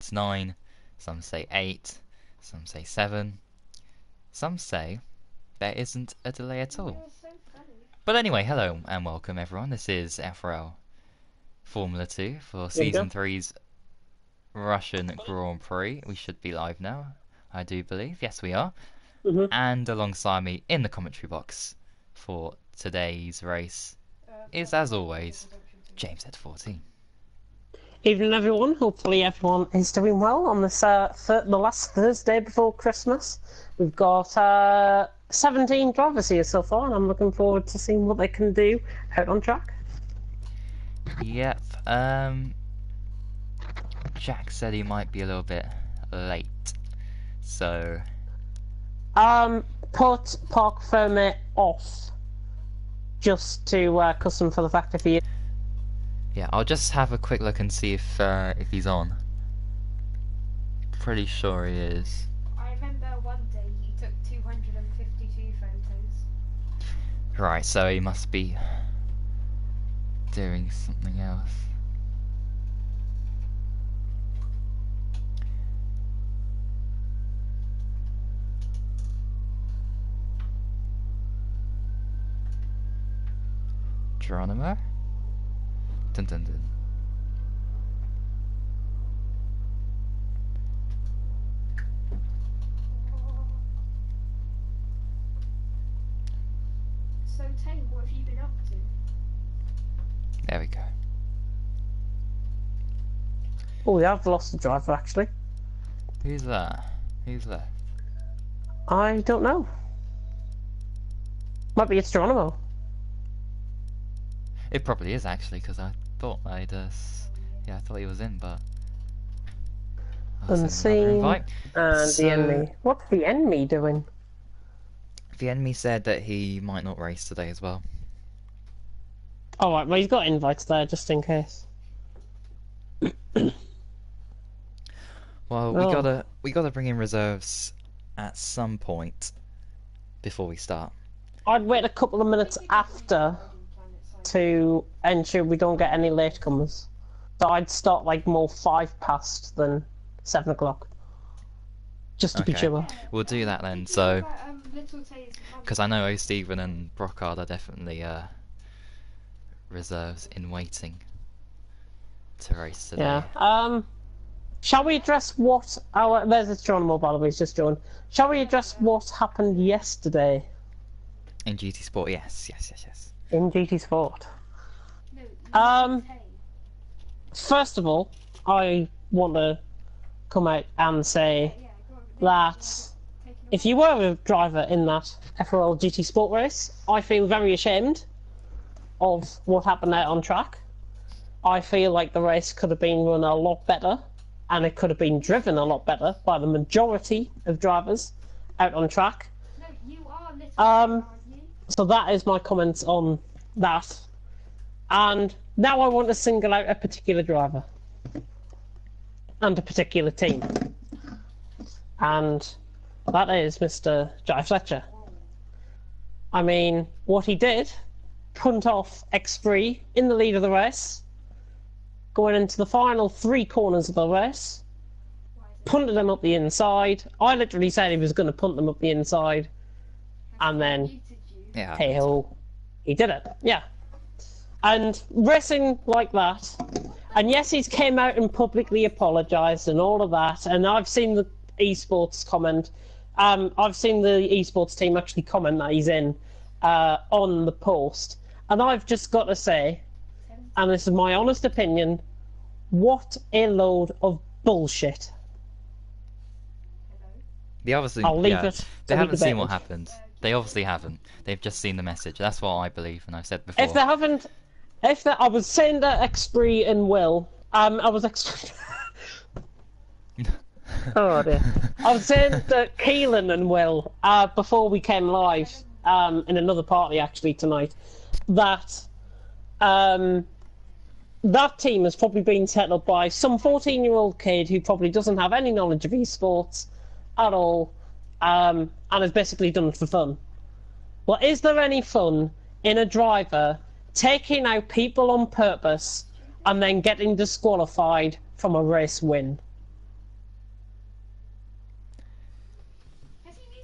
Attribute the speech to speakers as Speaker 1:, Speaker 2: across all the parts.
Speaker 1: it's 9, some say 8, some say 7, some say there isn't a delay at all. But anyway, hello and welcome everyone. This is FRL Formula 2 for Season 3's Russian Grand Prix. We should be live now, I do believe. Yes, we are. And alongside me in the commentary box for today's race is, as always, James at 14.
Speaker 2: Evening everyone, hopefully everyone is doing well on this the last Thursday before Christmas. We've got 17 drivers here so far and I'm looking forward to seeing what they can do out on track.
Speaker 1: Yep, Jack said he might be a little bit late, so...
Speaker 2: Put park permit off, just to custom for the fact if he...
Speaker 1: Yeah, I'll just have a quick look and see if he's on. Pretty sure he is.
Speaker 3: I remember one day he took 252 photos.
Speaker 1: Right, so he must be doing something else. Geronimo? Dun dun dun.
Speaker 3: So Tane, what have you been up to?
Speaker 1: There we go.
Speaker 2: Oh, we have lost the driver actually.
Speaker 1: Who's that? Who's left?
Speaker 2: I don't know. Might be it's Geronimo.
Speaker 1: It probably is actually, because I thought I'd yeah, I thought he was in, but
Speaker 2: Unseen. And
Speaker 1: So,
Speaker 2: the enemy. What's the enemy doing?
Speaker 1: the enemy said that he might not race today as well.
Speaker 2: Alright, well he's got invites there just in case.
Speaker 1: Well, we gotta bring in reserves at some point before we start.
Speaker 2: I'd wait a couple of minutes after to ensure we don't get any latecomers. So I'd start like more 5 past than 7 o'clock. Just to be sure.
Speaker 1: We'll do that then, so... Because I know Stephen and Brockhard are definitely reserves in waiting to race today.
Speaker 2: Yeah. Shall we address what our... There's a Geronimo, by the way, he's just joined. Shall we address what happened yesterday?
Speaker 1: In GT Sport, yes.
Speaker 2: In GT Sport.
Speaker 3: No,
Speaker 2: First of all, I want to come out and say that if you were a driver in that FRL GT Sport race, I feel very ashamed of what happened out on track. I feel like the race could have been run a lot better, and it could have been driven a lot better by the majority of drivers out on track.
Speaker 3: No, you are literally, aren't you?
Speaker 2: So that is my comments on that. And now I want to single out a particular driver and a particular team. And that is Mr. Jai Fletcher. I mean, what he did, punt off X3 in the lead of the race, going into the final 3 corners of the race, punted them up the inside. I literally said he was going to punt them up the inside, and then,
Speaker 1: Yeah.
Speaker 2: hey-ho, he did it. Yeah. And racing like that, and yes, he's came out and publicly apologised and all of that, and I've seen the esports comment. I've seen the esports team actually comment that he's in on the post, and I've just got to say, and this is my honest opinion, what a load of bullshit.
Speaker 1: They obviously,
Speaker 2: I'll leave it.
Speaker 1: They
Speaker 2: to
Speaker 1: haven't
Speaker 2: be
Speaker 1: seen what
Speaker 2: debated.
Speaker 1: happened. They obviously haven't. They've just seen the message. That's what I believe, and I've said before.
Speaker 2: If they haven't, I was saying that X3 and Will, I was oh dear. I was saying that Keelan and Will, before we came live, in another party actually tonight, that that team has probably been set up by some 14-year-old kid who probably doesn't have any knowledge of esports at all, and has basically done it for fun. Well, is there any fun in a driver taking out people on purpose and then getting disqualified from a race win?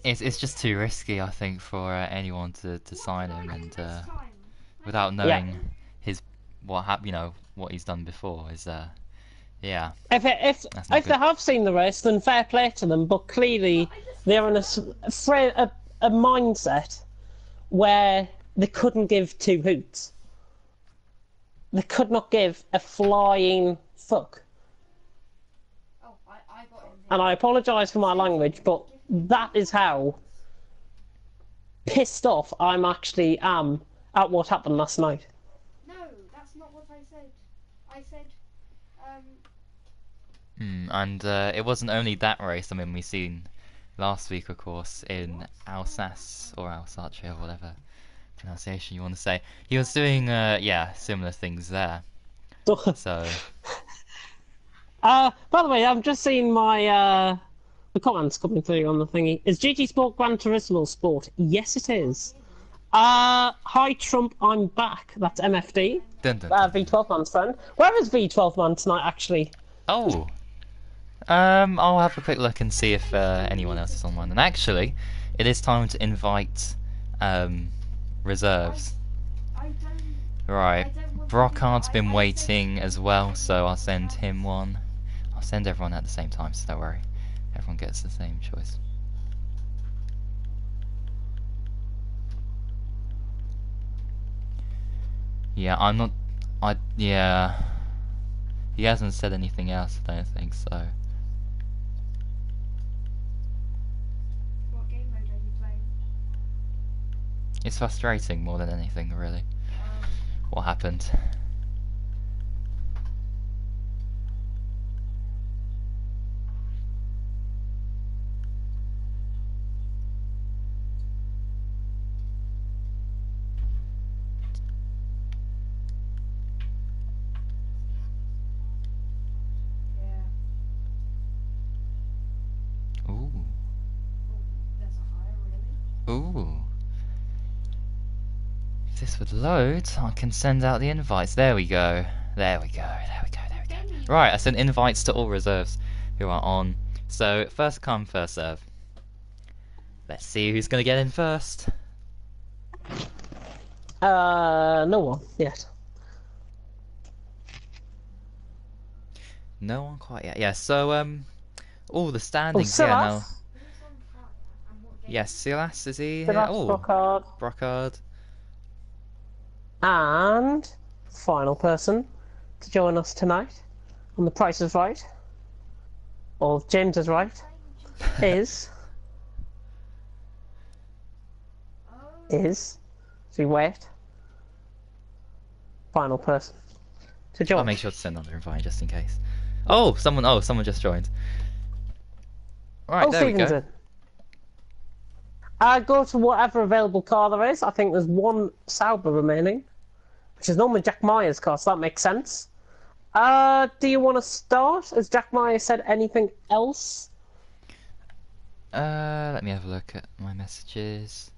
Speaker 1: it's just too risky, I think, for anyone to sign him, and without
Speaker 2: Yeah.
Speaker 1: knowing what he's done before is yeah.
Speaker 2: If
Speaker 1: That's not
Speaker 2: if they
Speaker 1: good.
Speaker 2: have seen the race, then fair play to them. But clearly, they're in a mindset where they couldn't give two hoots. They could not give a flying fuck.
Speaker 3: Oh, I got him.
Speaker 2: And I apologise for my language, but that is how pissed off I'm actually am at what happened last night.
Speaker 3: No, that's not what I said. I said,
Speaker 1: And it wasn't only that race. I mean, we seen last week, of course, in Alsace or Alsace or whatever pronunciation you want to say. He was doing similar things there. So
Speaker 2: By the way, I'm just seeing my the comments coming through on the thingy. Is GT Sport Gran Turismo Sport? Yes, it is. Hi Trump, I'm back. That's MFD.
Speaker 1: dun, dun, dun.
Speaker 2: V12 Man's friend. Where is V12 Man tonight, actually?
Speaker 1: Oh, I'll have a quick look and see if anyone else is online. And actually, it is time to invite reserves.
Speaker 3: I don't.
Speaker 1: Right,
Speaker 3: I don't want to
Speaker 1: Brockhard's
Speaker 3: do-
Speaker 1: been
Speaker 3: I said-
Speaker 1: waiting as well, so I'll send him one. I'll send everyone at the same time, so don't worry. Everyone gets the same choice. Yeah, I'm not. Yeah. He hasn't said anything else, I don't think so.
Speaker 3: What game mode are you playing?
Speaker 1: It's frustrating more than anything, really. What happened?
Speaker 3: Yeah.
Speaker 1: Ooh.
Speaker 3: There's a higher, really?
Speaker 1: Ooh. If this would load, I can send out the invites. There we go. There we go. There we go. There we go. Right, I sent invites to all reserves who are on. So, first come, first serve. Let's see who's going to get in first.
Speaker 2: No one yet.
Speaker 1: No one quite yet. Yeah, so, all the standings
Speaker 2: Oh,
Speaker 1: here
Speaker 2: Silas?
Speaker 1: now.
Speaker 3: Who's on front? And what game?
Speaker 1: Yes, Silas, is he here?
Speaker 2: Silas,
Speaker 1: Oh,
Speaker 2: Brockhard.
Speaker 1: Brockhard.
Speaker 2: And final person to join us tonight on The Price is Right, or James is Right, is so we wait. Final person to join.
Speaker 1: I'll make sure to send another invite just in case. Oh, someone just joined. Right, there we go.
Speaker 2: Stevenson. Go to whatever available car there is. I think there's one Sauber remaining, which is normally Jack Myers' car, so that makes sense. Do you want to start? Has Jack Myers said anything else?
Speaker 1: Let me have a look at my messages.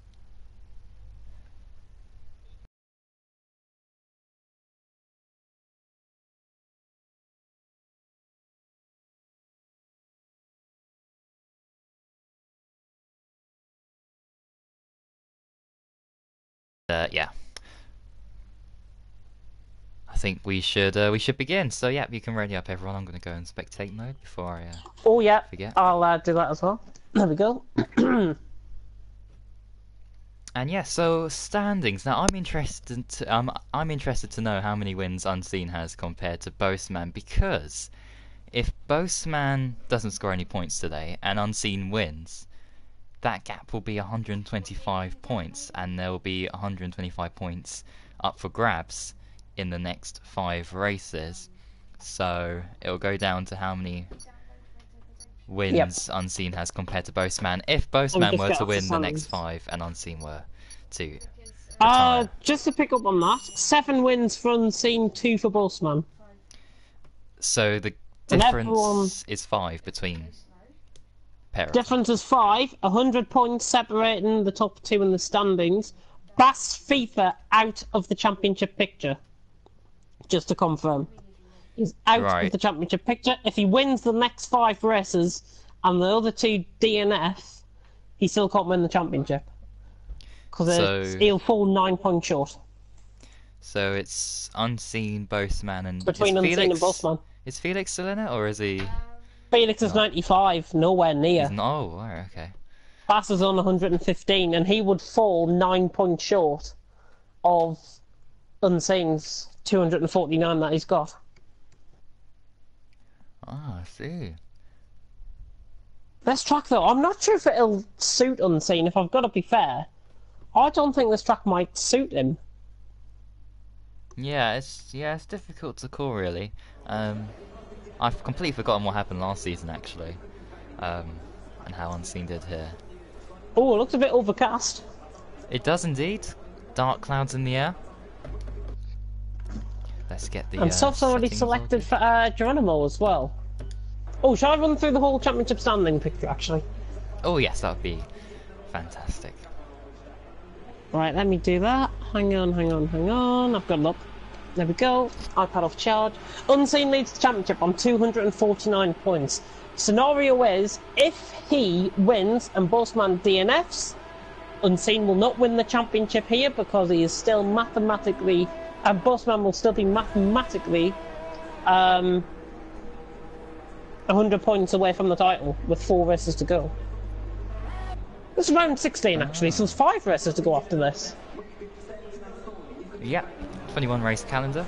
Speaker 1: Yeah. I think we should begin. So yeah, you can ready up everyone. I'm gonna go in spectate mode before I
Speaker 2: Oh yeah,
Speaker 1: forget.
Speaker 2: I'll do that as well. There we go.
Speaker 1: And yeah, so standings. Now I'm interested to know how many wins Unseen has compared to Boastman, because if Boastman doesn't score any points today and Unseen wins, that gap will be 125 points, and there will be 125 points up for grabs in the next 5 races. So it'll go down to how many wins Unseen has compared to Boastman. If Boastman were to win the next 5 and Unseen were to retire.
Speaker 2: Just to pick up on that, 7 wins for Unseen, 2 for Bossman.
Speaker 1: So the
Speaker 2: And
Speaker 1: difference
Speaker 2: everyone-
Speaker 1: is 5 between pairs.
Speaker 2: Difference is 5, 100 points separating the top 2 in the standings. Bass FIFA out of the championship picture. Just to confirm. He's out
Speaker 1: Right.
Speaker 2: of the championship picture. If he wins the next 5 races and the other 2 DNF, he still can't win the championship. Because
Speaker 1: So-
Speaker 2: he'll fall 9 points short.
Speaker 1: So it's Unseen, Boastman, and
Speaker 2: Between
Speaker 1: is
Speaker 2: Unseen and Boastman.
Speaker 1: Is Felix still in it, or is he?
Speaker 2: Felix is 95, nowhere near.
Speaker 1: He's not. Oh, right, okay.
Speaker 2: Bass is on 115, and he would fall 9 points short of Unseen's 249 that he's got.
Speaker 1: Ah, I see.
Speaker 2: This track, though, I'm not sure if it'll suit Unseen, if I've got to be fair. I don't think this track might suit him.
Speaker 1: Yeah, it's difficult to call really. I've completely forgotten what happened last season actually, and how Unseen did here.
Speaker 2: Oh, it looks a bit overcast.
Speaker 1: It does indeed. Dark clouds in the air. Let's get the.
Speaker 2: And stuff's already
Speaker 1: settings
Speaker 2: selected
Speaker 1: sorted.
Speaker 2: for Geronimo as well. Oh, shall I run through the whole championship standing picture, actually?
Speaker 1: Oh yes, that would be fantastic.
Speaker 2: Right, let me do that. Hang on. I've got it up. There we go. iPad off charge. Unseen leads the championship on 249 points. Scenario is, if he wins and Boastman DNFs, Unseen will not win the championship here because he is still mathematically, and Boastman will still be mathematically 100 points away from the title with 4 races to go. This is round 16 actually, so there's 5 races to go after this.
Speaker 1: Yeah, 21 race calendar.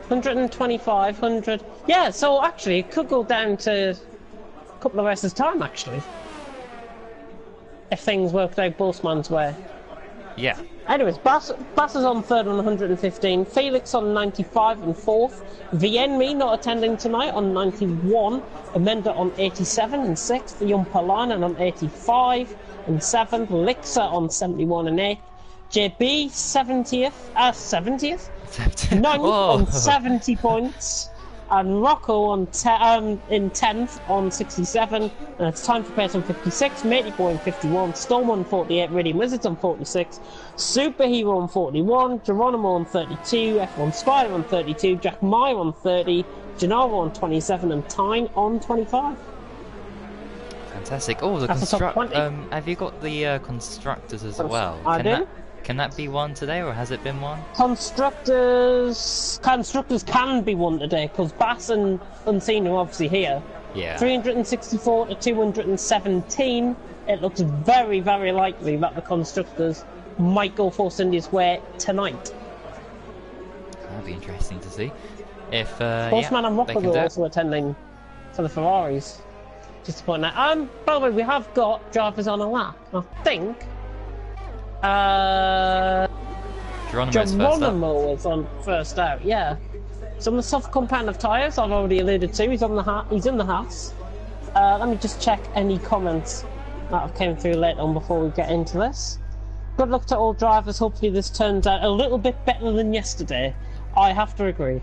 Speaker 2: 125, 100. Yeah, so actually it could go down to a couple of races time actually. If things worked out Boastman's way.
Speaker 1: Yeah.
Speaker 2: Anyways, Bass is on 3rd on 115, Felix on 95 and 4th, Vienmi not attending tonight on 91, Amanda on 87 and 6th, Jumpalainen on 85 and 7th, Lixa on 71 and 8th, JB 70th, 9th on 70 points, and Rocco on in 10th on 67, and it's time for pace on 56, Matey on 51, Storm on 48, Radiant Wizards on 46, Superhero on 41, Geronimo on 32, F1 Spider on 32, Jack Meyer on 30, Gennaro on 27, and Tyne on 25.
Speaker 1: Fantastic. Oh, the
Speaker 2: That's the top 20.
Speaker 1: Have you got the constructors as well?
Speaker 2: I do.
Speaker 1: Can that be won today, or has it been won?
Speaker 2: Constructors can be won today because Bass and Unseen are obviously here.
Speaker 1: Yeah.
Speaker 2: 364 to 217. It looks very, very likely that the constructors might go Force India's way tonight.
Speaker 1: That'd be interesting to see. If
Speaker 2: Boastman and
Speaker 1: they
Speaker 2: Rocco
Speaker 1: can
Speaker 2: are
Speaker 1: do it.
Speaker 2: also attending for the Ferraris. Just to point out. By the way, we have got drivers on a lap. I think. Geronimo is on first out, yeah. So on the soft compound of tyres, I've already alluded to, he's in the house. Let me just check any comments that have came through later on before we get into this. Good luck to all drivers, hopefully this turns out a little bit better than yesterday. I have to agree.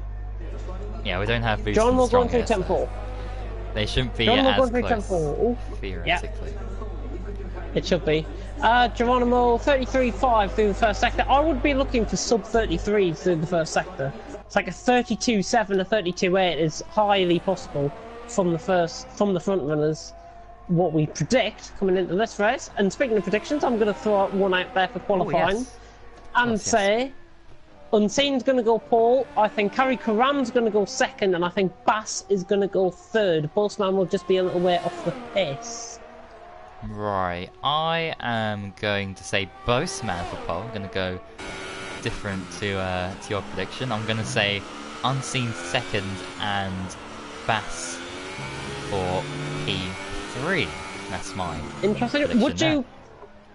Speaker 1: Yeah, we don't have boost
Speaker 2: John
Speaker 1: and
Speaker 2: will go
Speaker 1: strong
Speaker 2: through
Speaker 1: here, so
Speaker 2: tempo.
Speaker 1: they shouldn't be
Speaker 2: John will
Speaker 1: as
Speaker 2: go through
Speaker 1: close,
Speaker 2: tempo.
Speaker 1: theoretically.
Speaker 2: It should be. Geronimo, 33.5 through the first sector. I would be looking for sub 33 through the first sector. It's like a 32.7 or 32.8 is highly possible from the front runners. What we predict coming into this race. And speaking of predictions, I'm going to throw one out there for qualifying,
Speaker 1: yes.
Speaker 2: and say Unseen's going to go pole. I think Kari Karam's going to go second, and I think Bass is going to go third. Boastman will just be a little way off the pace.
Speaker 1: Right, I am going to say Boastman for pole. I'm going to go different to your prediction. I'm going to say Unseen second and Bass for P3. That's my
Speaker 2: Interesting.
Speaker 1: prediction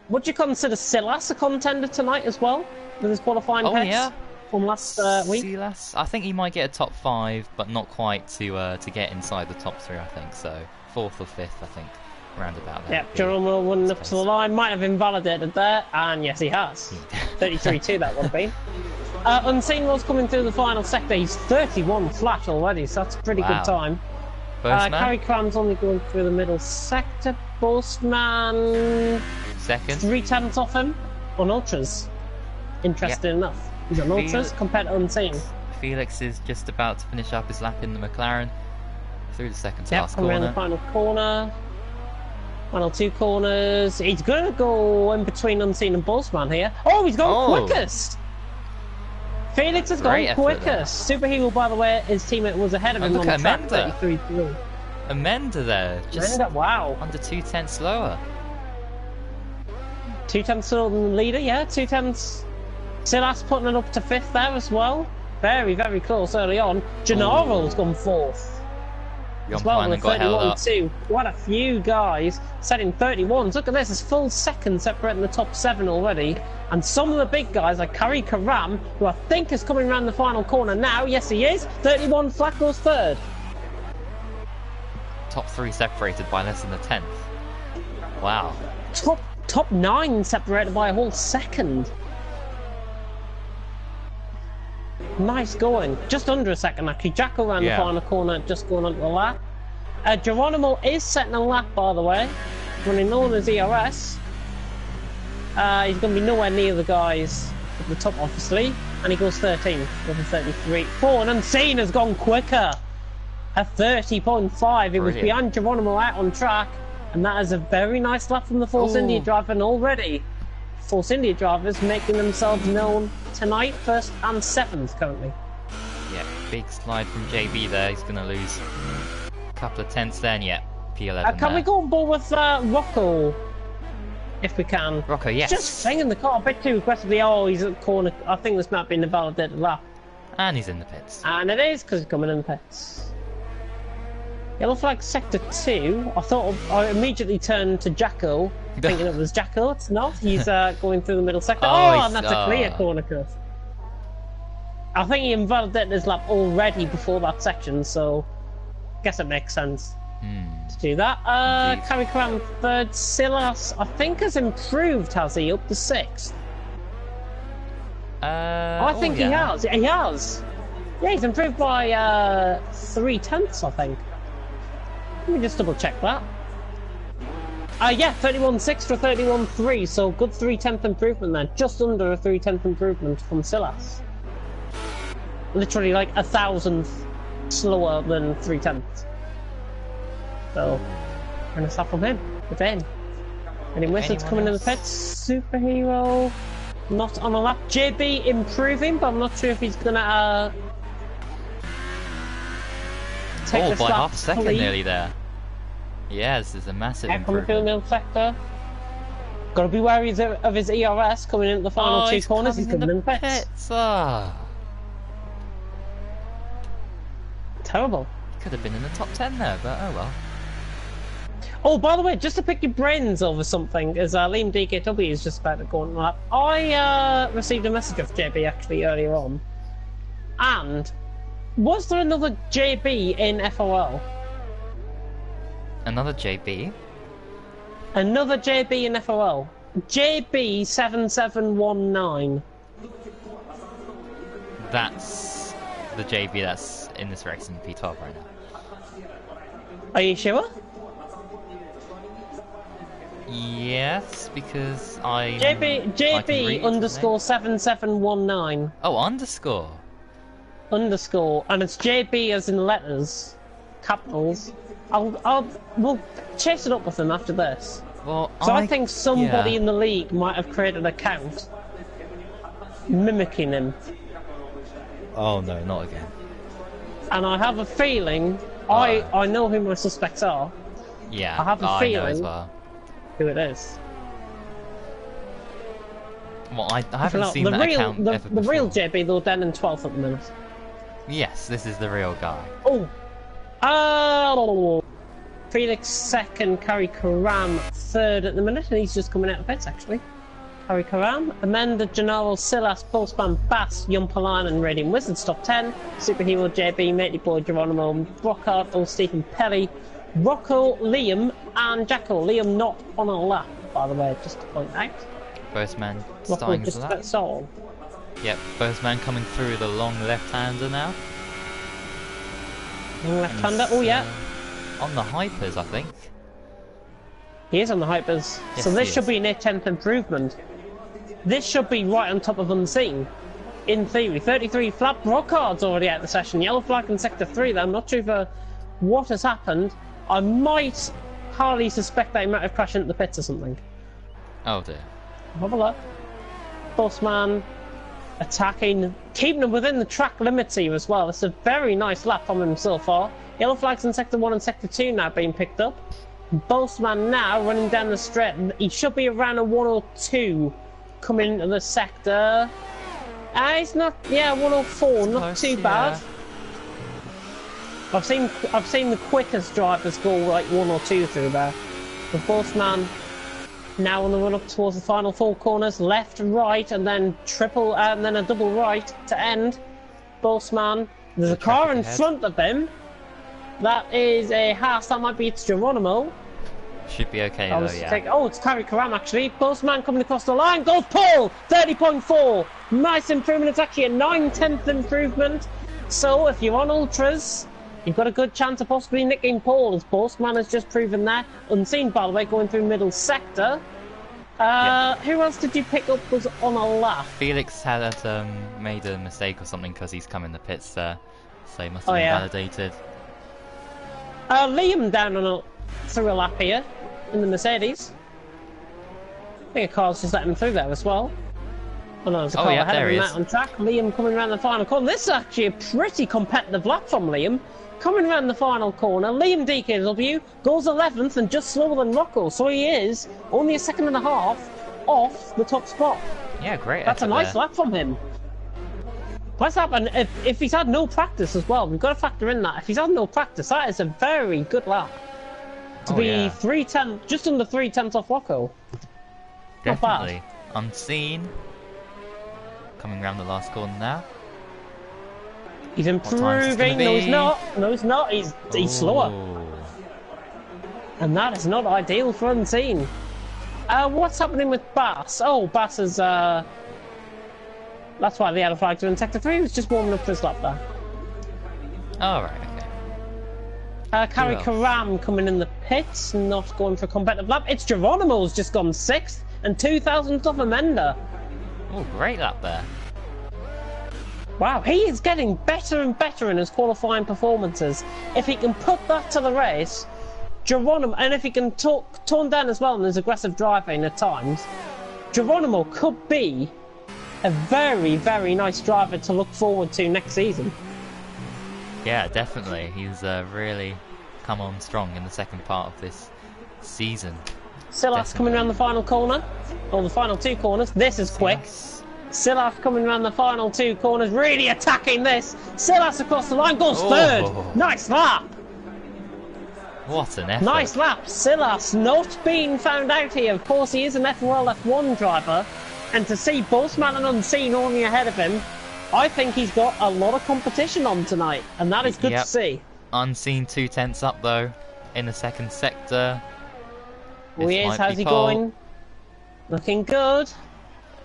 Speaker 2: Would you consider Silas a contender tonight as well with his qualifying
Speaker 1: there. Oh
Speaker 2: pace
Speaker 1: yeah,
Speaker 2: from last week?
Speaker 1: Silas. I think he might get a top 5, but not quite to get inside the top 3. I think so. 4th or 5th, I think. Round about there.
Speaker 2: Yep, Geronimo running up to the line, might have invalidated there, and yes he has. 33.2 that would be. Unseen was coming through the final sector, he's 31 flat already, so that's a pretty good time. Kari Kram's only going through the middle sector. Boastman
Speaker 1: second.
Speaker 2: 3/10 off him on ultras. Interesting enough. He's on ultras compared to Unseen.
Speaker 1: Felix is just about to finish up his lap in the McLaren through the second to last
Speaker 2: coming
Speaker 1: corner.
Speaker 2: around the final corner. Final 2 corners. He's going to go in between Unseen and Bullsman here. Oh, he's gone quickest! Felix has gone quickest. Superhero, by the way, his teammate was ahead of him on the track, 33-3.
Speaker 1: Amanda there, just
Speaker 2: wow.
Speaker 1: under 2/10 slower.
Speaker 2: 2/10 slower than the leader, yeah. 2/10. Silas putting it up to 5th there as well. Very, very close early on. Gennaro's gone 4th. As well with 31-2. Quite a few guys setting 31s. Look at this, it's full second separating the top 7 already. And some of the big guys like Kari Karam, who I think is coming around the final corner now. Yes, he is. 31 flat goes 3rd.
Speaker 1: Top 3 separated by less than a 10th. Wow.
Speaker 2: Top 9 separated by a whole second. Nice going. Just under a second actually. Jacko around the final corner, just going onto the lap. Geronimo is setting a lap, by the way. Running on his ERS. He's going to be nowhere near the guys at the top, obviously. And he goes 13 with a 33. 4 and Unseen has gone quicker. A 30.5. It was behind Geronimo out on track. And that is a very nice lap from the Force India driver. And already, Force India drivers making themselves known tonight, 1st and 7th currently.
Speaker 1: Yeah, big slide from JB there. He's going to lose a couple of tenths then. Yeah, P11
Speaker 2: Can we go on board with Rocco? If we can.
Speaker 1: Rocco, yes.
Speaker 2: Just swinging the car a bit too aggressively. Oh, he's at the corner. I think this might be in the validated lap.
Speaker 1: And he's in the pits.
Speaker 2: And it is, because he's coming in the pits. Yellow flag sector 2. I immediately turned to Jacko, thinking it was Jacko. It's not. He's going through the middle sector. And that's a clear corner cut. I think he invalidated his lap already before that section, so I guess it makes sense to do that. Kari Karam 3rd. Silas, I think, has improved, has he? Up to 6th. I think he has. He has. Yeah, he's improved by 3/10, I think. Let me just double check that. Yeah, 31.6 for 31.3, so good 3/10 improvement there. Just under a 3/10 improvement from Silas. Literally like 1,000th slower than 3/10. So, we're gonna start from him. With in. Any wizards coming in the pits? Superhero not on a lap. JB improving, but I'm not sure if he's gonna take this
Speaker 1: by
Speaker 2: lap
Speaker 1: half a second nearly there. Yeah, this is a massive improvement.
Speaker 2: Coming through the middle sector. Gotta be wary of his ERS coming into the final 2 corners. He's coming in the pits. Terrible.
Speaker 1: Could have been in the top 10 there, but oh well.
Speaker 2: Oh, by the way, just to pick your brains over something, as Liam DKW is just about to go on that. I received a message off JB actually earlier on. And was there another JB in FRL?
Speaker 1: Another JB?
Speaker 2: Another JB in FRL. JB7719.
Speaker 1: That's the JB that's in this race in P12 right now.
Speaker 2: Are you sure?
Speaker 1: Yes, because I
Speaker 2: JB underscore 7719.
Speaker 1: Oh, underscore.
Speaker 2: Underscore, and it's JB as in letters, capitals. We'll chase it up with them after this.
Speaker 1: Well,
Speaker 2: so I think somebody in the league might have created an account mimicking him.
Speaker 1: Oh no, not again.
Speaker 2: And I have a feeling I know who my suspects are.
Speaker 1: Yeah,
Speaker 2: I have a feeling
Speaker 1: I know as well
Speaker 2: who it is.
Speaker 1: Well, I haven't seen that account ever before.
Speaker 2: The real JB, though, down in 12th at the minute.
Speaker 1: Yes, this is the real guy.
Speaker 2: Felix 2nd, Kari Karam 3rd at the minute, and he's just coming out of pits actually. Kari Karam, Amanda, Gennaro, Silas, Postman, Bass, Yumpalan and Radiant Wizards top 10. Superhero JB, Matey Boy, Geronimo, Brockhart, Stephen Perry, Rocco, Liam, and Jacko. Liam not on a lap, by the way, just to point out.
Speaker 1: Bothman starting
Speaker 2: just
Speaker 1: that. Yep, Bothman coming through the long left-hander now.
Speaker 2: Long left-hander, oh yeah.
Speaker 1: On the hypers, I think.
Speaker 2: He is on the hypers.
Speaker 1: Yes,
Speaker 2: so this should be an 8/10 improvement. This should be right on top of Unseen. In theory. 33 flat Brockhart's already out of the session. Yellow flag in sector 3 though. I'm not sure what has happened. I might highly suspect that he might have crashed into the pits or something.
Speaker 1: Oh dear.
Speaker 2: Have a look. Bossman attacking, keeping him within the track limits here as well. It's a very nice lap from him so far. Yellow flags in Sector 1 and Sector 2 now being picked up. Bossman now running down the straight. He should be around a 102 coming into the sector. He's not, yeah, 104, not
Speaker 1: close,
Speaker 2: too
Speaker 1: yeah.
Speaker 2: bad. I've seen the quickest drivers go like 1 or 2 through there. The Bossman now on the run up towards the final 4 corners, left, right, and then triple, and then a double right to end. Bossman, there's a car in front of him. That is a Haas. That might be it's Geronimo.
Speaker 1: Should be okay though, yeah.
Speaker 2: Oh, it's Carrie Karam actually. Bossman coming across the line. Goes Paul! 30.4. Nice improvement. It's actually a 9/10 improvement. So if you're on Ultras, you've got a good chance of possibly nicking Paul, as Bossman has just proven that. Unseen, by the way, going through middle sector. Who else did you pick up was on a lap?
Speaker 1: Felix had made a mistake or something because he's come in the pits there. So he must have been validated.
Speaker 2: Liam down on through a lap here in the Mercedes. I think a car's just let him through there as well. Oh no, there's a car ahead of him out on track. Liam coming around the final corner. This is actually a pretty competitive lap from Liam. Coming around the final corner, Liam DKW goes 11th and just slower than Rocco, so he is only a second and a half off the top spot.
Speaker 1: Yeah, great.
Speaker 2: That's a nice lap from him. What's happened if he's had no practice as well? We've got to factor in that. If he's had no practice, that is a very good lap. To be 3/10, just under 3/10 off Rocco.
Speaker 1: Definitely. Unseen. Coming around the last corner now.
Speaker 2: He's improving. No, he's not. No, he's not. He's slower. And that is not ideal for Unseen. What's happening with Bass? Oh, Bass is, that's why the yellow flags are in Sector 3. He was just warming up for his lap there.
Speaker 1: Alright, okay.
Speaker 2: Carrie Karam coming in the pits, not going for a competitive lap. It's Geronimo's just gone 6th and 2,000th off Amenda.
Speaker 1: Oh, great lap there.
Speaker 2: Wow, he is getting better and better in his qualifying performances. If he can put that to the race, Geronimo, and if he can tone down as well in his aggressive driving at times, Geronimo could be a very, very nice driver to look forward to next season.
Speaker 1: Yeah, definitely. He's really come on strong in the second part of this season.
Speaker 2: Silas coming around the final corner, or the final 2 corners. This is quick. Silas coming around the final 2 corners, really attacking this. Silas across the line, goes 3rd. Nice lap.
Speaker 1: What an effort.
Speaker 2: Nice lap. Silas not being found out here. Of course, he is an FRL F1 driver. And to see Bossman and Unseen only ahead of him, I think he's got a lot of competition on tonight. And that is good to see.
Speaker 1: Unseen 2/10 up though, in the second sector.
Speaker 2: Oh, he is. How's he going? Looking good.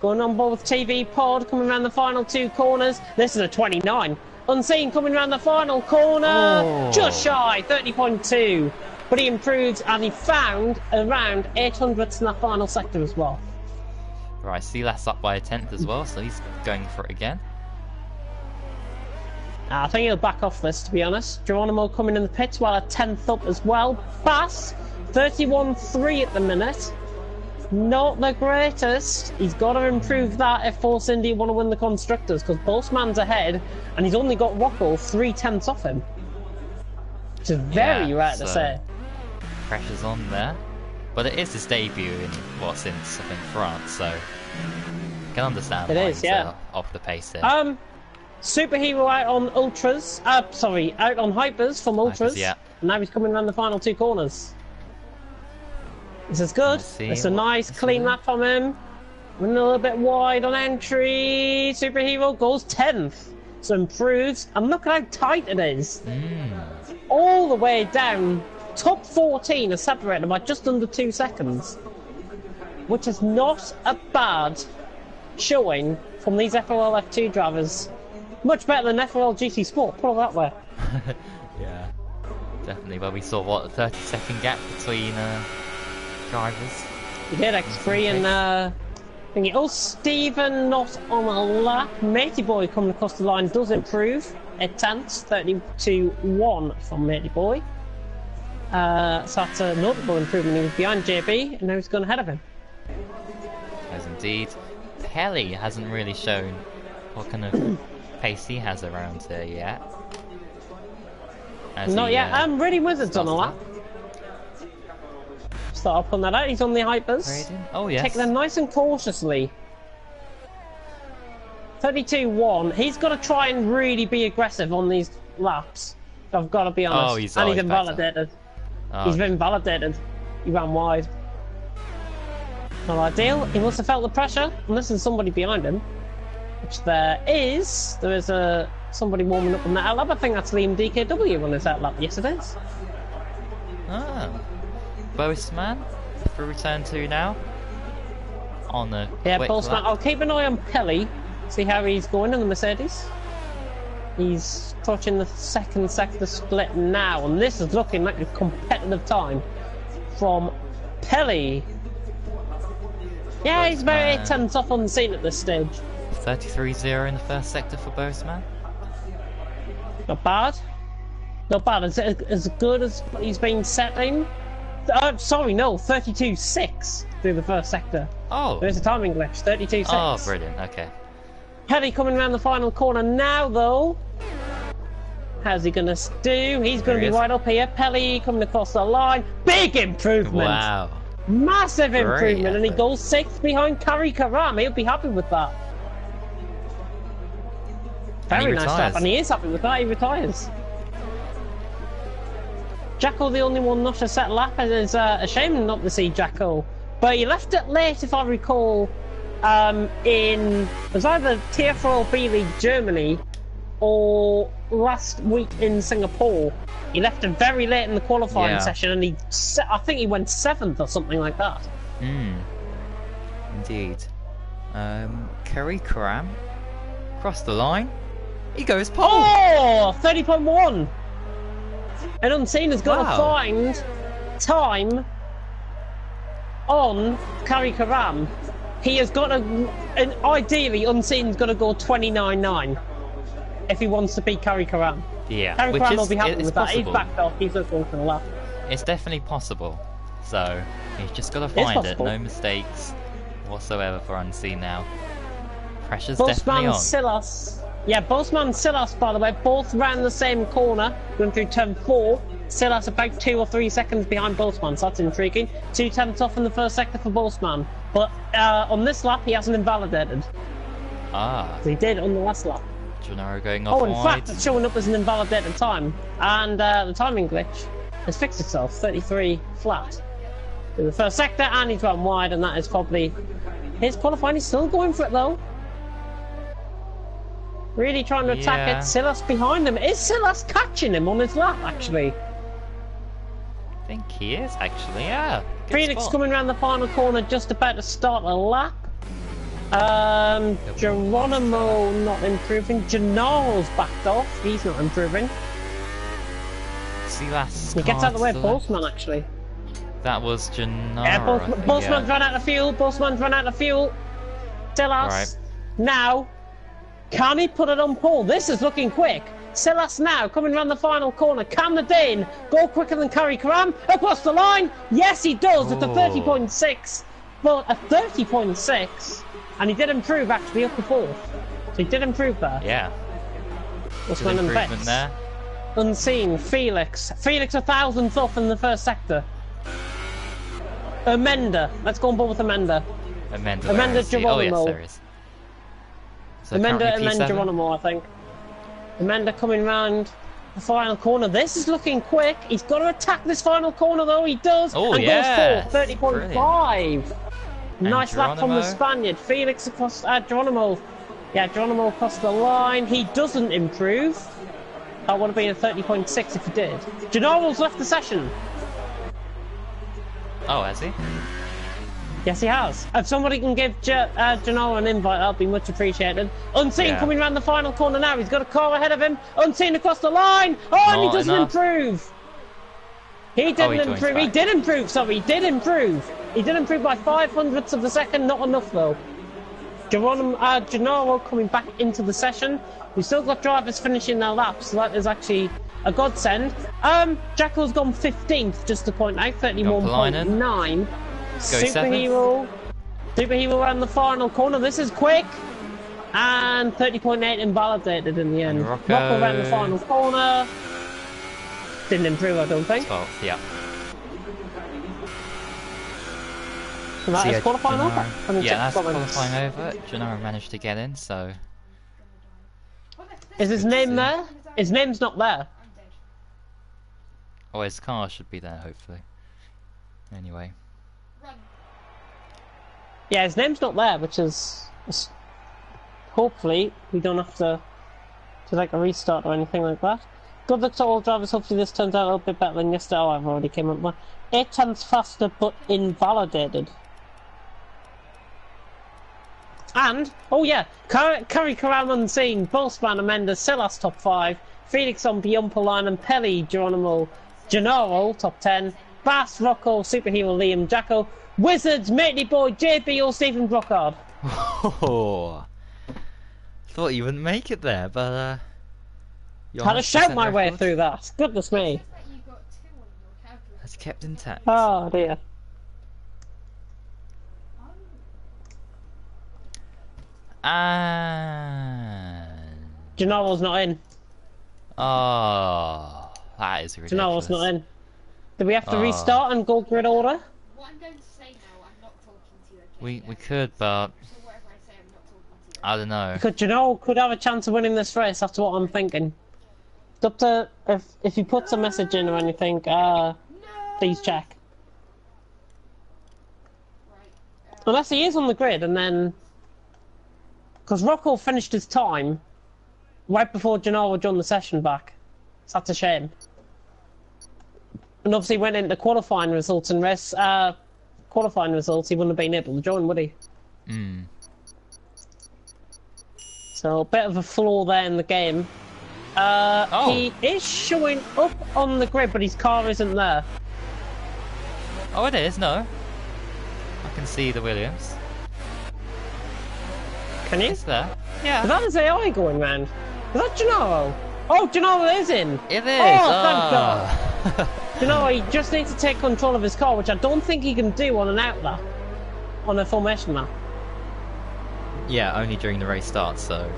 Speaker 2: Going on board with TV Pod, coming around the final 2 corners. This is a 29. Unseen coming around the final corner. Just shy, 30.2. But he improved and he found around 800ths in that final sector as well.
Speaker 1: Right, Silas up by a 10th as well, so he's going for it again.
Speaker 2: I think he'll back off this, to be honest. Geronimo coming in the pits while a 10th up as well. Bass, 31.3 at the minute. Not the greatest. He's got to improve that if Force Indy want to win the Constructors, because Bossman's ahead, and he's only got Rocco 3/10 off him. Which is very rare to say.
Speaker 1: Pressure's on there. But it is his debut in, since, I think, France, so I can understand why he's off the pace here.
Speaker 2: Superhero out on Ultras, out on Hypers from Ultras, and now he's coming around the final 2 corners. This is good. It's a nice clean lap from him. Running a little bit wide on entry. Superhero goes 10th. So improves. And look at how tight it is. All the way down. Top 14 are separated by just under 2 seconds. Which is not a bad showing from these FRL F2 drivers. Much better than FRL GT Sport, put it that way.
Speaker 1: Yeah, definitely. But we saw, a 30-second gap between drivers.
Speaker 2: We did X3 and thingy. Oh, Stephen not on a lap. Matey Boy coming across the line does improve. A 10th, 32.1 from Matey Boy. So that's a notable improvement. He was behind JB, and now he's gone ahead of him.
Speaker 1: As indeed. Pelly hasn't really shown what kind of pace he has around here yet.
Speaker 2: Not yet. Really Wizards on a lap. Start up on that out. He's on the hypers.
Speaker 1: Oh yes.
Speaker 2: Taking them nice and cautiously. 32-1. He's got to try and really be aggressive on these laps. I've got to be honest.
Speaker 1: Oh, he's
Speaker 2: and he's
Speaker 1: always
Speaker 2: invalidated.
Speaker 1: Oh,
Speaker 2: He's been validated. He ran wide. Not ideal. He must have felt the pressure, unless there's somebody behind him. Which there is. There is somebody warming up on that outlap. I think that's Liam DKW on his outlap. Yes, it is.
Speaker 1: Ah. Boastman for return 2 now. On the quick
Speaker 2: Boastman.
Speaker 1: lap.
Speaker 2: I'll keep an eye on Pelly. See how he's going in the Mercedes. He's touching the second sector split now, and this is looking like a competitive time from Pelly. Yeah, he's about 8 tenths off on the scene at this stage.
Speaker 1: 33-0 in the first sector for Boastman.
Speaker 2: Not bad. Not bad. As good as he's been setting. Sorry, no, 32.6 through the first sector.
Speaker 1: Oh.
Speaker 2: There's a timing glitch. 32.6.
Speaker 1: Oh, brilliant. Okay.
Speaker 2: Pelly coming around the final corner now, though. How's he going to do? He's going to be right up here. Pelly coming across the line. Big improvement.
Speaker 1: Wow.
Speaker 2: Massive
Speaker 1: Great
Speaker 2: improvement. And he
Speaker 1: effort.
Speaker 2: goes 6th behind Kari Karam. He'll be happy with that. Very nice
Speaker 1: retires.
Speaker 2: stuff. And he is happy with that. He retires. Jacko, the only one not to set lap. It is a shame not to see Jacko. But he left it late, if I recall. It was either FRL B League Germany or last week in Singapore. He left it very late in the qualifying session, and I think he went 7th or something like that.
Speaker 1: Indeed. Kerry Karam crossed the line. He goes pole.
Speaker 2: Oh, 30.1. And Unseen is going to
Speaker 1: Wow.
Speaker 2: find time on Kari Karam. He has got to, and ideally, Unseen's got to go 29.9 if he wants to beat Kari Karam.
Speaker 1: Yeah,
Speaker 2: Kari
Speaker 1: which
Speaker 2: Karam
Speaker 1: is
Speaker 2: will be happy
Speaker 1: it's
Speaker 2: with that.
Speaker 1: possible.
Speaker 2: He's backed off. He's not going for the lap.
Speaker 1: It's definitely possible. So he's just got to find it.
Speaker 2: possible.
Speaker 1: No mistakes whatsoever for Unseen now. Pressure's definitely
Speaker 2: Bossman
Speaker 1: on.
Speaker 2: Silas. Yeah, Bossman and Silas, by the way, both ran the same corner, going through turn 4. Silas about 2 or 3 seconds behind Bossman, so that's intriguing. 2 tenths off in the first sector for Bossman. But on this lap, he hasn't invalidated.
Speaker 1: Ah,
Speaker 2: So he did on the last lap.
Speaker 1: Gennaro going off
Speaker 2: Oh, in
Speaker 1: wide.
Speaker 2: fact, it's showing up as an invalidated time. And the timing glitch has fixed itself, 33 flat. In the first sector, and he's run wide, and that is probably his qualifying. He's still going for it, though. Really trying to attack
Speaker 1: Yeah.
Speaker 2: it. Silas behind him. Is Silas catching him on his lap, actually?
Speaker 1: I think he is actually, yeah. Good
Speaker 2: Phoenix
Speaker 1: spot.
Speaker 2: coming around the final corner, just about to start a lap. Geronimo not improving. Gennaro's backed off. He's not improving.
Speaker 1: Silas
Speaker 2: He gets out of the way of
Speaker 1: Cards
Speaker 2: Boltzmann, actually.
Speaker 1: That was Gennaro.
Speaker 2: Yeah,
Speaker 1: I think,
Speaker 2: Boltzmann's run out of fuel. Boltzmann's run out of fuel. Silas.
Speaker 1: Right.
Speaker 2: Now, can he put it on pole? This is looking quick. Silas now coming around the final corner. Can the Dane go quicker than Kari Karam? Across the line? Yes, he does. It's a
Speaker 1: Oh.
Speaker 2: 30.6. But a 30.6. And he did improve actually up to 4th. So he did improve there.
Speaker 1: Yeah.
Speaker 2: What's
Speaker 1: Good
Speaker 2: going on
Speaker 1: improvement there.
Speaker 2: Unseen. Felix. Felix 1,000th off in the first sector. Amenda. Let's go on board with Amenda.
Speaker 1: Amanda.
Speaker 2: Amanda
Speaker 1: where is he? Oh yes,
Speaker 2: Geronimo.
Speaker 1: there is. So
Speaker 2: Amanda
Speaker 1: currently
Speaker 2: and then
Speaker 1: P7.
Speaker 2: Geronimo, I think. Amanda coming round the final corner. This is looking quick. He's got to attack this final corner, though. He does.
Speaker 1: Oh,
Speaker 2: and
Speaker 1: yeah.
Speaker 2: goes 30.5. Nice lap from the
Speaker 1: Geronimo.
Speaker 2: Spaniard. Felix across Geronimo. Yeah, Geronimo across the line. He doesn't improve. That would have been a 30.6 if he did. Gennaro's left the session.
Speaker 1: Oh, has he?
Speaker 2: Yes, he has. If somebody can give Gennaro an invite, that'll be much appreciated. Unseen
Speaker 1: Yeah.
Speaker 2: coming around the final corner now. He's got a car ahead of him. Unseen across the line. Oh, and he
Speaker 1: Not
Speaker 2: doesn't
Speaker 1: enough.
Speaker 2: improve. He
Speaker 1: he
Speaker 2: didn't
Speaker 1: joins
Speaker 2: improve. He
Speaker 1: back.
Speaker 2: did improve. Sorry, he did improve. He did improve by 500ths of a second. Not enough though. Gennaro coming back into the session. We've still got drivers finishing their laps, so that is actually a godsend. Jackal's gone 15th, just to point out, 31.9. Superhero around the final corner. This is quick. And 30.8 invalidated in the end. Rocco around the final corner. Didn't improve, I don't think.
Speaker 1: 12th, yeah.
Speaker 2: So that is qualifying over.
Speaker 1: Yeah, that's qualifying over. Gennaro managed to get in, so...
Speaker 2: Is his name there? His name's not there.
Speaker 1: Oh, his car should be there, hopefully. Anyway.
Speaker 2: Yeah, his name's not there, which is... Hopefully, we don't have to like a restart or anything like that. Good luck to all drivers. Hopefully this turns out a little bit better than yesterday. Oh, I've already came up with 8 tenths faster, but invalidated. And, oh yeah, Curry Karam unseen, Boltzmann, Amenda, Silas top 5, Felix on Biumpa line, and Pelly, Geronimo, Gennaro top 10, Bass, Rocco, Superhero, Liam, Jacko, Wizards, Matey Boy, JB, or Stephen Brockhard.
Speaker 1: Oh, thought you wouldn't make it there, but
Speaker 2: had to shout my way through that. Goodness me.
Speaker 1: That's kept intact.
Speaker 2: Oh dear.
Speaker 1: And
Speaker 2: Gennaro's not in.
Speaker 1: Oh, that is ridiculous.
Speaker 2: Gennaro's not in. Do we have to restart and go grid order?
Speaker 3: What I'm going to say now, I'm not talking to you.
Speaker 1: We could, but
Speaker 3: So whatever I say, I'm not talking to you.
Speaker 1: I don't know.
Speaker 2: Because Gennaro could have a chance of winning this race. That's what I'm thinking. It's up to if you put some message in or anything. Please check. Unless he is on the grid, and then because Rocco finished his time right before Gennaro joined the session back. So that's a shame. And obviously went into qualifying results and qualifying results, he wouldn't have been able to join, would he?
Speaker 1: Hmm.
Speaker 2: So a bit of a flaw there in the game. He is showing up on the grid, but his car isn't there.
Speaker 1: Oh, it is, no. I can see the Williams.
Speaker 2: Can you?
Speaker 1: It's there.
Speaker 2: Is
Speaker 1: Yeah.
Speaker 2: that his AI going round? Is that Gennaro? Oh, Gennaro is in!
Speaker 1: It is!
Speaker 2: Oh, thank God! Gennaro, he just needs to take control of his car, which I don't think he can do on an outlet. On a formation map.
Speaker 1: Yeah, only during the race starts, so...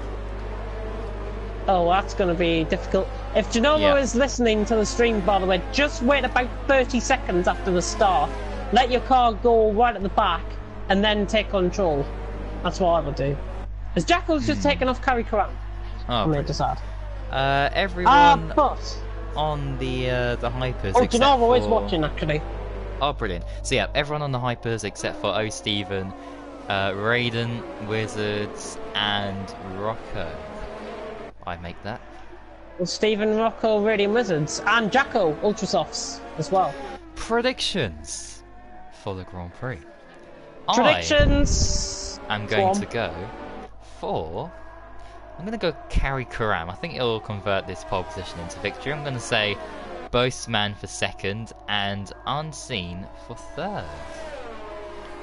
Speaker 2: Oh, that's going to be difficult. If Gennaro is listening to the stream, by the way, just wait about 30 seconds after the start. Let your car go right at the back, and then take control. That's what I would do. As Jackal's just taken off Curry Karam.
Speaker 1: Oh,
Speaker 2: I'm to sad.
Speaker 1: everyone
Speaker 2: But...
Speaker 1: on the hypers
Speaker 2: Oh,
Speaker 1: except
Speaker 2: Gennaro is
Speaker 1: for...
Speaker 2: watching, actually.
Speaker 1: Oh, brilliant. So yeah, everyone on the hypers except for O. Steven, Raiden, Wizards, and Rocco. I make that.
Speaker 2: Well, Stephen, Rocco, Radiant Wizards, and Jacko, Ultrasofts, as well.
Speaker 1: Predictions for the Grand Prix.
Speaker 2: Predictions!
Speaker 1: I'm going to go for... I'm going to go Carry Karam. I think it'll convert this pole position into victory. I'm going to say Boastman for second and Unseen for third.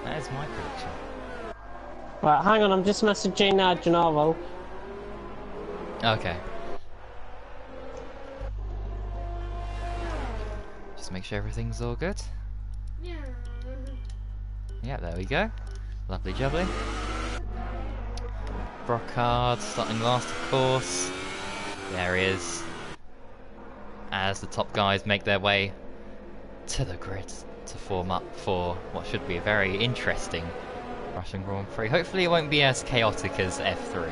Speaker 1: That is my prediction.
Speaker 2: Right, hang on, I'm just messaging Gennaro.
Speaker 1: Okay. Just make sure everything's all good.
Speaker 3: Yeah.
Speaker 1: Yeah, there we go. Lovely jubbly. Brockhard starting last, of course. There he is. As the top guys make their way to the grid to form up for what should be a very interesting Russian Grand Prix. Hopefully it won't be as chaotic as F3,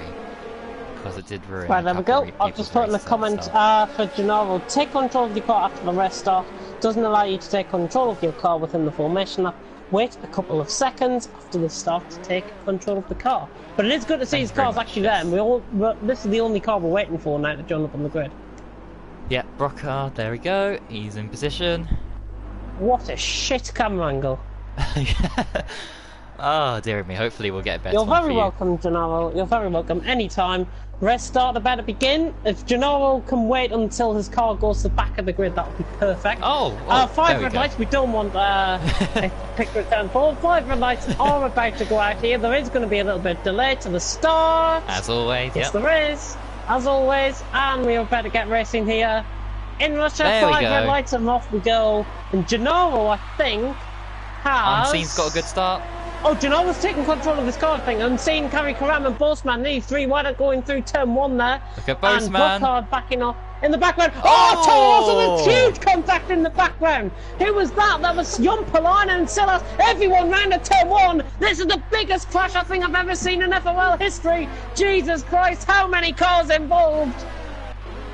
Speaker 1: because it did ruin.
Speaker 2: Right, there we go. I've just put in a comment for Gennaro. Take control of your car after the race start. Doesn't allow you to take control of your car within the formation lap. Wait a couple of seconds after the start to take control of the car. But it is good to see his car's actually there, and this is the only car we're waiting for now to join up on the grid.
Speaker 1: Yeah, Brockhard, there we go. He's in position.
Speaker 2: What a shit camera angle.
Speaker 1: Oh, dear me. Hopefully we'll get a better
Speaker 2: You're
Speaker 1: one
Speaker 2: very
Speaker 1: for you.
Speaker 2: welcome, Gennaro. You're very welcome. Anytime. Race start about to begin. If Gennaro can wait until his car goes to the back of the grid, that would be perfect.
Speaker 1: Oh,
Speaker 2: 5 red lights. We don't want pick return forward. 5 red lights are about to go out here. There is going to be a little bit of delay to the start.
Speaker 1: As always,
Speaker 2: Yes, there is. As always. And we are about to get racing here. In Russia,
Speaker 1: There we
Speaker 2: 5 red
Speaker 1: go.
Speaker 2: lights and off we go. And Gennaro, I think, has...
Speaker 1: Unseen's got a good start.
Speaker 2: Oh, Gennaro's taking control of his car, I think. Unseen, Carry Karam and Bossman need 3 wide going through turn 1 there.
Speaker 1: Look at
Speaker 2: And
Speaker 1: Bossman.
Speaker 2: Brocard backing off in the background.
Speaker 1: Oh!
Speaker 2: Oh, Toro, huge contact in the background. Who was that? That was Jumpalainen and Silas. Everyone round at turn 1. This is the biggest crash I think I've ever seen in FRL history. Jesus Christ, how many cars involved?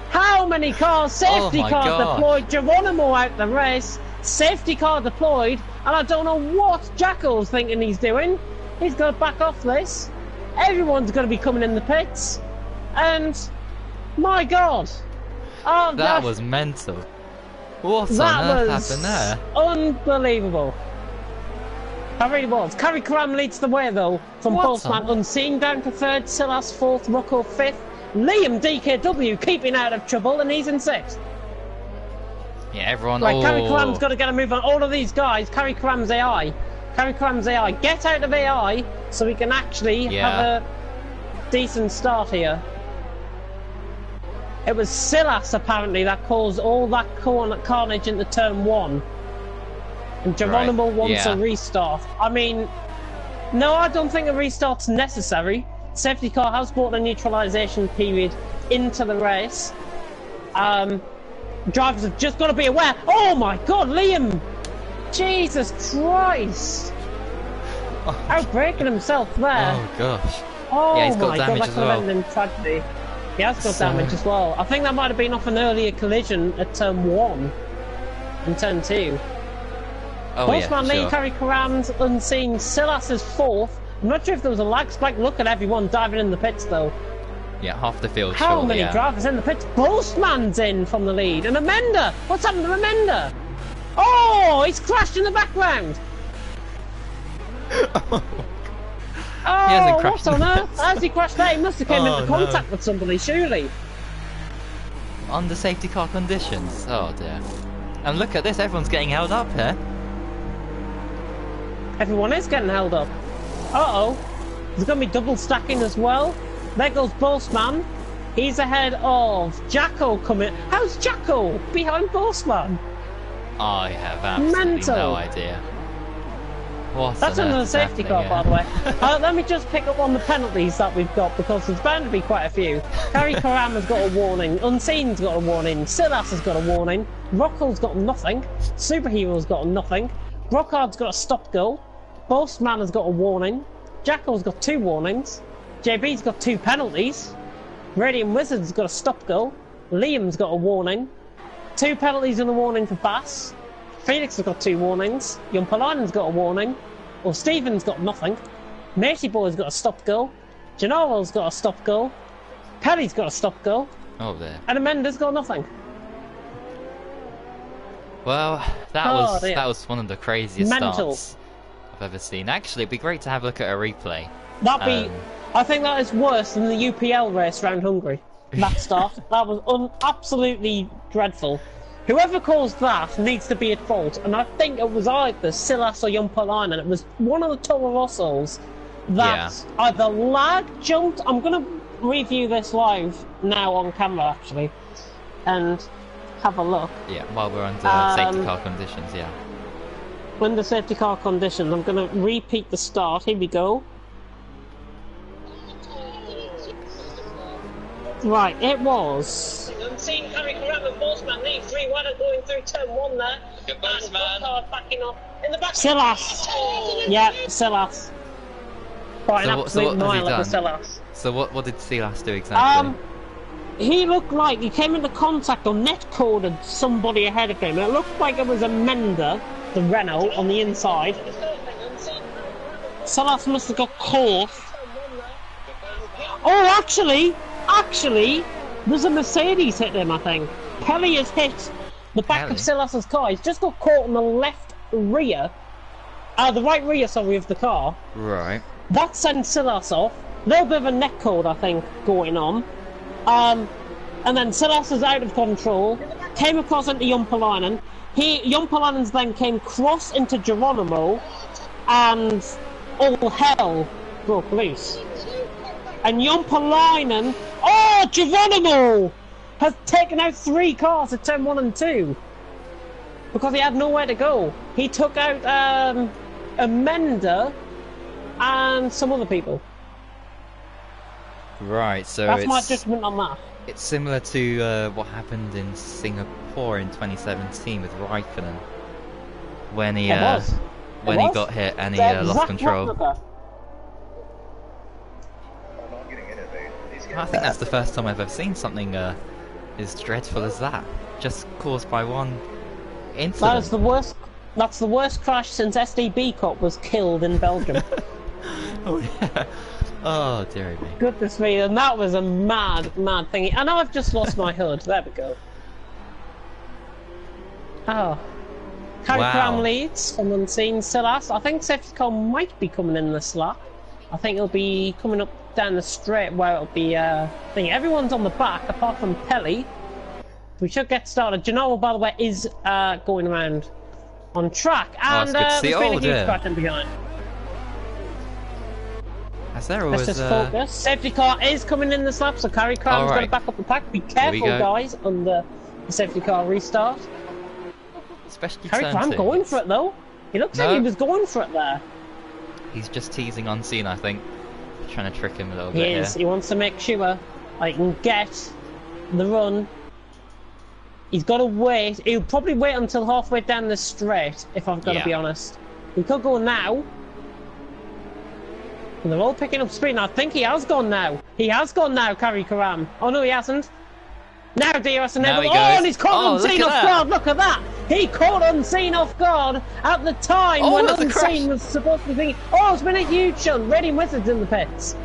Speaker 2: How many cars? Safety
Speaker 1: my
Speaker 2: car
Speaker 1: God.
Speaker 2: deployed. Geronimo out the race. Safety car deployed. And I don't know what Jacko's thinking he's doing. He's got to back off this. Everyone's going to be coming in the pits. And, my God. Oh,
Speaker 1: That was mental. What on
Speaker 2: that
Speaker 1: earth
Speaker 2: was
Speaker 1: happened there?
Speaker 2: unbelievable. That really was. Carry Karam leads the way though, from
Speaker 1: What
Speaker 2: Postman
Speaker 1: on-
Speaker 2: Unseen down to 3rd, Silas 4th, Rocco 5th, Liam DKW keeping out of trouble and he's in 6th.
Speaker 1: Yeah, everyone.
Speaker 2: Right,
Speaker 1: oh.
Speaker 2: Carry Karam's got to get a move on. All of these guys, Carry Karam's AI. Carry Karam's AI. Get out of AI so we can actually have a decent start here. It was Silas apparently that caused all that carnage into turn 1. And Geronimo
Speaker 1: Right,
Speaker 2: wants
Speaker 1: yeah.
Speaker 2: a restart. I mean, no, I don't think a restart's necessary. Safety car has brought a neutralisation period into the race. Drivers have just got to be aware. Oh my God, Liam! Jesus Christ! Outbreaking himself there.
Speaker 1: Oh gosh.
Speaker 2: Oh
Speaker 1: Yeah, he's got
Speaker 2: my
Speaker 1: damage
Speaker 2: God, that
Speaker 1: as
Speaker 2: could have
Speaker 1: well.
Speaker 2: ended in tragedy. He has got
Speaker 1: So-
Speaker 2: damage as well. I think that might have been off an earlier collision at turn 1 and turn 2.
Speaker 1: Oh
Speaker 2: Postman
Speaker 1: yeah,
Speaker 2: Lee,
Speaker 1: sure.
Speaker 2: Carry Karam's Unseen, Silas is 4th. I'm not sure if there was a lag spike. Look at everyone diving in the pits though.
Speaker 1: Yeah, half the field.
Speaker 2: How
Speaker 1: sure,
Speaker 2: many
Speaker 1: yeah.
Speaker 2: drivers in the pits? Postman's in from the lead. And Amenda! What's happened to Amenda? Oh, he's crashed in the background. Oh,
Speaker 1: hasn't crashed
Speaker 2: what
Speaker 1: in
Speaker 2: on
Speaker 1: the
Speaker 2: earth?
Speaker 1: pits.
Speaker 2: How's he crashed there? He must have came
Speaker 1: Oh,
Speaker 2: into contact with somebody, surely.
Speaker 1: Under safety car conditions. Oh dear. And look at this, everyone's getting held up here.
Speaker 2: Everyone is getting held up. Uh-oh. There's going to be double stacking as well. There goes Bossman. He's ahead of Jacko coming. How's Jacko behind Bossman?
Speaker 1: I have absolutely
Speaker 2: Mental.
Speaker 1: no idea. What
Speaker 2: That's
Speaker 1: on
Speaker 2: another
Speaker 1: earth is
Speaker 2: safety car,
Speaker 1: happening
Speaker 2: by the way. Let me just pick up on the penalties that we've got because there's bound to be quite a few. Carry Karam has got a warning. Unseen's got a warning. Silas has got a warning. Rocco's got nothing. Superhero's got nothing. Brocard's got a stop goal. Bossman has got a warning. Jacko's got 2 warnings. JB's got 2 penalties. Radiant Wizard's got a stop goal. Liam's got a warning. 2 penalties and a warning for Bass. Felix has got 2 warnings. Jumpalainen's got a warning. Or Stephen's got nothing. Matey Boy's got a stop goal. Gennaro's got a stop goal. Pelly's got a stop goal.
Speaker 1: Oh there.
Speaker 2: And Amenda's got nothing.
Speaker 1: Well, that
Speaker 2: Oh, dear.
Speaker 1: was one of the craziest
Speaker 2: Mental.
Speaker 1: starts I've ever seen. Actually, it'd be great to have a look at a replay.
Speaker 2: That'd be...
Speaker 1: Um,
Speaker 2: I think that is worse than the UPL race round Hungary. That start. That was absolutely dreadful. Whoever caused that needs to be at fault, and I think it was either Silas or Jumpalainen. It was one of the Toro Rossos that either lag jumped. I'm going to review this live now on camera, actually, and have a look.
Speaker 1: Yeah, while we're under safety car conditions, yeah.
Speaker 2: When the safety car conditions, I'm going to repeat the start. Here we go. Right, it was. Unseen Carry Karam and Bossman leave 3 wide going through turn 1 there.
Speaker 1: Good Bossman.
Speaker 2: Backing up in the back. Silas! Yeah, Silas. Quite an
Speaker 1: So
Speaker 2: absolute
Speaker 1: what has he
Speaker 2: mile of the
Speaker 1: done?
Speaker 2: Silas.
Speaker 1: So what did Silas do exactly?
Speaker 2: He looked like he came into contact or net-coded somebody ahead of him. It looked like it was Amenda, the Renault, on the inside. Silas must have got caught. Oh, actually, there's a Mercedes hit him, I think. Kelly has hit the back
Speaker 1: Kelly?
Speaker 2: of Silas's car. He's just got caught in the left rear. The right rear, sorry, of the car.
Speaker 1: Right.
Speaker 2: That sent Silas off. A little bit of a neck code, I think, going on. And then Silas is out of control. Came across into Jumpalainen. Jumpalainen's then came cross into Geronimo. And all hell broke loose. And Jumpalainen... Oh, Geronimo! has taken out 3 cars at turn 1 and 2 because he had nowhere to go. He took out Amanda and some other people.
Speaker 1: Right, so
Speaker 2: That's my judgment on that.
Speaker 1: it's similar to what happened in Singapore in 2017 with Raikkonen when he got hit and he lost control. I think that's the first time I've ever seen something as dreadful as that, just caused by one incident.
Speaker 2: That is the worst. That's the worst crash since SDB Cop was killed in Belgium.
Speaker 1: Oh yeah. Oh dearie me.
Speaker 2: Goodness me, and that was a mad thingy. And I've just lost my hood. There we go. Oh. Harry Cram leads from unseen Silas. I think safety car might be coming in this lap. I think it'll be coming up down the straight where it'll be thing. Everyone's on the back apart from Pelly. We should get started. Gennaro, by the way, is going around on track, and there's been a huge crash in behind. Let's just focus. Safety car is coming in this lap, so Harry Cram's going to back up the pack. Be careful, guys, on the safety car restart.
Speaker 1: Especially
Speaker 2: Harry Cram going for it though. He looks like he was going for it there.
Speaker 1: He's just teasing Unseen, I think. Trying to trick him a little bit.
Speaker 2: He is. He wants to make sure I can get the run. He's got to wait. He'll probably wait until halfway down the straight, if I've got to be honest. He could go now. And they're all picking up speed, and I think he has gone now. He has gone now, Harry Cram. Oh no, he hasn't. Now DRS enabled. Oh, and he's caught Unseen off guard. Look at that. He caught Unseen off guard at the time when Unseen was supposed to be thinking, oh, it's been a huge shot. Reading Wizards in the pits.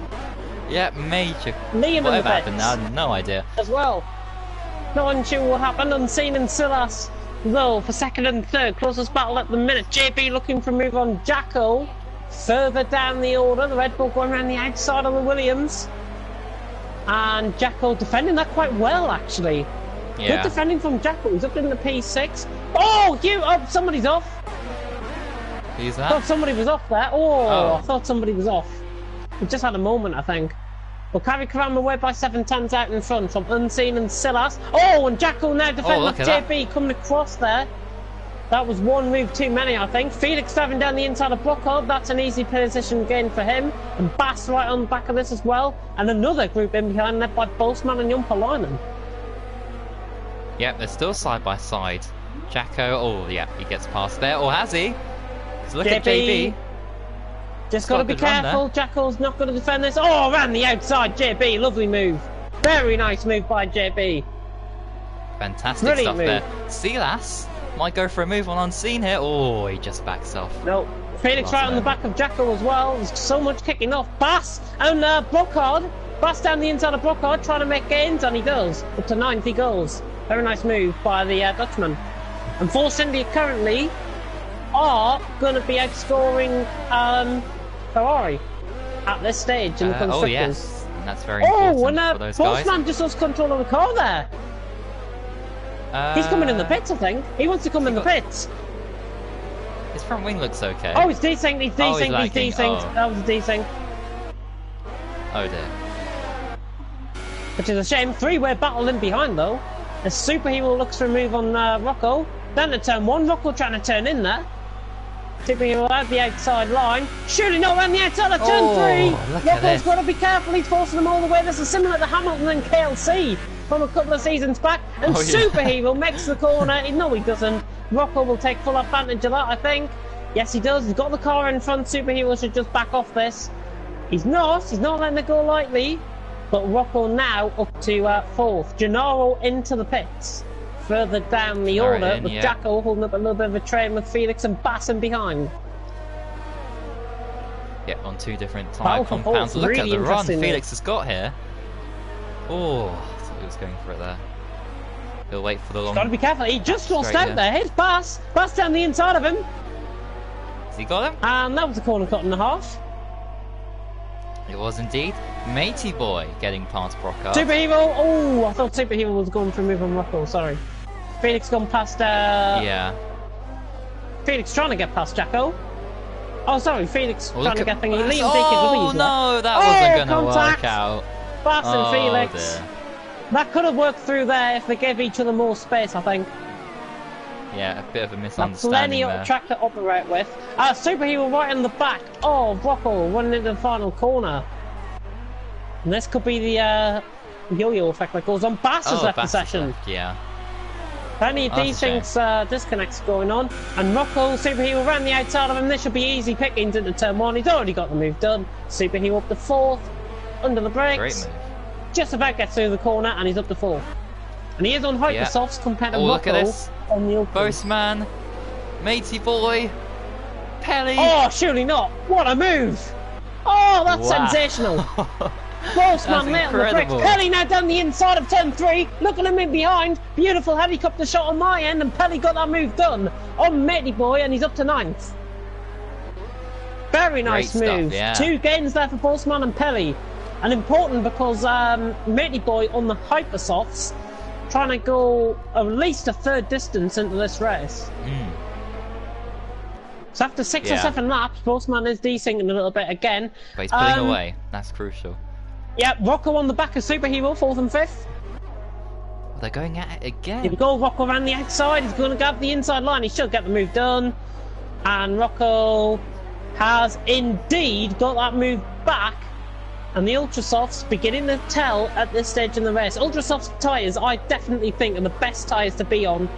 Speaker 1: Yeah, major.
Speaker 2: Liam in the pits.
Speaker 1: Happened? I have no idea.
Speaker 2: As well. No one sure what happened. Unseen and Silas, though, for second and third. Closest battle at the minute. JB looking for a move on Jacko. Further down the order, the Red Bull going around the outside on the Williams. And Jacko defending that quite well, actually.
Speaker 1: Yeah.
Speaker 2: Good defending from Jacko. He's up in the P6. Oh, somebody's off.
Speaker 1: Who's that?
Speaker 2: I thought somebody was off there. I thought somebody was off. We just had a moment, I think. Well, Harry Cram away by 7/10 out in front from Unseen and Silas. Oh, and Jacko now defending JB coming across there. That was one move too many, I think. Felix driving down the inside of Brockhard. That's an easy position gain for him. And Bass right on the back of this as well. And another group in behind, led by Boltzmann and Jumpalainen.
Speaker 1: Yep, they're still side by side. Jacko, oh yeah, he gets past there. Or has he? Look at JB.
Speaker 2: Just got to be careful. Jacko's not going to defend this. Oh, around the outside, JB. Lovely move. Very nice move by JB.
Speaker 1: Fantastic stuff there. Silas might go for a move on Unseen here. Oh, he just backs off.
Speaker 2: No. Felix right on the back of Jacko as well. There's so much kicking off. Bass and Brockhard. Bass down the inside of Brockhard trying to make gains, and he does. Up to 9th he goes. Very nice move by the Dutchman. And Force India currently are going to be outscoring Ferrari at this stage in the constructors.
Speaker 1: Oh yes, and that's very important for those guys.
Speaker 2: Boltzmann just lost control of the car there. He's coming in the pits, I think. He wants to come in the pits.
Speaker 1: His front wing looks okay.
Speaker 2: Oh, he's desynced, he's desynced. That was a desync.
Speaker 1: Oh dear.
Speaker 2: Which is a shame. Three-way battle in behind, though. As Superhero looks for a move on Rocco. Then to turn 1, Rocco trying to turn in there. Superhero out the outside line. Shooting not around the outside of turn 3. Rocco's got to be careful. He's forcing them all the way. This is similar to Hamilton and KLC from a couple of seasons back. And Superhero makes the corner. No, he doesn't. Rocco will take full advantage of that, I think. Yes, he does. He's got the car in front. Superhero should just back off this. He's not letting it go lightly. But Rocco now up to 4th. Gennaro into the pits. Further down the order, with Jacko holding up a little bit of a train with Felix and Bass in behind.
Speaker 1: Yep, on 2 different tyre compounds. Look at the run Felix has got here. Oh, I thought he was going for it there. He'll wait for the long...
Speaker 2: He's got to be careful. He just lost out there. Here's Bass. Bass down the inside of him.
Speaker 1: Has he got him?
Speaker 2: And that was a corner cut and a half.
Speaker 1: It was indeed. Matey Boy getting past Brockhard.
Speaker 2: Superhero! Oh, I thought Superhero was going for a move on Rocco, sorry. Felix gone past...
Speaker 1: Yeah.
Speaker 2: Felix trying to get past Jacko. Oh, sorry, Felix trying to get thingy. Liam
Speaker 1: no, that wasn't going to work out.
Speaker 2: Bass and Felix.
Speaker 1: Dear.
Speaker 2: That could have worked through there if they gave each other more space, I think.
Speaker 1: Yeah, a bit of a
Speaker 2: Plenty
Speaker 1: misunderstanding
Speaker 2: of
Speaker 1: there.
Speaker 2: track to operate with. Superhero right in the back of Rocco running into the final corner. And this could be the yo-yo effect that goes on. Bass has left the
Speaker 1: Bass
Speaker 2: session.
Speaker 1: left, yeah.
Speaker 2: Plenty of
Speaker 1: That's a shame.
Speaker 2: desyncs, disconnects going on. And Rocco, Superhero around the outside of him. This should be easy pickings into turn 1. He's already got the move done. Superhero up to 4th. Under the brakes.
Speaker 1: Great move.
Speaker 2: Just about gets through the corner and he's up to 4th. And he is on Hypersofts compared to
Speaker 1: Oh, look
Speaker 2: Rocco
Speaker 1: at this.
Speaker 2: on the Ultra.
Speaker 1: Boastman, Matey Boy, Pelly.
Speaker 2: Oh, surely not. What a move. Oh, that's
Speaker 1: Wow.
Speaker 2: sensational.
Speaker 1: That's
Speaker 2: Boastman there on the bricks.
Speaker 1: incredible.
Speaker 2: Pelly now down the inside of turn 3. Look at him in behind. Beautiful helicopter shot on my end, and Pelly got that move done on Matey Boy, and he's up to 9th. Very nice
Speaker 1: Great stuff,
Speaker 2: move.
Speaker 1: yeah.
Speaker 2: 2 gains there for Boastman and Pelly. And important because Matey Boy on the Hypersofts trying to go at least a 3rd distance into this race. So after 6 or
Speaker 1: Yeah.
Speaker 2: 7 laps, Boastman is desyncing a little bit again.
Speaker 1: But he's pulling away. That's crucial.
Speaker 2: Yeah, Rocco on the back of Superhero, 4th and 5th.
Speaker 1: Well, they're going at it
Speaker 2: Here we
Speaker 1: again.
Speaker 2: go, Rocco around the outside. He's going to grab the inside line. He should get the move done. And Rocco has indeed got that move back. And the Ultrasofts beginning to tell at this stage in the race. Ultrasofts tyres, I definitely think, are the best tyres to be on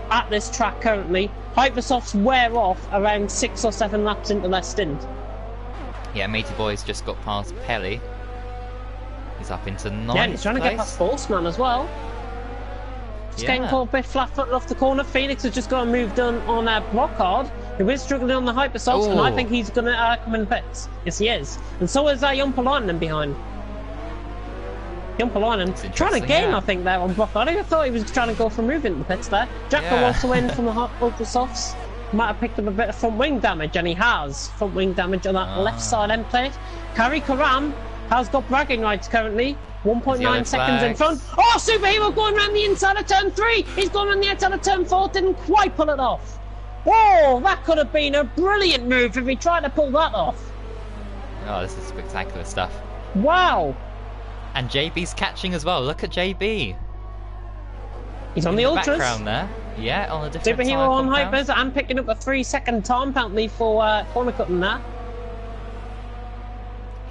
Speaker 2: at this track currently. Hypersofts wear off around 6 or 7 laps into their stint.
Speaker 1: Yeah, Matey Boy's just got past Pelly. He's up into 9th
Speaker 2: Yeah, and he's trying to get
Speaker 1: place.
Speaker 2: past Boastman as well. Just getting caught a bit flat-footed off the corner. Felix has just got a move done on Brockhard, who is struggling on the Hypersofts, and I
Speaker 1: Ooh.
Speaker 2: think he's going to come in pits. Yes, he is. And so is Jumpalainen behind. Jumpalainen
Speaker 1: That's
Speaker 2: trying to
Speaker 1: interesting,
Speaker 2: gain,
Speaker 1: yeah.
Speaker 2: I think, there on Brockhard. I thought he was trying to go for a move into the pits there. Jacko
Speaker 1: Yeah.
Speaker 2: also in from the Ultrasofts. Might have picked up a bit of front wing damage, and he has front wing damage on that left side end plate. Kari Karam has got bragging rights currently. 1.9
Speaker 1: Yellow
Speaker 2: seconds in
Speaker 1: flags.
Speaker 2: front. Oh, Superhero going around the inside of turn 3. He's gone around the outside of turn 4. Didn't quite pull it off. Whoa, that could have been a brilliant move if he tried to pull that off.
Speaker 1: Oh, this is spectacular stuff.
Speaker 2: Wow.
Speaker 1: And JB's catching as well. Look at JB.
Speaker 2: He's on
Speaker 1: In
Speaker 2: the Ultras.
Speaker 1: background there. Yeah, on a different
Speaker 2: Superhero
Speaker 1: tyre
Speaker 2: on
Speaker 1: compound.
Speaker 2: Hypers and picking up a 3-second time penalty for corner cutting there.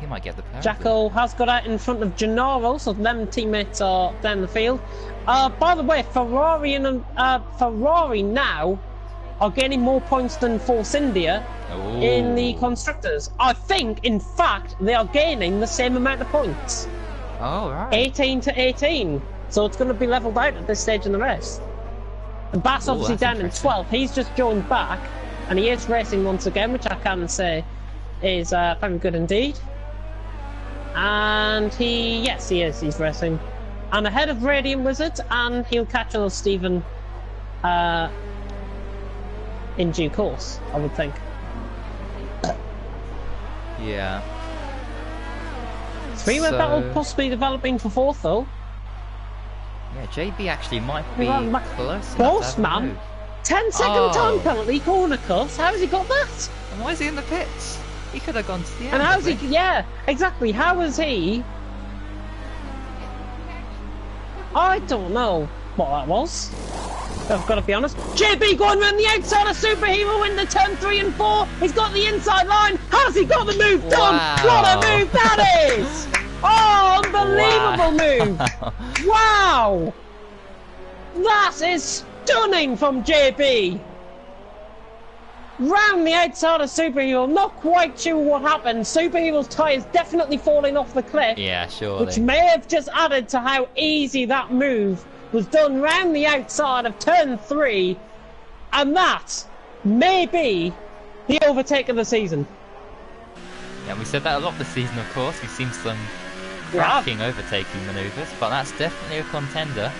Speaker 1: He might get the penalty.
Speaker 2: Jacko has got out in front of Gennaro, so them teammates are down the field. By the way, Ferrari now are gaining more points than Force India in the
Speaker 1: Ooh.
Speaker 2: constructors. I think, in fact, they are gaining the same amount of points.
Speaker 1: Oh, right.
Speaker 2: 18 to 18. So it's going to be levelled out at this stage in the race. And Bass
Speaker 1: Ooh,
Speaker 2: obviously
Speaker 1: that's
Speaker 2: down in
Speaker 1: interesting.
Speaker 2: 12th. He's just joined back, and he is racing once again, which I can say is very good indeed. And yes, he is. He's racing. And ahead of Radiant Wizards, and he'll catch little Stephen in due course, I would think.
Speaker 1: Yeah.
Speaker 2: 3-way battle possibly developing for 4th, though.
Speaker 1: Yeah, JB actually might be
Speaker 2: Well,
Speaker 1: close enough to have a
Speaker 2: Boastman,
Speaker 1: move.
Speaker 2: 10-second time
Speaker 1: Oh.
Speaker 2: penalty, corner cuffs. How's he got that?
Speaker 1: And why is he in the pits? He could have gone to the end.
Speaker 2: And how's he?
Speaker 1: hasn't
Speaker 2: Yeah, exactly. How is he? I don't know what that was. I've got to be honest. JB going around the outside of Superhero into turn 3 and 4. He's got the inside line. How's he got the move done?
Speaker 1: Wow.
Speaker 2: What a move that is! Oh, unbelievable move! Wow! That is stunning from JB. Round the outside of Superhero, not quite sure what happened. Superhero's tyres definitely falling off the cliff,
Speaker 1: Yeah, surely.
Speaker 2: which may have just added to how easy that move was done round the outside of turn 3, and that may be the overtake of the season.
Speaker 1: Yeah, we said that a lot this season, of course. We've seen some
Speaker 2: Yeah.
Speaker 1: cracking overtaking manoeuvres, but that's definitely a contender.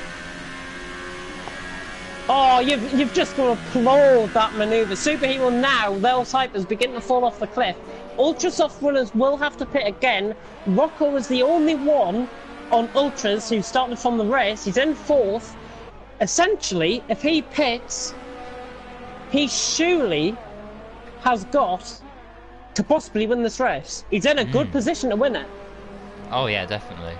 Speaker 2: Oh, you've just got to applaud that manoeuvre. Superhero now, those hypers begin to fall off the cliff. Ultrasoft runners will have to pit again. Rocco is the only one on Ultras who started from the race. He's in 4th. Essentially, if he pits, he surely has got to possibly win this race. He's in a good position to win it.
Speaker 1: Oh yeah, definitely.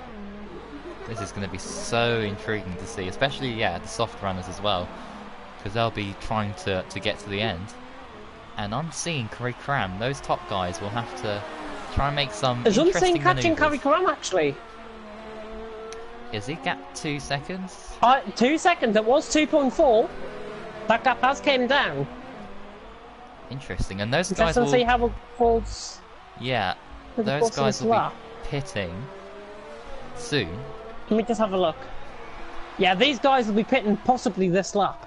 Speaker 1: This is going to be so intriguing to see, especially, yeah, the soft runners as well, because they'll be trying to get to the end. And Unseen, Curry Cram, those top guys will have to try and make some
Speaker 2: Is
Speaker 1: interesting
Speaker 2: Unseen catching Curry
Speaker 1: manoeuvres.
Speaker 2: Cram actually?
Speaker 1: Is he gap 2 seconds?
Speaker 2: 2 seconds, it was 2.4. That gap has came down.
Speaker 1: Interesting, and those guys
Speaker 2: Interesting
Speaker 1: will...
Speaker 2: to see how it falls.
Speaker 1: Yeah,
Speaker 2: With the
Speaker 1: those
Speaker 2: course of
Speaker 1: guys
Speaker 2: this
Speaker 1: will
Speaker 2: lap.
Speaker 1: be pitting soon.
Speaker 2: Let me just have a look. Yeah, these guys will be pitting possibly this lap.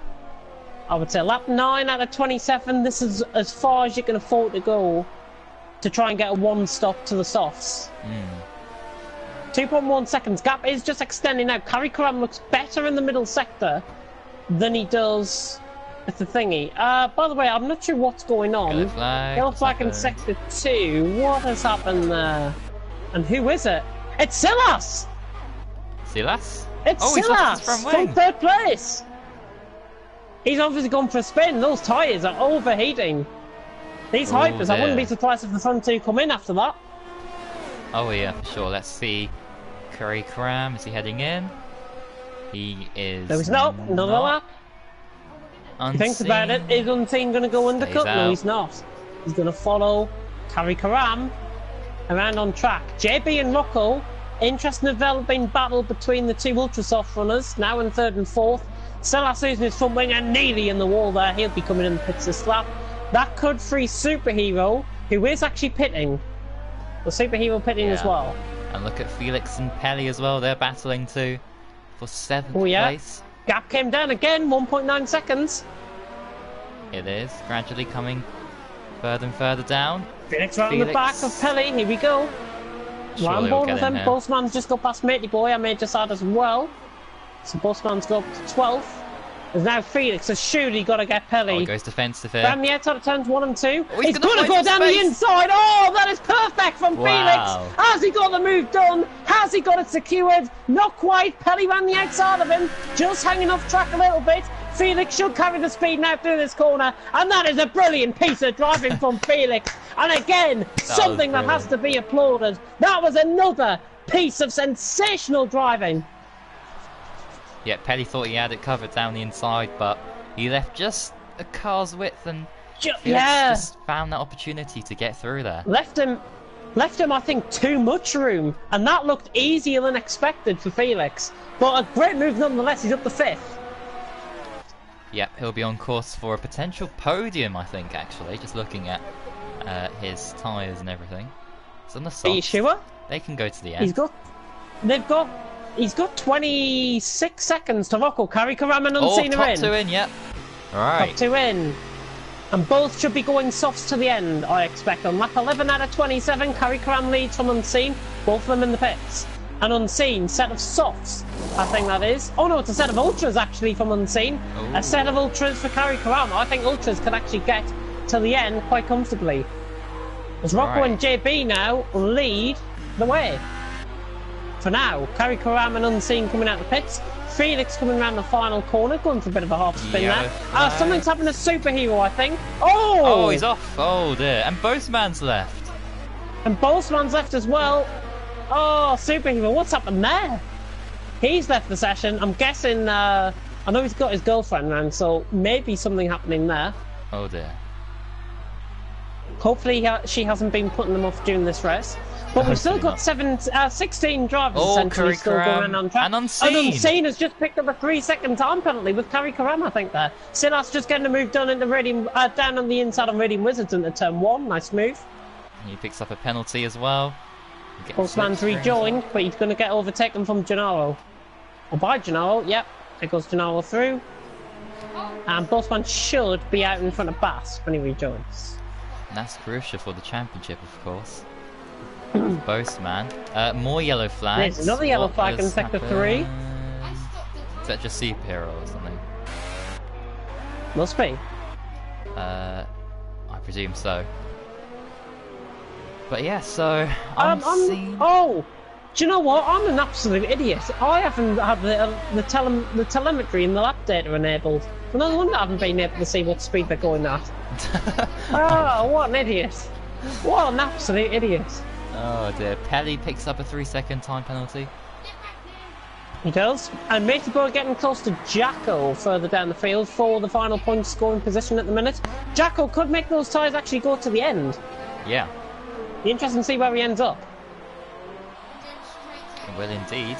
Speaker 2: I would say lap 9 out of 27. This is as far as you can afford to go to try and get a one stop to the softs. 2.1 seconds. Gap is just extending out. Curry Cram looks better in the middle sector than he does with the thingy. By the way, I'm not sure what's going on.
Speaker 1: Yellow flag.
Speaker 2: Yellow
Speaker 1: what's
Speaker 2: flag in
Speaker 1: happened?
Speaker 2: sector 2. What has happened there? And who is it? It's Silas!
Speaker 1: Silas?
Speaker 2: It's
Speaker 1: Oh, he's lost his
Speaker 2: Silas
Speaker 1: front wing.
Speaker 2: from 3rd place. He's obviously gone for a spin. Those tyres are overheating. These
Speaker 1: Oh,
Speaker 2: hypers, I wouldn't
Speaker 1: dear.
Speaker 2: be surprised if the front two come in after that.
Speaker 1: Oh yeah, for sure. Let's see. Curry Cram, is he heading in? He is.
Speaker 2: No, he's not. Another
Speaker 1: not.
Speaker 2: lap. He thinks about it. Is Unseen going to go undercut? No,
Speaker 1: out.
Speaker 2: he's not. He's going to follow Curry Karam around on track. JB and Rocco, interesting developing battle between the two ultra soft runners, now in 3rd and 4th. Silas losing his front wing and nearly in the wall there. He'll be coming in the pits this lap. That could free Superhero, who is actually pitting. The Superhero pitting as
Speaker 1: Yeah.
Speaker 2: well.
Speaker 1: And look at Felix and Pelly as well. They're battling too for 7th
Speaker 2: Oh, yeah.
Speaker 1: place.
Speaker 2: Gap came down again, 1.9 seconds.
Speaker 1: It is gradually coming further and further down.
Speaker 2: Felix right on the back of Pelly. Here we go. Right
Speaker 1: Surely
Speaker 2: on
Speaker 1: we'll
Speaker 2: board
Speaker 1: get
Speaker 2: with
Speaker 1: in
Speaker 2: him.
Speaker 1: here.
Speaker 2: Bossman's just got past Matey Boy. I may just add as well. So Bossman's got up to 12th. There's now Felix. So surely got to get Pelly.
Speaker 1: Oh, he goes defensive here.
Speaker 2: Down the outside of turns 1 and 2.
Speaker 1: Oh, he's
Speaker 2: He's
Speaker 1: gonna
Speaker 2: going to
Speaker 1: find
Speaker 2: go
Speaker 1: some
Speaker 2: down the
Speaker 1: space.
Speaker 2: inside. Oh, that is perfect from
Speaker 1: Wow.
Speaker 2: Felix. Has he got the move done? Has he got it secured? Not quite. Pelly ran the outside of him. Just hanging off track a little bit. Felix should carry the speed now through this corner. And that is a brilliant piece of driving from Felix. And again, something that has to be applauded. That was another piece of sensational driving.
Speaker 1: Yeah, Pelly thought he had it covered down the inside, but he left just a car's width, and Felix
Speaker 2: Yeah.
Speaker 1: just found that opportunity to get through there.
Speaker 2: Left him, I think, too much room, and that looked easier than expected for Felix. But a great move nonetheless. He's up to 5th.
Speaker 1: Yep, he'll be on course for a potential podium, I think, actually, just looking at his tyres and everything. It's on the
Speaker 2: Are you
Speaker 1: softs.
Speaker 2: sure?
Speaker 1: They can go to the end.
Speaker 2: He's got 26 seconds to Rocco. Curry Karam and
Speaker 1: Oh,
Speaker 2: Unseen are
Speaker 1: top
Speaker 2: in.
Speaker 1: 2 in, yep. Alright.
Speaker 2: Top 2 in. And both should be going softs to the end, I expect. On lap 11 out of 27, Curry Karam leads from Unseen. Both of them in the pits. And Unseen, set of softs, I think that is. Oh no, it's a set of ultras actually from Unseen.
Speaker 1: Ooh.
Speaker 2: A set of ultras for Curry Karam. I think ultras could actually get to the end quite comfortably. As Rocco
Speaker 1: Right.
Speaker 2: and JB now lead the way. For now, Curry Karam and Unseen coming out the pits. Felix coming around the final corner, going for a bit of a half spin
Speaker 1: Yellow
Speaker 2: there.
Speaker 1: flag.
Speaker 2: Something's happened to Superhero, I think. Oh!
Speaker 1: Oh, he's off. Oh, dear. And both man's left.
Speaker 2: And Boltzmann's left as well. Oh, Superhero, what's happened there? He's left the session. I'm guessing, I know he's got his girlfriend around, so maybe something happening there.
Speaker 1: Oh, dear.
Speaker 2: Hopefully she hasn't been putting them off during this race. But we've still got 16 drivers
Speaker 1: Oh,
Speaker 2: essentially
Speaker 1: Curry
Speaker 2: still going
Speaker 1: Karam
Speaker 2: on track.
Speaker 1: and Unseen.
Speaker 2: And Unseen has just picked up a 3-second time penalty with Curry Karam, I think, there. Silas just getting a move done into Radium, down on the inside on Radium Wizards into turn 1. Nice move.
Speaker 1: He picks up a penalty as well.
Speaker 2: Postman's rejoined, but he's going to get overtaken from Gennaro. Or by Gennaro, yep. There goes Gennaro through. And Postman should be out in front of Bass when he rejoins.
Speaker 1: And that's crucial for the championship, of course. Boastman. More yellow flags.
Speaker 2: There's another yellow
Speaker 1: What
Speaker 2: flag in
Speaker 1: has
Speaker 2: sector
Speaker 1: happened?
Speaker 2: 3.
Speaker 1: Is that just Superhero or something?
Speaker 2: Must be.
Speaker 1: I presume so. But yeah, so
Speaker 2: Do you know what? I'm an absolute idiot. I haven't had the telemetry and the lap data enabled. No wonder I haven't been able to see what speed they're going at. Oh, what an idiot. What an absolute idiot.
Speaker 1: Oh dear. Pelly picks up a 3-second time penalty.
Speaker 2: He does. And Matey Boy getting close to Jacko further down the field for the final point scoring position at the minute. Jacko could make those tyres actually go to the end.
Speaker 1: Yeah.
Speaker 2: Be interesting to see where he ends up.
Speaker 1: Well, indeed.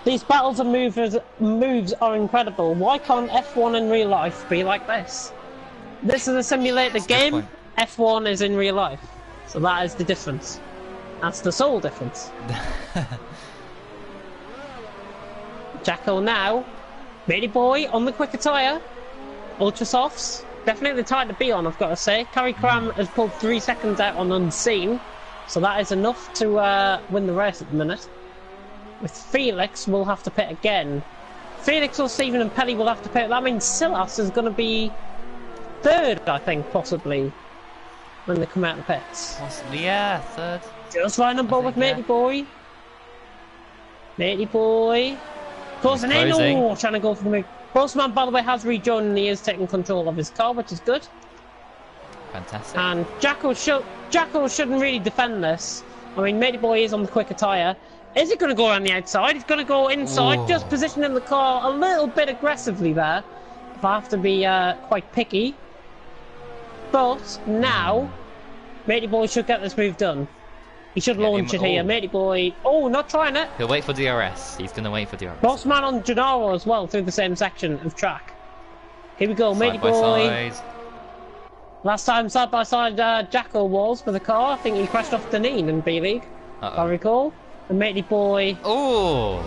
Speaker 2: These battles of moves are incredible. Why can't F1 in real life be like this? This is a simulated game. F1 is in real life. So that is the difference. That's the sole difference. Jacko now. Matey Boy on the quicker tyre. Ultra softs. Definitely the tyre to be on, I've got to say. Carrie Cram has pulled 3 seconds out on Unseen. So that is enough to win the race at the minute. With Felix, we'll have to pit again. Felix or Stephen and Pelly will have to pit. That means Silas is going to be third, I think, possibly, when they come out of the pits.
Speaker 1: Possibly, yeah, third.
Speaker 2: Just right on board with Matey Boy. Matey Boy. Closing in. Oh, trying to go for the move. Postman, by the way, has rejoined and he is taking control of his car, which is good.
Speaker 1: Fantastic.
Speaker 2: And Jacko shouldn't really defend this. I mean, Matey Boy is on the quicker tyre. Is he going to go around the outside? He's going to go inside,
Speaker 1: Ooh.
Speaker 2: just positioning the car a little bit aggressively there. If I have to be quite picky. But now, Matey Boy should get this move done. He should launch it here. Matey Boy. Oh, not trying it.
Speaker 1: He'll wait for DRS. He's going to wait for DRS.
Speaker 2: Bossman on Gennaro as well through the same section of track. Here we go, Matey Boy.
Speaker 1: Side.
Speaker 2: Last time side by side Jacko was with a car. I think he crashed off Deneen in B-League. I recall. And Matey Boy.
Speaker 1: Oh!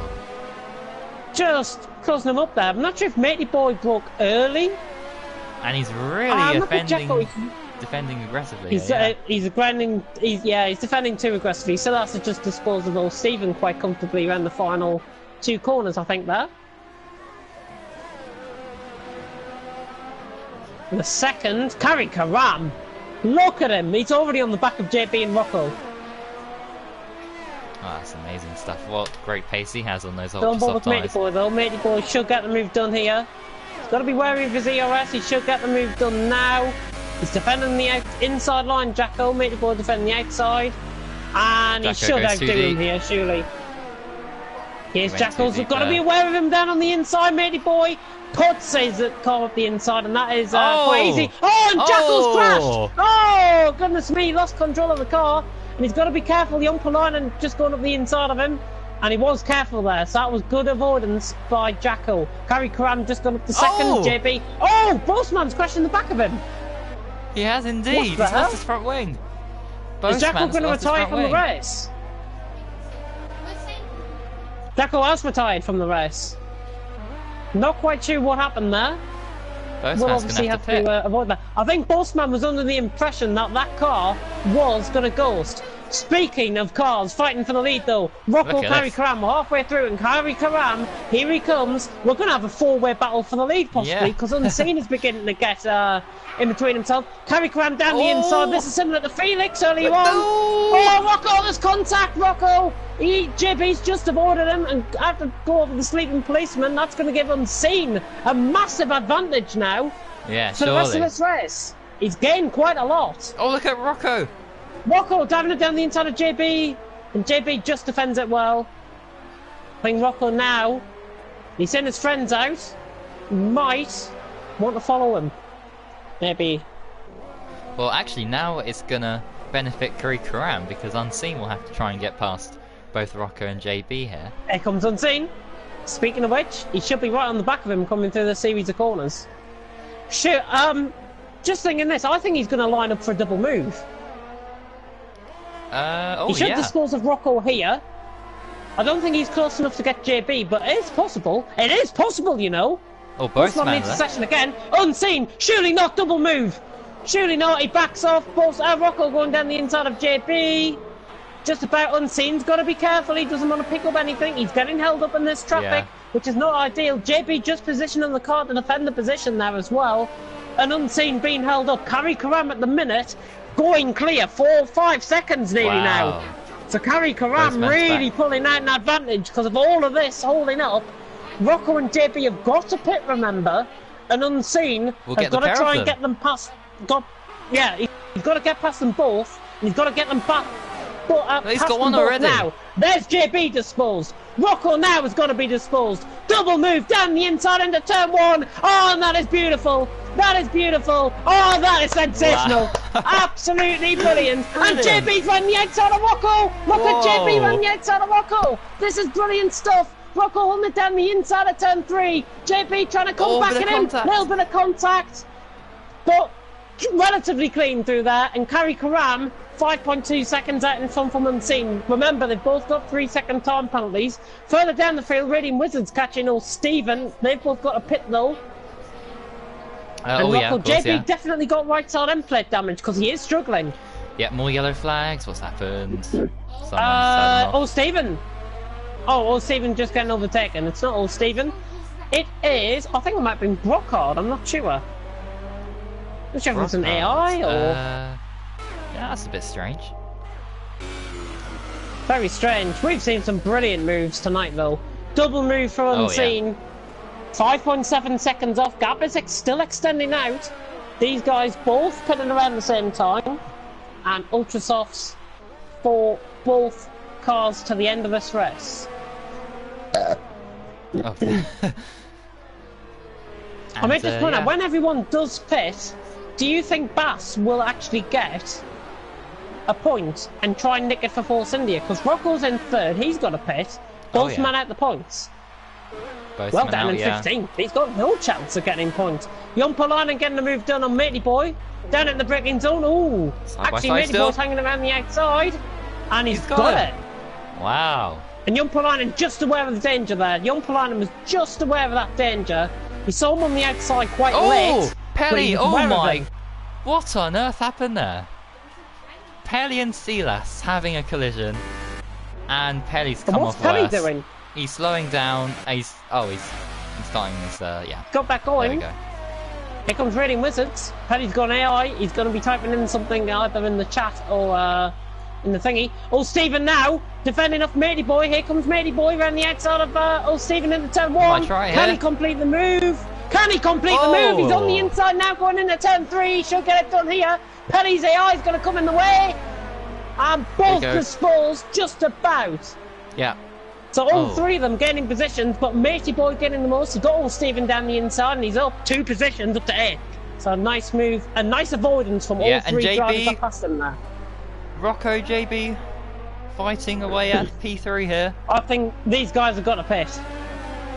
Speaker 2: Just closing him up there. I'm not sure if Matey Boy broke early.
Speaker 1: And he's really defending aggressively.
Speaker 2: He's defending too aggressively. So that's to just dispose of old Stephen quite comfortably around the final 2 corners, I think, there. And the second, Carrie Karam. Look at him. He's already on the back of JB and Rocco.
Speaker 1: Oh, that's amazing stuff. What great pace he has on those
Speaker 2: Don't bother with Matey
Speaker 1: tyres.
Speaker 2: Boy though. Matey Boy should get the move done here. He's got to be wary of his ERS. He should get the move done now. He's defending the inside line, Jacko. Matey Boy defending the outside. And he should outdo him here, surely. Here's Jacko's. We've got to be aware of him down on the inside, Matey Boy. Puts his car up the inside, and that is quite easy. Oh, and Jacko's crashed! Oh, goodness me, lost control of the car. And he's got to be careful, young Polina, just going up the inside of him. And he was careful there, so that was good avoidance by Jacko. Carrie Karam just gone up the second, JB. Oh, Bossman's crashing the back of him.
Speaker 1: He has indeed. He's lost his front wing.
Speaker 2: Is Jacko going to retire from the race? Jacko has retired from the race. Not quite sure what happened there. We'll obviously have to avoid that. I think Bossman was under the impression that that car was going to ghost. Speaking of cars fighting for the lead though, Rocco, Carrie Karam, we're halfway through, and Carrie Karam, here he comes. We're going to have a 4-way battle for the lead possibly, because Unseen is beginning to get in between himself. Carrie Karam down the inside. This is similar to Felix earlier on. Oh, Rocco, there's contact, Rocco. JB's just avoided him and had to go over the sleeping policeman. That's going to give Unseen a massive advantage now.
Speaker 1: Yeah,
Speaker 2: for the rest of this race. He's gained quite a lot.
Speaker 1: Oh, look at Rocco.
Speaker 2: Rocco diving it down the inside of JB, and JB just defends it well. I think Rocco now, he's sent his friends out, might want to follow him. Maybe.
Speaker 1: Well, actually, now it's going to benefit Carrie Karam, because Unseen will have to try and get past both Rocco and JB here.
Speaker 2: Here comes Unseen. Speaking of which, he should be right on the back of him coming through the series of corners. Sure, just thinking this, I think he's going to line up for a double move. He should dispose of Rocco here. I don't think he's close enough to get JB, but it is possible. It is possible, you know.
Speaker 1: Oh, both
Speaker 2: man needs a session again. Unseen. Surely not double move. Surely not. He backs off. Both Rocco going down the inside of JB. Just about Unseen's got to be careful. He doesn't want to pick up anything. He's getting held up in this traffic, which is not ideal. JB just positioning the car to defend the position there as well. And Unseen being held up. Carrie Karam at the minute. Going clear, 4-5 seconds nearly now. So Carrie Karam really pulling out an advantage because of all of this holding up. Rocco and JB have got to pit, remember, and Unseen has got to try and get them past. He's got to get past them both, and he's got to get them back. But
Speaker 1: he's got one already.
Speaker 2: Now, there's JB disposed. Rocco now has got to be disposed. Double move down the inside into turn 1. Oh, and that is beautiful. That is beautiful. Oh, that is sensational.
Speaker 1: Wow.
Speaker 2: Absolutely brilliant. And
Speaker 1: Brilliant.
Speaker 2: JB's running the outside of Rocco. Look
Speaker 1: Whoa.
Speaker 2: at JB running the outside of Rocco. This is brilliant stuff. Rocco holding it down the inside of turn 3. JB trying to come
Speaker 1: Oh,
Speaker 2: back
Speaker 1: bit
Speaker 2: at
Speaker 1: of
Speaker 2: him.
Speaker 1: contact.
Speaker 2: Little bit of contact. But relatively clean through there. And Kari Karam, 5.2 seconds out in front from Unseen. Remember, they've both got 3-second time penalties. Further down the field, Radiant Wizards catching all Steven. They've both got a pit though. And
Speaker 1: oh yeah,
Speaker 2: Rocco,
Speaker 1: of course,
Speaker 2: JB
Speaker 1: yeah.
Speaker 2: definitely got right side end plate damage because he is struggling.
Speaker 1: Yeah, more yellow flags. What's happened? Someone's set them off.
Speaker 2: Oh, Steven. Oh, Steven just getting overtaken. It's not all Steven. It is, I think it might be Brockhard, I'm not sure. I'm not sure if it's an AI or...
Speaker 1: Yeah, that's a bit strange.
Speaker 2: Very strange. We've seen some brilliant moves tonight though. Double move for Unseen. 5.7 seconds off. Gap is still extending out. These guys both putting around the same time. And Ultra Softs for both cars to the end of this race.
Speaker 1: Oh.
Speaker 2: I may just point out, when everyone does pit, do you think Bass will actually get a point and try and nick it for Force India? Because Rocco's in third, he's got a pit. Both men out the points.
Speaker 1: Both
Speaker 2: Well,
Speaker 1: men
Speaker 2: down
Speaker 1: out,
Speaker 2: in
Speaker 1: yeah.
Speaker 2: 15th. He's got no chance of getting points. Jumpalainen getting the move done on Matey Boy. Down in the braking zone. Ooh.
Speaker 1: Side by
Speaker 2: Actually,
Speaker 1: side
Speaker 2: Matey
Speaker 1: still.
Speaker 2: Boy's hanging around the outside. And he's
Speaker 1: got
Speaker 2: got
Speaker 1: it.
Speaker 2: it.
Speaker 1: Wow.
Speaker 2: And Jumpalainen just aware of the danger there. Jumpalainen was just aware of that danger. He saw him on the outside quite late.
Speaker 1: Oh,
Speaker 2: but he
Speaker 1: Pelly!
Speaker 2: was
Speaker 1: Oh
Speaker 2: aware of
Speaker 1: my!
Speaker 2: him.
Speaker 1: What on earth happened there? Pelly and Silas having a collision, and Pelly's
Speaker 2: And
Speaker 1: come
Speaker 2: what's
Speaker 1: off
Speaker 2: Pelly
Speaker 1: worse.
Speaker 2: doing?
Speaker 1: He's slowing down. He's starting his yeah.
Speaker 2: Got back
Speaker 1: There we
Speaker 2: going.
Speaker 1: go.
Speaker 2: Here comes Raiding Wizards. Pelly's gone AI. He's going to be typing in something either in the chat or in the thingy. Oh, Stephen now defending off Matey Boy. Here comes Matey Boy around the outside of Stephen into turn 1.
Speaker 1: try
Speaker 2: Can
Speaker 1: here.
Speaker 2: he complete the move? Can he complete the move? He's on the
Speaker 1: Oh.
Speaker 2: inside now going into turn 3. She'll get it done here. Pelly's AI is going to come in the way. And both
Speaker 1: There you go.
Speaker 2: disposed just about.
Speaker 1: Yeah.
Speaker 2: So all
Speaker 1: Oh.
Speaker 2: three of them gaining positions, but Matey Boy getting the most. He got all Stephen down the inside, and he's up 2 positions, up to 8. So a nice move, a nice avoidance from
Speaker 1: Yeah,
Speaker 2: all
Speaker 1: and
Speaker 2: 3
Speaker 1: JB
Speaker 2: drivers that passed him there.
Speaker 1: Rocco, JB, fighting away at P3 here.
Speaker 2: I think these guys have got to pit.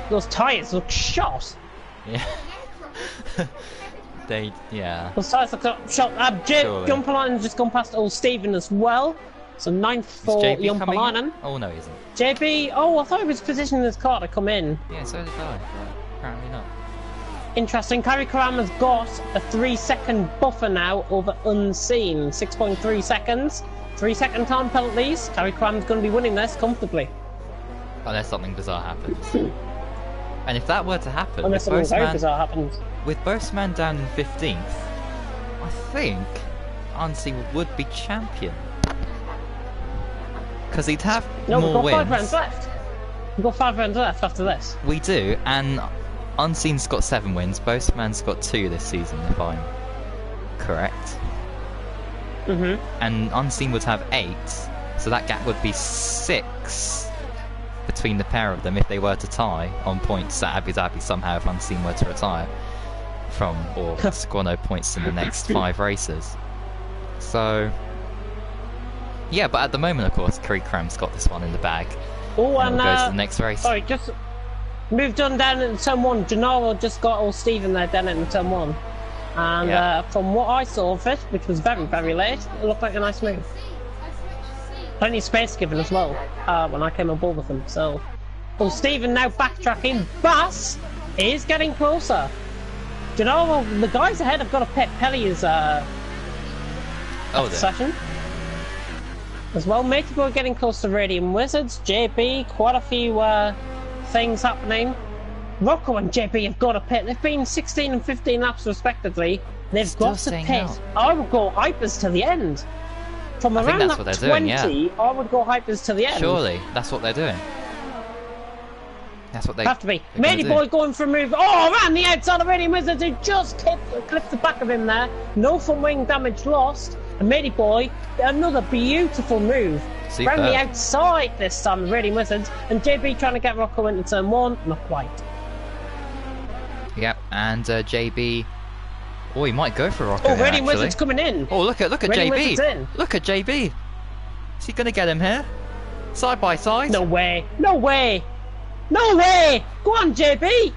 Speaker 2: Those tyres look shot.
Speaker 1: Yeah. Yeah.
Speaker 2: Those tyres look shot.
Speaker 1: Surely.
Speaker 2: Jumpalainen's just gone past old Stephen as well. So 9th
Speaker 1: Is
Speaker 2: for
Speaker 1: JB coming in?
Speaker 2: Jumpalainen.
Speaker 1: Oh no, he isn't.
Speaker 2: JB, oh, I thought he was positioning his car to come in.
Speaker 1: Yeah, so did I, but apparently not.
Speaker 2: Interesting. Kari Karam has got a 3-second buffer now over Unseen. 6.3 seconds. 3-second time penalties. Kari Karam's going to be winning this comfortably.
Speaker 1: Unless something bizarre happens. And if that were to happen,
Speaker 2: Unless something very bizarre happens.
Speaker 1: with Boastman down in 15th, I think Unseen would be champion. Because he'd have
Speaker 2: No, we've
Speaker 1: more
Speaker 2: got 5
Speaker 1: wins.
Speaker 2: rounds left. We've got 5 rounds left after this.
Speaker 1: We do, and Unseen's got 7 wins. Boastman's got 2 this season, if I'm correct. And Unseen would have 8, so that gap would be 6 between the pair of them if they were to tie on points at Abu Dhabi somehow, if Unseen were to retire from or score no points in the next 5 races. So yeah, but at the moment, of course, Kari Karam's got this one in the bag.
Speaker 2: Oh,
Speaker 1: And
Speaker 2: and
Speaker 1: we'll go to the next race.
Speaker 2: sorry, just moved on down in turn 1. Gennaro just got all Stephen there down in turn 1. And
Speaker 1: Yeah.
Speaker 2: from what I saw of it, which was very, very late, it looked like a nice move. Plenty of space given as well when I came on board with them. So, well, Stephen now backtracking. Bass is getting closer. Gennaro, the guys ahead have got a pit. Pelly is
Speaker 1: Oh, there.
Speaker 2: session. As well, Matey Boy getting close to Radiant Wizards. JB, quite a few things happening. Rocco and JB have got a pit. They've been 16 and 15 laps respectively. They've
Speaker 1: Still
Speaker 2: got to
Speaker 1: staying
Speaker 2: pit.
Speaker 1: out.
Speaker 2: I would go hypers to the end. From
Speaker 1: I think
Speaker 2: around
Speaker 1: that's what
Speaker 2: that
Speaker 1: they're
Speaker 2: 20,
Speaker 1: doing, yeah.
Speaker 2: I would go hypers to the end.
Speaker 1: Surely, that's what they're doing. That's what they
Speaker 2: Have to be.
Speaker 1: they're gonna
Speaker 2: Matey
Speaker 1: do.
Speaker 2: boy going for a move. Oh, around the outside of Radiant Wizards, who just clipped the back of him there. No front wing damage lost. And Matey boy, another beautiful move.
Speaker 1: Superb.
Speaker 2: Around the outside this time, Radiant Wizards. And JB trying to get Rocco into turn 1. Not quite.
Speaker 1: Yep, and JB. Oh, he might go for Rocco
Speaker 2: Oh,
Speaker 1: here,
Speaker 2: Radiant
Speaker 1: actually.
Speaker 2: Wizards coming in.
Speaker 1: Oh, look at
Speaker 2: Radiant Wizards
Speaker 1: JB.
Speaker 2: in.
Speaker 1: Look at JB. Is he gonna get him here? Side by side?
Speaker 2: No way. No way. No way. Go on, JB.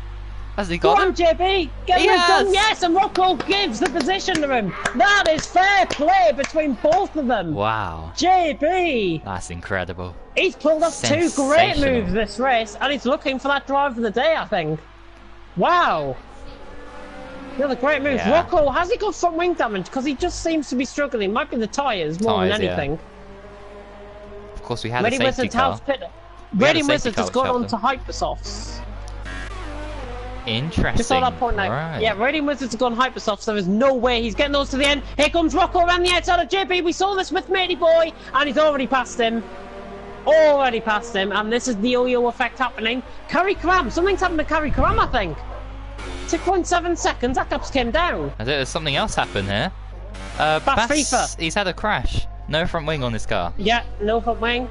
Speaker 1: Has he
Speaker 2: Go
Speaker 1: got
Speaker 2: on,
Speaker 1: him?
Speaker 2: JB. Get
Speaker 1: He
Speaker 2: him
Speaker 1: has.
Speaker 2: done. Yes, and Rocco gives the position to him. That is fair play between both of them.
Speaker 1: Wow,
Speaker 2: JB.
Speaker 1: that's incredible.
Speaker 2: He's pulled off 2 great
Speaker 1: Sensational.
Speaker 2: moves this race, and he's looking for that drive of the day, I think. Wow. Another great move.
Speaker 1: Yeah.
Speaker 2: Rocco, has he got front wing damage? Because he just seems to be struggling. Might be the tyres more
Speaker 1: Tyres,
Speaker 2: than
Speaker 1: yeah.
Speaker 2: anything.
Speaker 1: Of course, we had
Speaker 2: Ready
Speaker 1: a safety
Speaker 2: Wizards
Speaker 1: car.
Speaker 2: has pit.
Speaker 1: We had a
Speaker 2: Ready
Speaker 1: safety
Speaker 2: Wizards
Speaker 1: car
Speaker 2: has
Speaker 1: which
Speaker 2: gone on
Speaker 1: helped
Speaker 2: to
Speaker 1: them.
Speaker 2: Hypersofts.
Speaker 1: Interesting.
Speaker 2: Just on that point now.
Speaker 1: Right.
Speaker 2: Yeah, Ready Wizards have gone Hypersofts. There is no way he's getting those to the end. Here comes Rocco around the outside of JB. We saw this with Matey Boy, and he's already passed him. Already passed him, and this is the yo-yo effect happening. Curry Cram. Something's happened to Curry Cram, I think. 6.7 seconds. That caps came down.
Speaker 1: I think there's something else happened here.
Speaker 2: Fast
Speaker 1: Bass,
Speaker 2: FIFA.
Speaker 1: he's had a crash. No front wing on this car.
Speaker 2: Yeah, no front wing.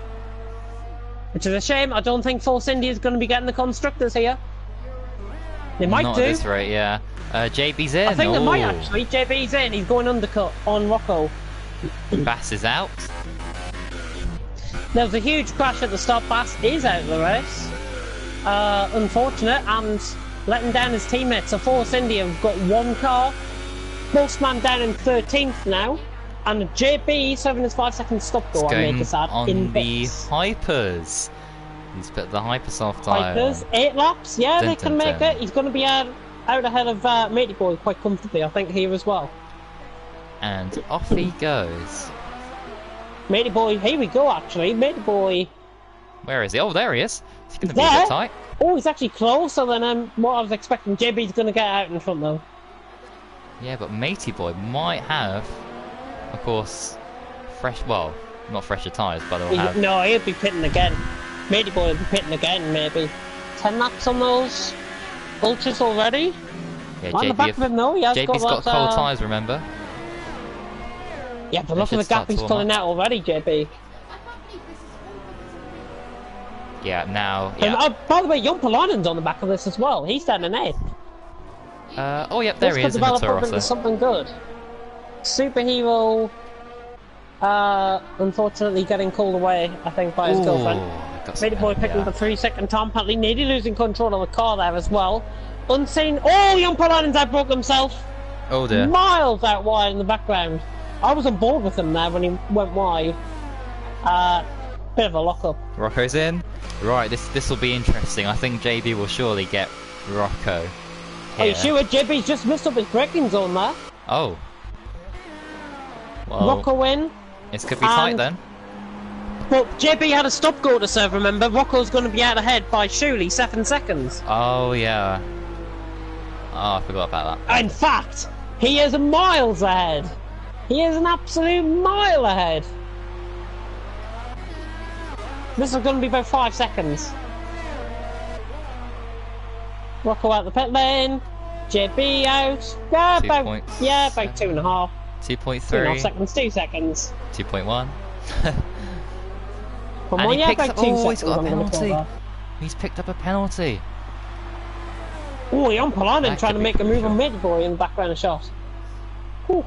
Speaker 2: Which is a shame. I don't think Force India is going to be getting the constructors here. They might
Speaker 1: Not
Speaker 2: do.
Speaker 1: at this rate, yeah. JB's in.
Speaker 2: I think they might
Speaker 1: Ooh.
Speaker 2: actually. JB's in. He's going undercut on Rocco.
Speaker 1: Bass is out.
Speaker 2: There was a huge crash at the start. Bass is out of the race. Unfortunate, and letting down his teammates. So Force India have got 1 car. Postman down in 13th now. And JB serving his 5-second stop
Speaker 1: It's
Speaker 2: goal, I make
Speaker 1: going
Speaker 2: a sad,
Speaker 1: on
Speaker 2: in
Speaker 1: the
Speaker 2: bits.
Speaker 1: Hypers. He's put the Hypersoft tyre
Speaker 2: Hypers,
Speaker 1: on.
Speaker 2: 8 laps, yeah,
Speaker 1: Dun,
Speaker 2: they can
Speaker 1: dun,
Speaker 2: make
Speaker 1: dun.
Speaker 2: it. He's going to be out ahead of Matey Boy quite comfortably, I think, here as well.
Speaker 1: And off he goes.
Speaker 2: Matey Boy, here we go actually. Matey Boy.
Speaker 1: Where is he? Oh, there he is. He's going to be a
Speaker 2: There?
Speaker 1: bit tight.
Speaker 2: Oh, he's actually closer than what I was expecting. JB's going to get out in front though.
Speaker 1: Yeah, but Matey Boy might have, of course, well, not fresher tyres, but he'll have.
Speaker 2: No, he'll be pitting again. Matey Boy will be pitting again, maybe. 10 laps on those ultras already.
Speaker 1: Yeah,
Speaker 2: On the back of him though, he has
Speaker 1: JB's got
Speaker 2: that,
Speaker 1: cold tyres, remember?
Speaker 2: Yeah, but
Speaker 1: They
Speaker 2: look at
Speaker 1: should
Speaker 2: the
Speaker 1: start
Speaker 2: gap he's
Speaker 1: to warm
Speaker 2: pulling
Speaker 1: up.
Speaker 2: out already, JB.
Speaker 1: Yeah, now.
Speaker 2: And,
Speaker 1: Yeah.
Speaker 2: by the way, Jumpalainen's on the back of this as well. He's down in 8th.
Speaker 1: Oh, yep, there
Speaker 2: This
Speaker 1: he
Speaker 2: could
Speaker 1: is in the
Speaker 2: develop up into
Speaker 1: Torosso.
Speaker 2: something good. Superhero, unfortunately getting called away, I think, by his girlfriend.
Speaker 1: got some
Speaker 2: Matey Boy
Speaker 1: help,
Speaker 2: picking
Speaker 1: yeah.
Speaker 2: up a 3-second time penalty, nearly losing control of the car there as well. Unseen. Oh, Jumpalainen's outbroke himself.
Speaker 1: Oh dear.
Speaker 2: Miles out wide in the background. I was on board with him there when he went wide. Bit of a lock-up.
Speaker 1: Rocco's in. Right, this will be interesting. I think JB will surely get Rocco.
Speaker 2: Are you
Speaker 1: here.
Speaker 2: sure? JB's just missed up his braking zone there.
Speaker 1: Oh. Well,
Speaker 2: Rocco in.
Speaker 1: it could be tight
Speaker 2: and-
Speaker 1: then.
Speaker 2: But JB had a stop go to serve, remember? Rocco's going to be out ahead by surely 7 seconds.
Speaker 1: Oh yeah. Oh, I forgot about that.
Speaker 2: In fact, he is miles ahead. He is an absolute mile ahead. This is going to be about 5 seconds. Rocco out the pit lane. JB out. Yeah,
Speaker 1: 2
Speaker 2: about
Speaker 1: points.
Speaker 2: yeah, about 2.5.
Speaker 1: 2.3.
Speaker 2: 2.5 seconds. 2 seconds.
Speaker 1: 2.1.
Speaker 2: Come
Speaker 1: And
Speaker 2: on,
Speaker 1: he
Speaker 2: yeah,
Speaker 1: picks
Speaker 2: about
Speaker 1: up.
Speaker 2: 2
Speaker 1: Oh,
Speaker 2: seconds.
Speaker 1: he's got a
Speaker 2: I'm gonna call
Speaker 1: penalty.
Speaker 2: that.
Speaker 1: He's picked up a penalty.
Speaker 2: Oh, Jumpalainen
Speaker 1: That
Speaker 2: trying
Speaker 1: could
Speaker 2: to
Speaker 1: be
Speaker 2: make a move
Speaker 1: crucial.
Speaker 2: on Matey Boy in the background of shot. Whew.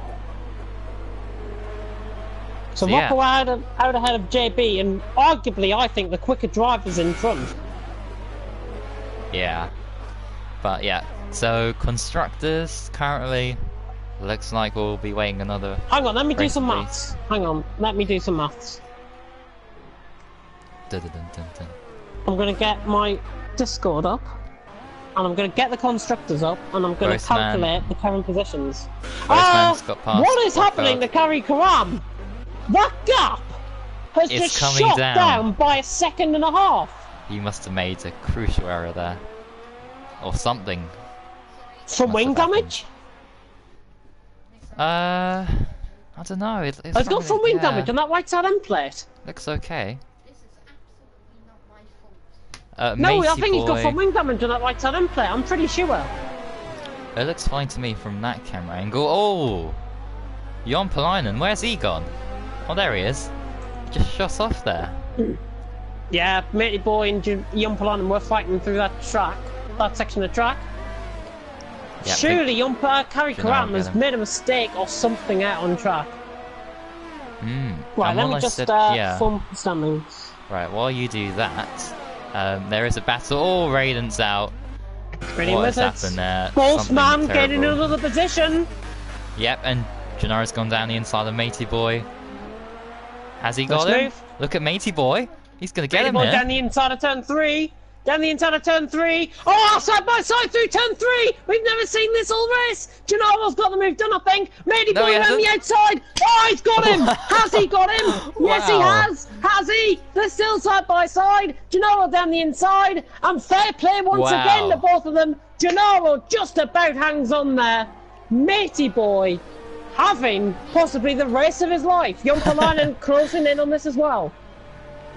Speaker 2: So
Speaker 1: Yeah.
Speaker 2: Rocco out ahead of JB, and arguably I think the quicker driver's in front.
Speaker 1: Yeah. But yeah. So constructors currently looks like we'll be waiting another.
Speaker 2: Hang on, let me do
Speaker 1: Race
Speaker 2: some
Speaker 1: race.
Speaker 2: maths. Hang on, let me do some maths.
Speaker 1: Dun, dun, dun, dun, dun.
Speaker 2: I'm going to get my Discord up, and I'm going to get the constructors up, and I'm going to
Speaker 1: Grossman.
Speaker 2: calculate the current positions.
Speaker 1: Grossman's got past
Speaker 2: What is
Speaker 1: Rocco.
Speaker 2: happening to Carry Karam? That gap has
Speaker 1: It's
Speaker 2: just
Speaker 1: coming
Speaker 2: shot
Speaker 1: down.
Speaker 2: down by 1.5 seconds.
Speaker 1: You must have made a crucial error there, or something.
Speaker 2: From
Speaker 1: Must
Speaker 2: wing
Speaker 1: have happened.
Speaker 2: damage?
Speaker 1: I don't know. It's
Speaker 2: It's got from wing damage on that right side end plate.
Speaker 1: Looks okay.
Speaker 3: This is absolutely not my
Speaker 2: No,
Speaker 1: Matey
Speaker 2: I think he's got
Speaker 1: boy.
Speaker 2: full wing damage on that right side end plate. I'm pretty sure.
Speaker 1: It looks fine to me from that camera angle. Oh! Jon Palainen, where's he gone? Oh, there he is. Just shot off there.
Speaker 2: Yeah, Matey Boy and Jon Palainen were fighting through that track, that section of track.
Speaker 1: Yeah,
Speaker 2: Surely Kari
Speaker 1: Gennaro
Speaker 2: Karam
Speaker 1: get
Speaker 2: has
Speaker 1: him.
Speaker 2: made a mistake or something out on track. Right,
Speaker 1: And
Speaker 2: let
Speaker 1: while
Speaker 2: me
Speaker 1: I
Speaker 2: just
Speaker 1: said- yeah.
Speaker 2: form standings.
Speaker 1: Right, while you do that, there is a battle. Oh, Raiden's out.
Speaker 2: Ready
Speaker 1: What
Speaker 2: with
Speaker 1: has
Speaker 2: it.
Speaker 1: happened there?
Speaker 2: Bossman
Speaker 1: Something
Speaker 2: getting
Speaker 1: terrible.
Speaker 2: another position.
Speaker 1: Yep, and Gennaro's gone down the inside of Matey Boy. Has he got
Speaker 2: Let's
Speaker 1: him?
Speaker 2: move.
Speaker 1: Look at Matey Boy. He's going to get
Speaker 2: Matey
Speaker 1: him
Speaker 2: Boy
Speaker 1: here.
Speaker 2: down the inside of turn 3. Down the inside of turn 3. Oh, side by side through turn 3. We've never seen this all race. Gennaro's got the move done, I think. Matey
Speaker 1: No,
Speaker 2: Boy
Speaker 1: he
Speaker 2: around the
Speaker 1: hasn't.
Speaker 2: outside. Oh, he's got him. Has he got him? Yes, he
Speaker 1: Wow.
Speaker 2: has. Has he? They're still side by side. Gennaro down the inside. And fair play once
Speaker 1: Wow.
Speaker 2: again to both of them. Gennaro just about hangs on there. Matey Boy having possibly the race of his life. Jon Palainen closing in on this as well.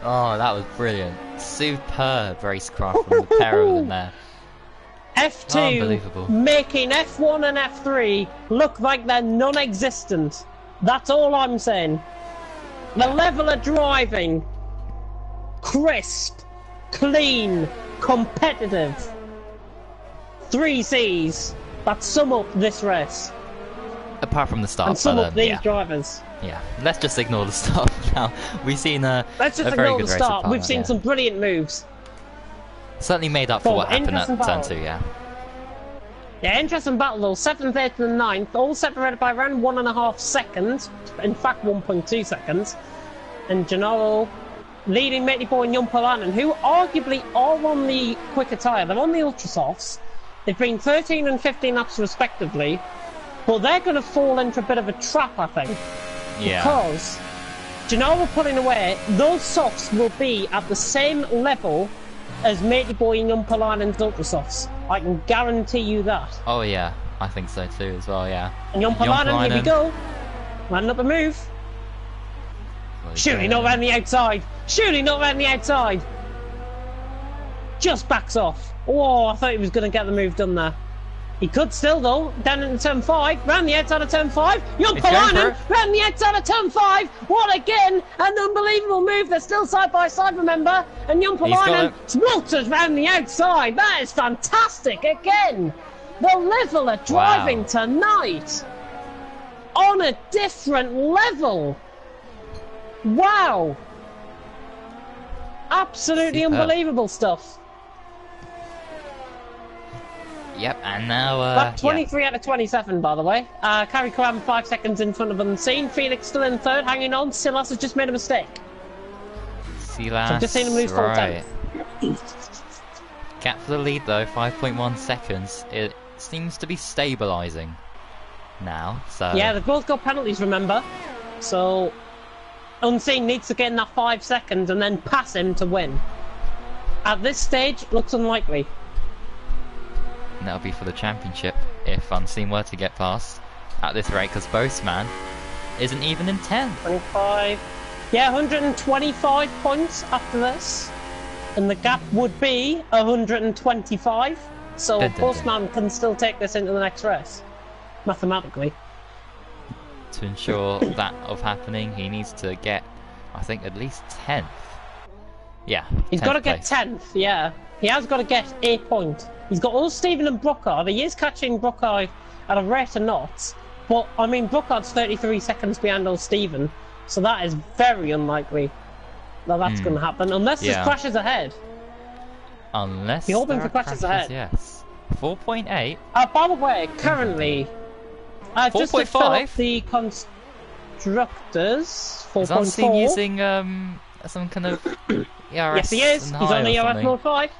Speaker 1: Oh, that was brilliant. Superb racecraft from the pair of them there.
Speaker 2: F2
Speaker 1: Unbelievable.
Speaker 2: making F1 and F3 look like they're non-existent. That's all I'm saying. The level of driving, crisp, clean, competitive. 3 C's that sum up this race
Speaker 1: Apart from the start,
Speaker 2: and sum
Speaker 1: but,
Speaker 2: up these
Speaker 1: yeah.
Speaker 2: drivers.
Speaker 1: Yeah, let's just ignore the start now. We've seen
Speaker 2: Let's just
Speaker 1: a very
Speaker 2: ignore
Speaker 1: good
Speaker 2: the
Speaker 1: race
Speaker 2: start.
Speaker 1: apart
Speaker 2: We've
Speaker 1: from
Speaker 2: seen
Speaker 1: that,
Speaker 2: some brilliant moves.
Speaker 1: yeah. Certainly made up for
Speaker 2: Oh,
Speaker 1: what happened at
Speaker 2: interesting
Speaker 1: turn
Speaker 2: battle.
Speaker 1: 2, yeah.
Speaker 2: Yeah, interesting battle though. 7th, 8th, and 9th, all separated by around 1.5 seconds. In fact, 1.2 seconds. And Gennaro leading Matey Boy and Jon Palainen, who arguably are on the quicker tyre. They're on the ultra softs. They've been 13 and 15 laps respectively. But they're going to fall into a bit of a trap, I think.
Speaker 1: Yeah.
Speaker 2: Because Gennaro pulling away, those softs will be at the same level as Matey Boy and Jon Palainen's ultra softs. I can guarantee you that.
Speaker 1: Oh, yeah. I think so too as well, yeah.
Speaker 2: And Jon Palainen, here we go. Landing up a move.
Speaker 1: Well, he's
Speaker 2: Surely
Speaker 1: going
Speaker 2: not
Speaker 1: in.
Speaker 2: round the outside. Surely not round the outside. Just backs off. Oh, I thought he was going to get the move done there. He could still though. Down into turn 5. Round the outside of turn 5. Jon
Speaker 1: He's going
Speaker 2: Palainen
Speaker 1: for
Speaker 2: round the outside of turn 5. What again? An unbelievable move. They're still side by side, remember? And Jon
Speaker 1: He's got
Speaker 2: Palainen waltzes round the outside. That is fantastic again. The level of driving
Speaker 1: Wow.
Speaker 2: tonight. On a different level. Wow. Absolutely
Speaker 1: Superb.
Speaker 2: unbelievable stuff.
Speaker 1: Yep, and now,
Speaker 2: But 23 out of 27, by the way. Kari Karam 5 seconds in front of Unseen. Felix still in third, hanging on. Silas has just made a mistake.
Speaker 1: Silas,
Speaker 2: I've just seen him lose full
Speaker 1: right. Gap for the lead though, 5.1 seconds. It seems to be stabilising now, so...
Speaker 2: Yeah, they've both got penalties, remember? So, Unseen needs to get in that 5 seconds and then pass him to win. At this stage, looks unlikely.
Speaker 1: And that'll be for the championship if Unseen were to get past at this rate, because Boastman isn't even in 10th.
Speaker 2: 25. Yeah, 125 points after this. And the gap would be 125. So
Speaker 1: Dun, dun, dun.
Speaker 2: Postman can still take this into the next race. Mathematically.
Speaker 1: To ensure that of happening, he needs to get, I think, at least 10th. Yeah,
Speaker 2: He's
Speaker 1: 10th
Speaker 2: got to get
Speaker 1: place.
Speaker 2: 10th, yeah. He has got to get a point. He's got all Stephen and Brookhard. He is catching Brookhard at a rate of knots. But, I mean, Brookhard's 33 seconds behind old Stephen. So that is very unlikely that that's going to happen. Unless there's
Speaker 1: Yeah.
Speaker 2: crashes ahead.
Speaker 1: Unless
Speaker 2: Be hoping
Speaker 1: there
Speaker 2: for
Speaker 1: are
Speaker 2: crashes ahead.
Speaker 1: Yes. 4.8.
Speaker 2: By the way, currently, just to fill up
Speaker 1: 4.5?
Speaker 2: the constructors,
Speaker 1: Is Unseen
Speaker 2: 4.4.
Speaker 1: using some kind of ERS?
Speaker 2: Yes, he is.
Speaker 1: and
Speaker 2: He's
Speaker 1: high
Speaker 2: on
Speaker 1: or
Speaker 2: the ERS
Speaker 1: something?
Speaker 2: mode 5.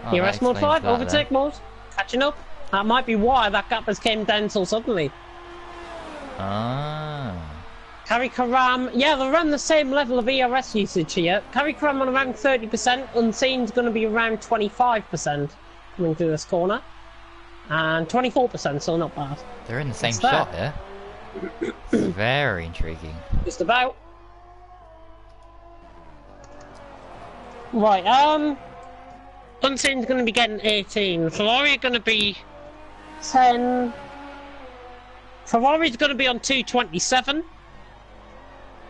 Speaker 1: Oh,
Speaker 2: ERS
Speaker 1: that
Speaker 2: mode
Speaker 1: explains
Speaker 2: 5,
Speaker 1: that
Speaker 2: overtake mode. Catching up. That might be why that gap has came down so suddenly.
Speaker 1: then. Ah.
Speaker 2: Kari Karam, yeah, they're around the same level of ERS usage here. Kari Karam on around 30%, Unseen's going to be around 25% coming through this corner. And 24%, so not bad.
Speaker 1: They're in the same
Speaker 2: What's that?
Speaker 1: shot here. It's very intriguing.
Speaker 2: Just about. Right, Unseen's going to be getting 18. Ferrari are going to be 10. Ferrari's going to be on 227.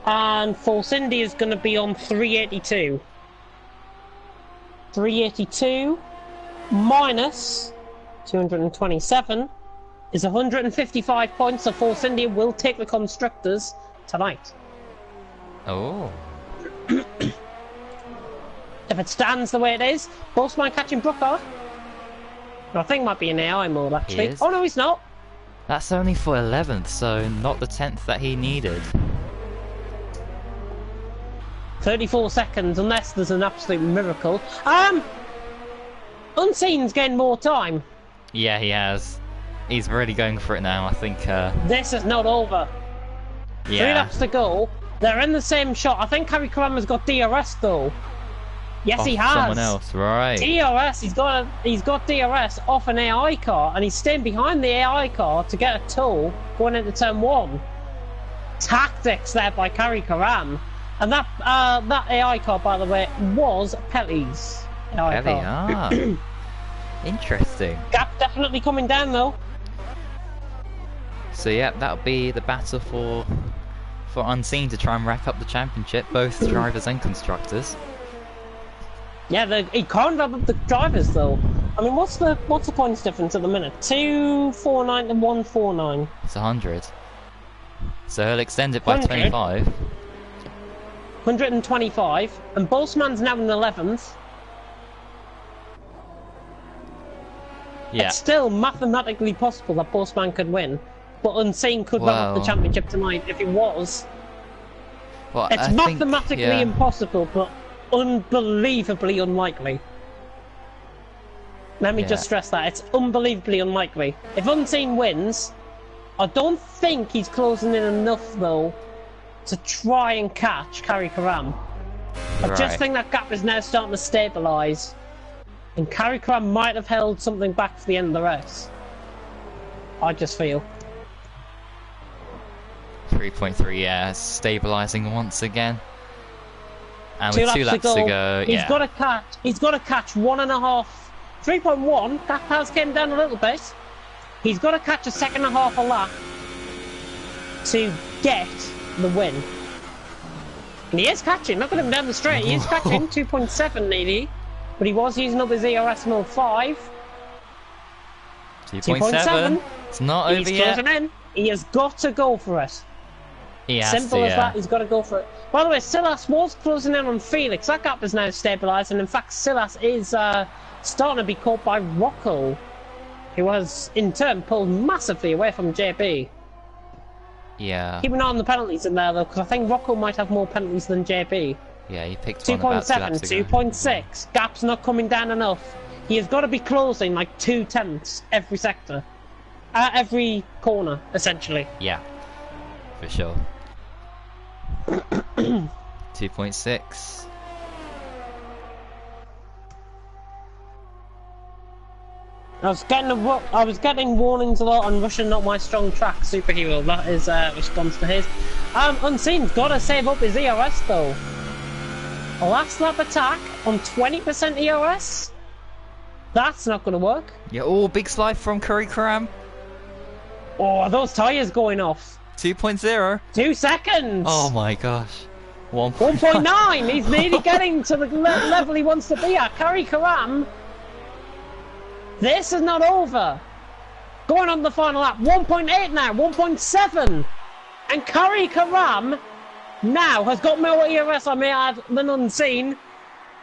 Speaker 2: And Force India is going to be on 382. 382 minus 227 is 155 points, so Force India will take the constructors tonight.
Speaker 1: Oh.
Speaker 2: If it stands the way it is, Bossman catching Brooker. I think might be in AI mode actually.
Speaker 1: He is?
Speaker 2: Oh no, he's not.
Speaker 1: That's only for 11th, so not the 10th that he needed.
Speaker 2: 34 seconds, unless there's an absolute miracle. Unseen's getting more time.
Speaker 1: Yeah, he has. He's really going for it now, I think.
Speaker 2: This is not over. 3
Speaker 1: Yeah.
Speaker 2: laps to go. They're in the same shot. I think Harry Karama's got DRS though. Yes, he
Speaker 1: Off
Speaker 2: has.
Speaker 1: someone else, right.
Speaker 2: DRS, he's got DRS off an AI car, and he's staying behind the AI car to get a tow going into turn 1. Tactics there by Kari Karam. And that AI car, by the way, was Pelly's AI
Speaker 1: Heavy,
Speaker 2: car.
Speaker 1: Interesting.
Speaker 2: Gap definitely coming down though.
Speaker 1: So yeah, that'll be the battle for Unseen to try and rack up the championship, both drivers and constructors.
Speaker 2: Yeah, he can't wrap up the drivers though. I mean, what's the points difference at the minute? 249 to 149.
Speaker 1: It's 100. So he'll extend it by
Speaker 2: 100.
Speaker 1: 25.
Speaker 2: 125, and Bossman's now in 11th.
Speaker 1: Yeah.
Speaker 2: It's still mathematically possible that Bossman could win, but Unseen could wrap up the championship tonight if it was.
Speaker 1: Well,
Speaker 2: It's
Speaker 1: I think,
Speaker 2: mathematically
Speaker 1: yeah.
Speaker 2: impossible, but unbelievably unlikely. Let me
Speaker 1: Yeah.
Speaker 2: just stress that, it's unbelievably unlikely. If Unseen wins, I don't think he's closing in enough though to try and catch Kari Karam. I just
Speaker 1: Right.
Speaker 2: think that gap is now starting to stabilise, and Kari Karam might have held something back for the end of the race. I just feel.
Speaker 1: 3.3, yeah, stabilising once again. And
Speaker 2: 2
Speaker 1: with 2
Speaker 2: laps
Speaker 1: laps to go,
Speaker 2: He's
Speaker 1: yeah.
Speaker 2: got to catch. He's got to catch 1.5. 3.1. That has came down a little bit. He's got to catch a second and a half a lap to get the win. And he is catching. Look at him down the straight. He is catching 2.7 nearly, but he was using up his ERS mode 5.
Speaker 1: 2.7. It's not
Speaker 2: He's
Speaker 1: over yet.
Speaker 2: closing in. He has got to go for it.
Speaker 1: He has
Speaker 2: Simple
Speaker 1: to,
Speaker 2: as
Speaker 1: yeah.
Speaker 2: that, he's got to go for it. By the way, Silas was closing in on Felix. That gap is now stabilised, and in fact, Silas is starting to be caught by Rocco, who has in turn pulled massively away from JB.
Speaker 1: Yeah.
Speaker 2: Keep an eye on the penalties in there, though, because I think Rocco might have more penalties than JB.
Speaker 1: Yeah, he picked one about 2
Speaker 2: 2.7,
Speaker 1: laps ago.
Speaker 2: 2.6. Gap's not coming down enough. He has got to be closing like 0.2 every sector. Every corner, essentially.
Speaker 1: Yeah, for sure. 2.6.
Speaker 2: I was getting warnings a lot on Russia not my strong track superhero. That is response to his. Unseen's got to save up his ERS though. A last lap attack on 20% ERS. That's not going to work.
Speaker 1: Yeah, oh, big slide from Curry Karam.
Speaker 2: Oh, are those tyres going off?
Speaker 1: 2.0.
Speaker 2: 2 seconds.
Speaker 1: Oh my gosh.
Speaker 2: 1.9. He's nearly getting to the level he wants to be at. Kari Karam. This is not over. Going on the final lap. 1.8 now. 1.7. And Kari Karam now has got more ERS, I may add, than Unseen.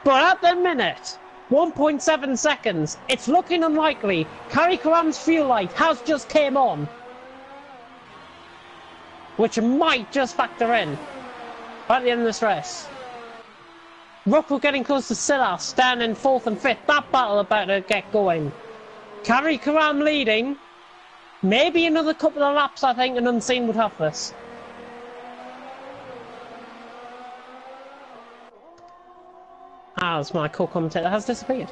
Speaker 2: But at the minute, 1.7 seconds. It's looking unlikely. Kari Karam's fuel light has just came on, which might just factor in at the end of this race. Rocco getting close to Silas, down in 4th and 5th. That battle about to get going. Kari Karam leading. Maybe another couple of laps, I think, and Unseen would have this. As my co-commentator has disappeared.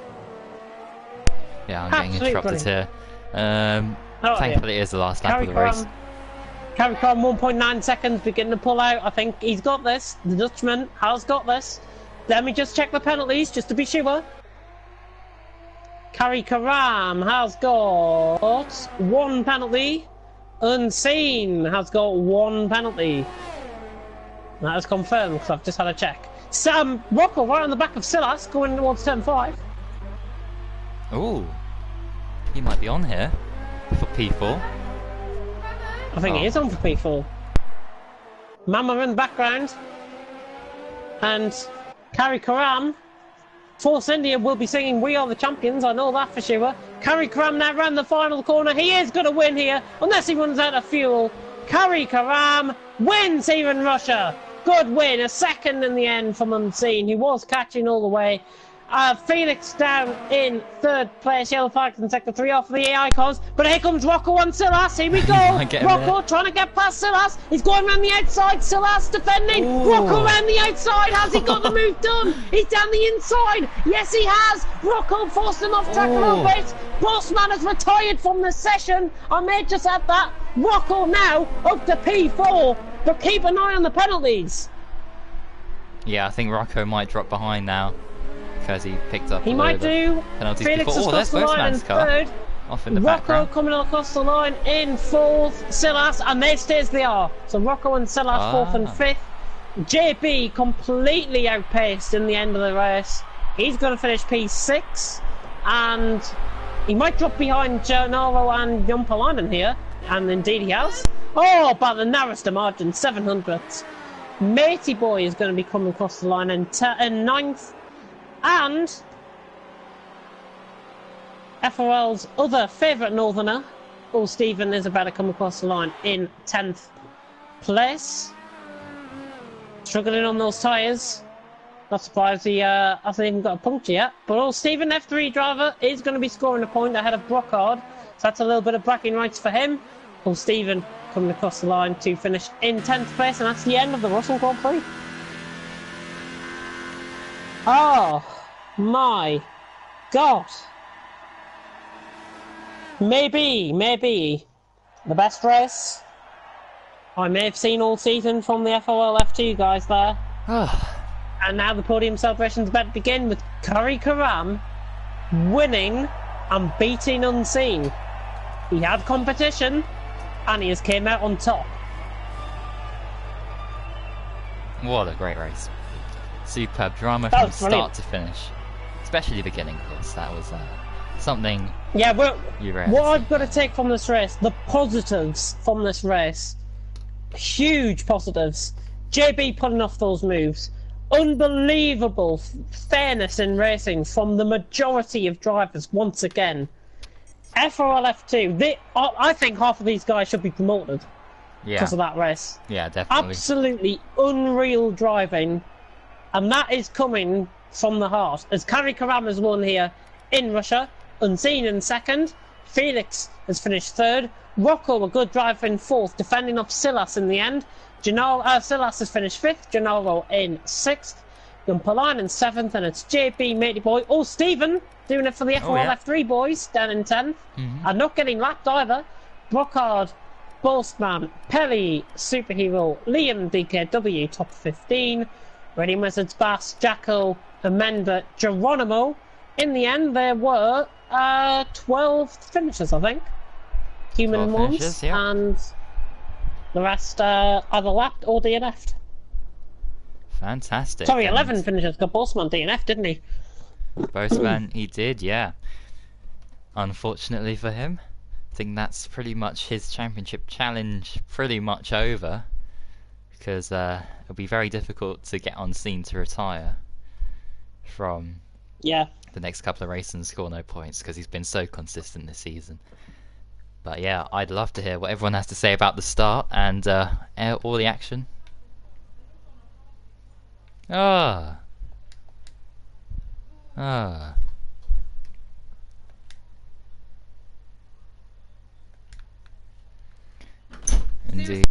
Speaker 1: Yeah, I'm getting
Speaker 2: Absolutely
Speaker 1: interrupted here. Thankfully it is the last lap
Speaker 2: Kari
Speaker 1: of the race.
Speaker 2: Kari Karam 1.9 seconds, beginning to pull out. I think he's got this. The Dutchman has got this. Let me just check the penalties, just to be sure. Kari Karam has got 1 penalty. Unseen has got 1 penalty. That is confirmed because I've just had a check. Sam Rocco right on the back of Silas going towards turn 5.
Speaker 1: Ooh. He might be on here for P4.
Speaker 2: I think he is on for P4. Mama in the background. And Kari Karam, Force India will be singing We Are the Champions, I know that for sure. Kari Karam now round the final corner. He is going to win here, unless he runs out of fuel. Kari Karam wins here in Russia. Good win, a second in the end from Unseen. He was catching all the way. Felix down in 3rd place. Yellow flag in sector 3 off the AI cars. But here comes Rocco and Silas. Here we go. Rocco trying to get past Silas. He's going around the outside. Silas defending. Ooh. Rocco around the outside. Has he got the move done? He's down the inside. Yes, he has. Rocco forced him off track a little bit. Bossman has retired from the session. I may just add that. Rocco now up to P4. But keep an eye on the penalties.
Speaker 1: Yeah, I think Rocco might drop behind now. Because he picked up.
Speaker 2: He might do.
Speaker 1: Penalties
Speaker 2: Felix
Speaker 1: before.
Speaker 2: has
Speaker 1: Oh, there's
Speaker 2: crossed the line in
Speaker 1: car.
Speaker 2: 3rd.
Speaker 1: Off in the
Speaker 2: Rocco
Speaker 1: background.
Speaker 2: coming across the line in 4th. Silas, and there stays they are. So Rocco and Silas 4th and 5th. JB completely outpaced in the end of the race. He's going to finish P6, and he might drop behind Gennaro and Jumpalainen here, and indeed he has. Oh, by the narrowest of margin, 700ths. Matey Boy is going to be coming across the line in 9th. And FRL's other favourite northerner, Stephen, is about to come across the line in 10th place. Struggling on those tyres. Not surprised he hasn't even got a puncture yet. But Stephen, F3 driver, is going to be scoring a point ahead of Brockhard. So that's a little bit of bragging rights for him. Stephen coming across the line to finish in 10th place, and that's the end of the Russian Grand Prix. Oh my God. Maybe the best race I may have seen all season from the FRL F2 guys there. And now the podium celebration's about to begin with Kari Karam winning and beating Unseen. He had competition and he has came out on top.
Speaker 1: What a great race. Superb drama from start to finish. Especially the beginning, of course. That was something.
Speaker 2: Yeah, well, what I've got to
Speaker 1: that.
Speaker 2: take from this race, the positives from this race, huge positives. JB putting off those moves. Unbelievable fairness in racing from the majority of drivers once again. FRL F2, I think half of these guys should be promoted because of that race.
Speaker 1: Yeah, definitely.
Speaker 2: Absolutely unreal driving, and that is coming from the heart. As Kari Karam has won here in Russia, Unseen in 2nd, Felix has finished 3rd, Rocco, a good driver, in 4th, defending off Silas in the end. Silas has finished 5th, Gennaro in 6th, Jumpalainen in 7th, and it's JB, Matey Boy. Stephen doing it for the FRL F3 boys down in 10th, and not getting lapped either. Brockhard, Boastman, Pelly, Superhero, Liam, DKW, top 15, Ready Wizards, Bass, Jacko, Amanda, Geronimo. In the end, there were 12 finishers, I think. Human ones, and the rest either lapped or DNF'd.
Speaker 1: Fantastic.
Speaker 2: Sorry, 11 finishers, got Bossman DNF, didn't he?
Speaker 1: Boastman, he did, yeah. Unfortunately for him, I think that's pretty much his championship challenge pretty much over. Because it'll be very difficult to get Unseen to retire from the next couple of races and score no points, because he's been so consistent this season. But yeah, I'd love to hear what everyone has to say about the start and all the action. Indeed.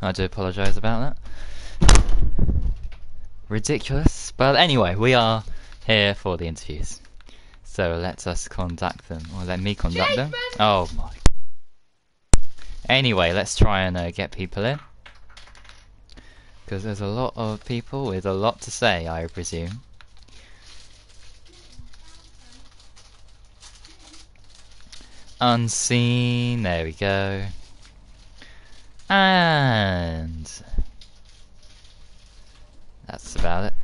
Speaker 1: I do apologise about that. Ridiculous. But anyway, we are here for the interviews. So let us conduct them. Or let me conduct them. Oh my. Anyway, let's try and get people in. Because there's a lot of people with a lot to say, I presume. Unseen, there we go. And that's about it.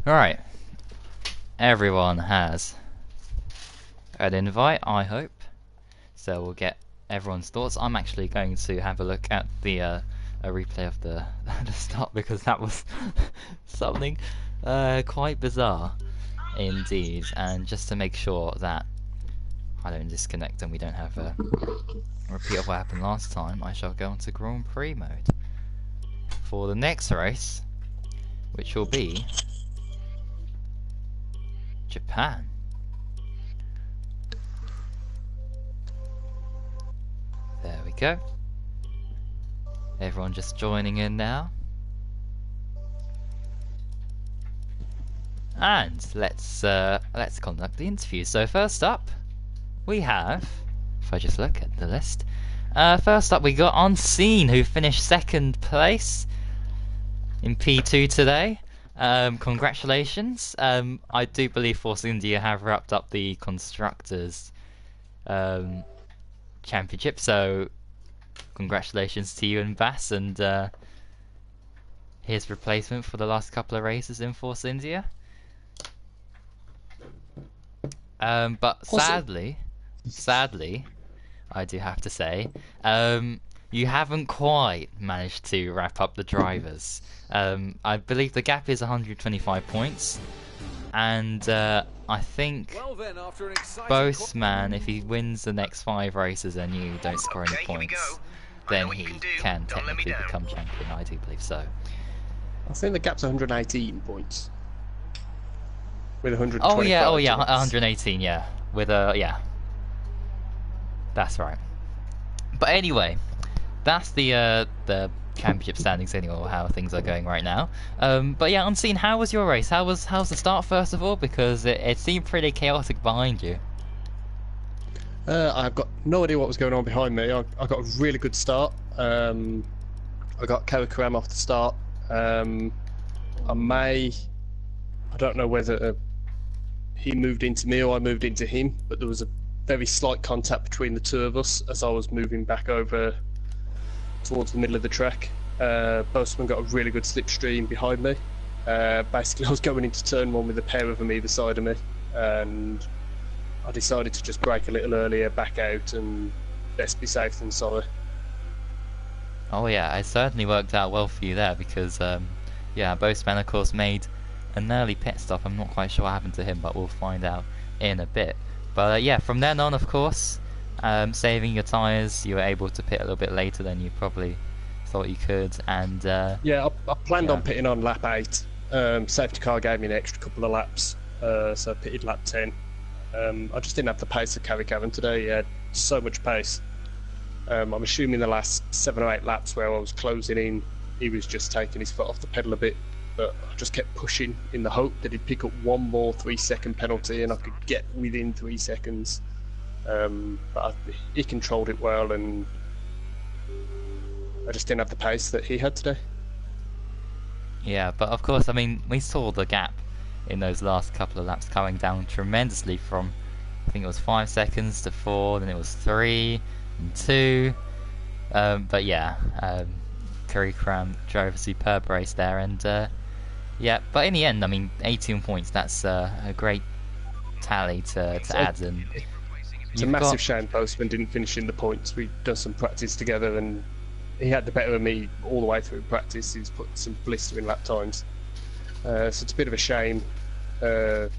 Speaker 1: Alright. Everyone has an invite, I hope. So we'll get everyone's thoughts. I'm actually going to have a look at the a replay of the the start, because that was something quite bizarre indeed. And just to make sure that I don't disconnect and we don't have a repeat of what happened last time, I shall go into Grand Prix mode for the next race, which will be Japan. There we go. Everyone just joining in now. And let's conduct the interview. So first up, we have, if I just look at the list, first up we got Unseen, who finished second place in P2 today. Congratulations. I do believe Force India have wrapped up the constructors championship, so congratulations to you and Bass and his replacement for the last couple of races in Force India. But sadly, I do have to say, you haven't quite managed to wrap up the drivers. I believe the gap is 125 points, and I think Boastman, if he wins the next 5 races and you don't score any points, then he can technically become champion. I do believe so.
Speaker 4: I think the gap's 118 points. With 125.
Speaker 1: Oh yeah, 118, yeah. With yeah. That's right. But anyway, that's the championship standings anyway, or how things are going right now. But yeah, Unseen, how was your race? How's the start first of all? Because it seemed pretty chaotic behind you.
Speaker 4: I've got no idea what was going on behind me. I got a really good start. I got Karakram off the start. I don't know whether he moved into me or I moved into him, but there was a very slight contact between the two of us as I was moving back over towards the middle of the track. Boastman got a really good slipstream behind me. Basically, I was going into turn 1 with a pair of them either side of me, and I decided to just brake a little earlier, back out, and best be safe than sorry.
Speaker 1: Oh yeah, it certainly worked out well for you there, because yeah, Boastman of course made an early pit stop. I'm not quite sure what happened to him, but we'll find out in a bit. But yeah, from then on, of course, saving your tyres, you were able to pit a little bit later than you probably thought you could. And
Speaker 4: yeah, I planned on pitting on lap 8. Safety car gave me an extra couple of laps, so I pitted lap 10. I just didn't have the pace of Karakram today. He had so much pace. I'm assuming the last 7 or 8 laps where I was closing in, he was just taking his foot off the pedal a bit. But I just kept pushing in the hope that he'd pick up one more 3-second penalty and I could get within 3 seconds. But he controlled it well, and I just didn't have the pace that he had today.
Speaker 1: yeah, but of course, I mean, we saw the gap in those last couple of laps coming down tremendously from, I think it was 5 seconds to 4, then it was 3 and 2. But yeah, Karakram drove a superb race there, and yeah, but in the end, I mean, 18 points, that's a great tally to add. And
Speaker 4: it's a massive shame Postman didn't finish in the points. We'd done some practice together, and he had the better of me all the way through practice. He's put some blistering lap times. So it's a bit of a shame to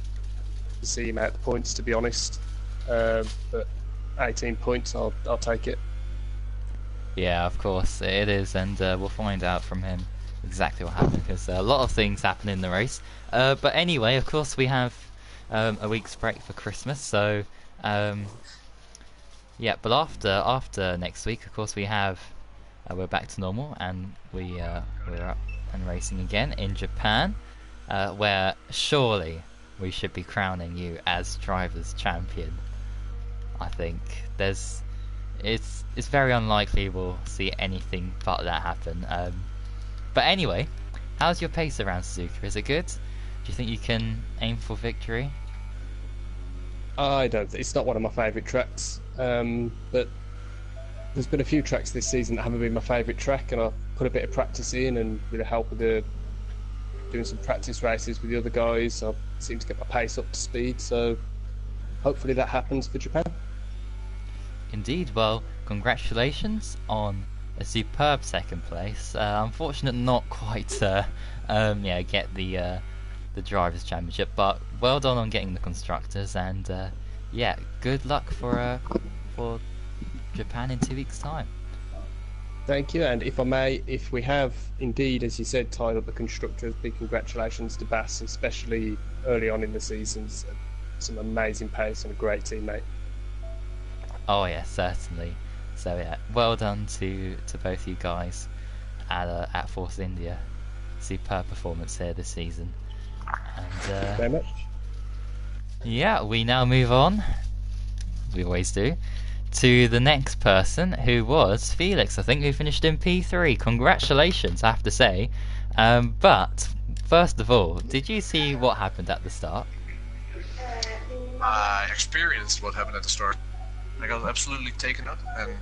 Speaker 4: see him out the points, to be honest. But 18 points, I'll take it.
Speaker 1: Yeah, of course, it is, and we'll find out from him exactly what happened, because a lot of things happen in the race. But anyway, of course, we have a week's break for Christmas, so yeah, but after next week, of course, we have we're back to normal, and we're up and racing again in Japan, where surely we should be crowning you as drivers champion. I think it's very unlikely we'll see anything but that happen. But anyway, how's your pace around Suzuka? Is it good? Do you think you can aim for victory?
Speaker 4: I don't. It's not one of my favourite tracks, but there's been a few tracks this season that haven't been my favourite track, and I put a bit of practice in, and with the help of doing some practice races with the other guys, I seem to get my pace up to speed. So hopefully that happens for Japan.
Speaker 1: Indeed. Well, congratulations on a superb second place. Unfortunate not quite get the drivers' championship, but well done on getting the constructors, and yeah, good luck for Japan in 2 weeks' time.
Speaker 4: Thank you, and if I may, if we have indeed, as you said, tied up the constructors, big congratulations to Bass, especially early on in the seasons. Some amazing pace and a great teammate.
Speaker 1: Oh yeah, certainly. So yeah, well done to both you guys at Force India. Superb performance here this season. And
Speaker 4: Very much.
Speaker 1: yeah, we now move on. We always do. To the next person, who was Felix, I think, who finished in P3. Congratulations, I have to say. But first of all, did you see what happened at the start?
Speaker 5: I experienced what happened at the start. I got absolutely taken up and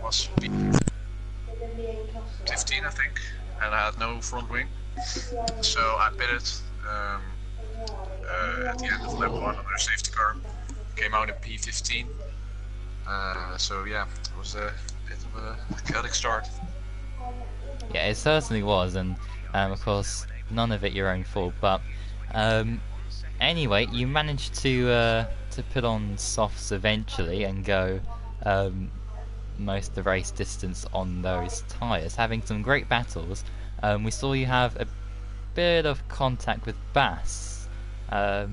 Speaker 5: was P15, I think, and I had no front wing. So I pitted at the end of lap 1 under a safety car. Came out in P15. So yeah, it was a bit of a chaotic start.
Speaker 1: Yeah, it certainly was, and of course, none of it your own fault. But anyway, you managed to put on softs eventually and go most of the race distance on those tyres, having some great battles. We saw you have a bit of contact with Bass. Do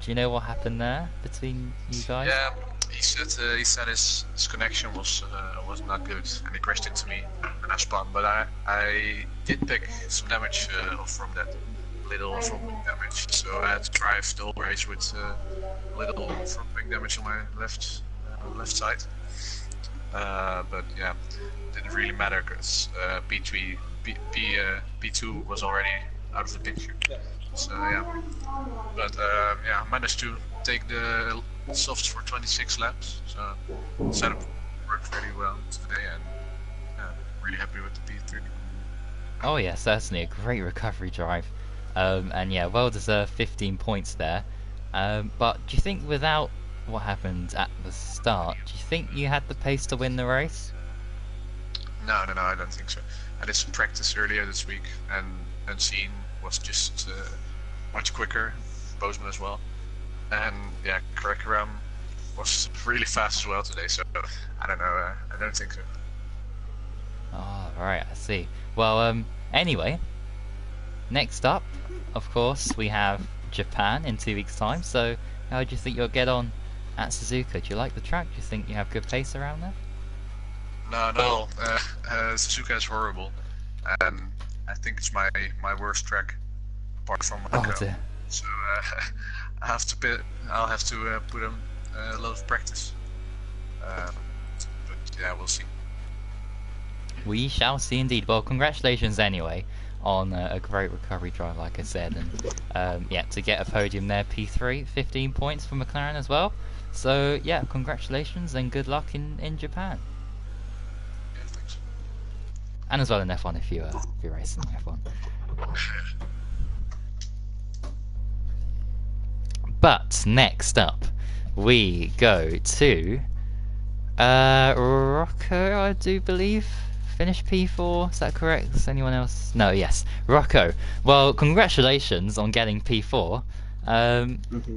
Speaker 1: you know what happened there between you guys?
Speaker 5: Yeah, he said his connection was not good, and he crashed into me, and I spun. But I did pick some damage from that, little front wing damage. So I had to drive the whole race with little front wing damage on my left side. But yeah, didn't really matter because P2 was already out of the picture. So yeah, but yeah, I managed to take the softs for 26 laps. So setup worked very well today, and yeah, really happy with the P3.
Speaker 1: Oh yeah, certainly a great recovery drive, and yeah, well deserved 15 points there. But do you think without what happened at the start, do you think you had the pace to win the race?
Speaker 5: No, I don't think so. I did some practice earlier this week, and Unseen was just much quicker, Bozeman as well. And yeah, Karakaram was really fast as well today, so I don't know, I don't think so.
Speaker 1: Oh, right, I see. Well, anyway, next up, of course, we have Japan in 2 weeks' time. So how do you think you'll get on at Suzuka? Do you like the track? Do you think you have good pace around there?
Speaker 5: No, Suzuka is horrible, and I think it's my worst track, apart from Monaco.
Speaker 1: Oh dear.
Speaker 5: So I'll have to put in a lot of practice. But yeah, we'll see.
Speaker 1: We shall see indeed. Well, congratulations anyway on a great recovery drive, like I said, and yeah, to get a podium there, P3, 15 points for McLaren as well. So yeah, congratulations and good luck in Japan.
Speaker 5: Yeah, thanks.
Speaker 1: And as well in F1 if you're racing F1. But next up, we go to Rocco, I do believe. Finished P4, is that correct? Is anyone else? No, yes. Rocco. Well, congratulations on getting P4.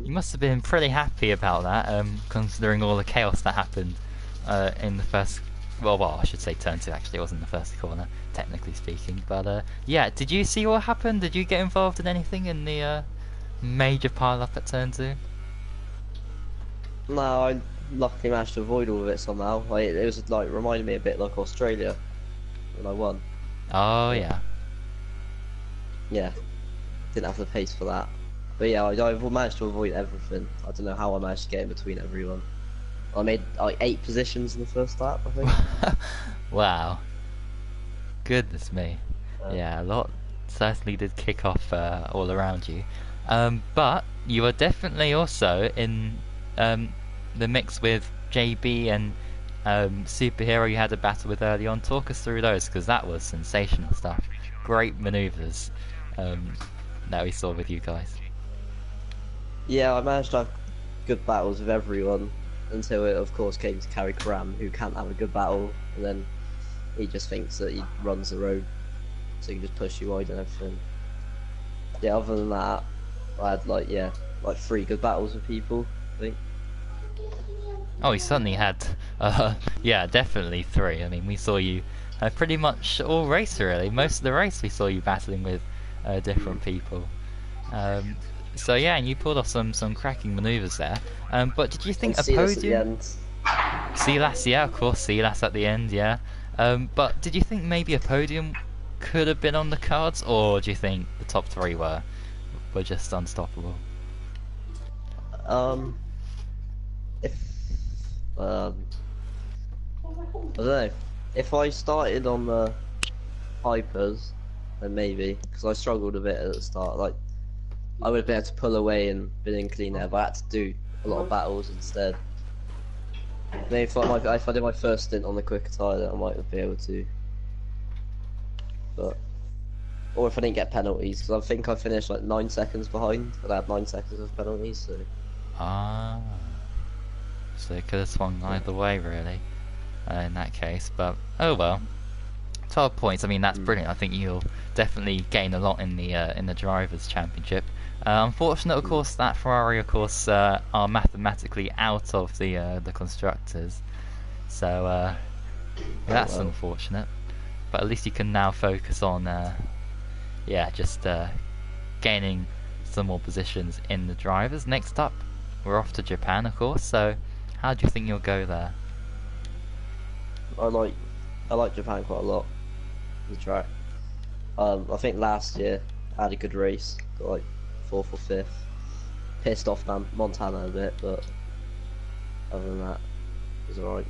Speaker 1: You must have been pretty happy about that, considering all the chaos that happened in the first... Well, I should say turn 2 actually, it wasn't the first corner, technically speaking. But yeah, did you see what happened? Did you get involved in anything in the major pile-up at turn 2?
Speaker 6: No, I luckily managed to avoid all of it somehow. Like, it was like reminded me a bit like Australia when I won.
Speaker 1: Oh yeah.
Speaker 6: Yeah, didn't have the pace for that. But yeah, I managed to avoid everything. I don't know how I managed to get in between everyone. I made like 8 positions in the first lap, I think.
Speaker 1: Wow. Goodness me. Yeah, a lot certainly did kick off all around you. But you were definitely also in the mix with JB and Superhero you had a battle with early on. Talk us through those, because that was sensational stuff. Great manoeuvres that we saw with you guys.
Speaker 6: Yeah, I managed to have good battles with everyone until it, of course, came to Carry Karam, who can't have a good battle, and then he just thinks that he runs the road, so he can just push you wide and everything. Yeah, other than that, I had like 3 good battles with people, I think.
Speaker 1: Oh, he certainly had, yeah, definitely 3. I mean, we saw you pretty much all race, really. Most of the race we saw you battling with different people. So yeah, and you pulled off some cracking manoeuvres there. But did you think a podium? Silas, yeah, of course, Silas at the end, yeah. But did you think maybe a podium could have been on the cards, or do you think the top 3 were just unstoppable?
Speaker 6: If I don't know, if I started on the hypers, then maybe, because I struggled a bit at the start. Like, I would have been able to pull away and been in clean air, but I had to do a lot of battles instead. Maybe if I did my first stint on the quicker tyre, then I might have been able to. But, or if I didn't get penalties, because I think I finished like 9 seconds behind, but I had 9 seconds of penalties, so.
Speaker 1: Ah, so it could have swung either way, really, in that case. But oh well, 12 points. I mean, that's brilliant. I think you'll definitely gain a lot in the drivers' championship. Unfortunate, of course, that Ferrari, of course, are mathematically out of the constructors. So that's unfortunate. But at least you can now focus on, just gaining some more positions in the drivers. Next up, we're off to Japan, of course. So, how do you think you'll go there?
Speaker 6: I like Japan quite a lot. The track. I think last year I had a good race. Got like 4th or 5th. Pissed off Montana a bit, but other than that, it was alright.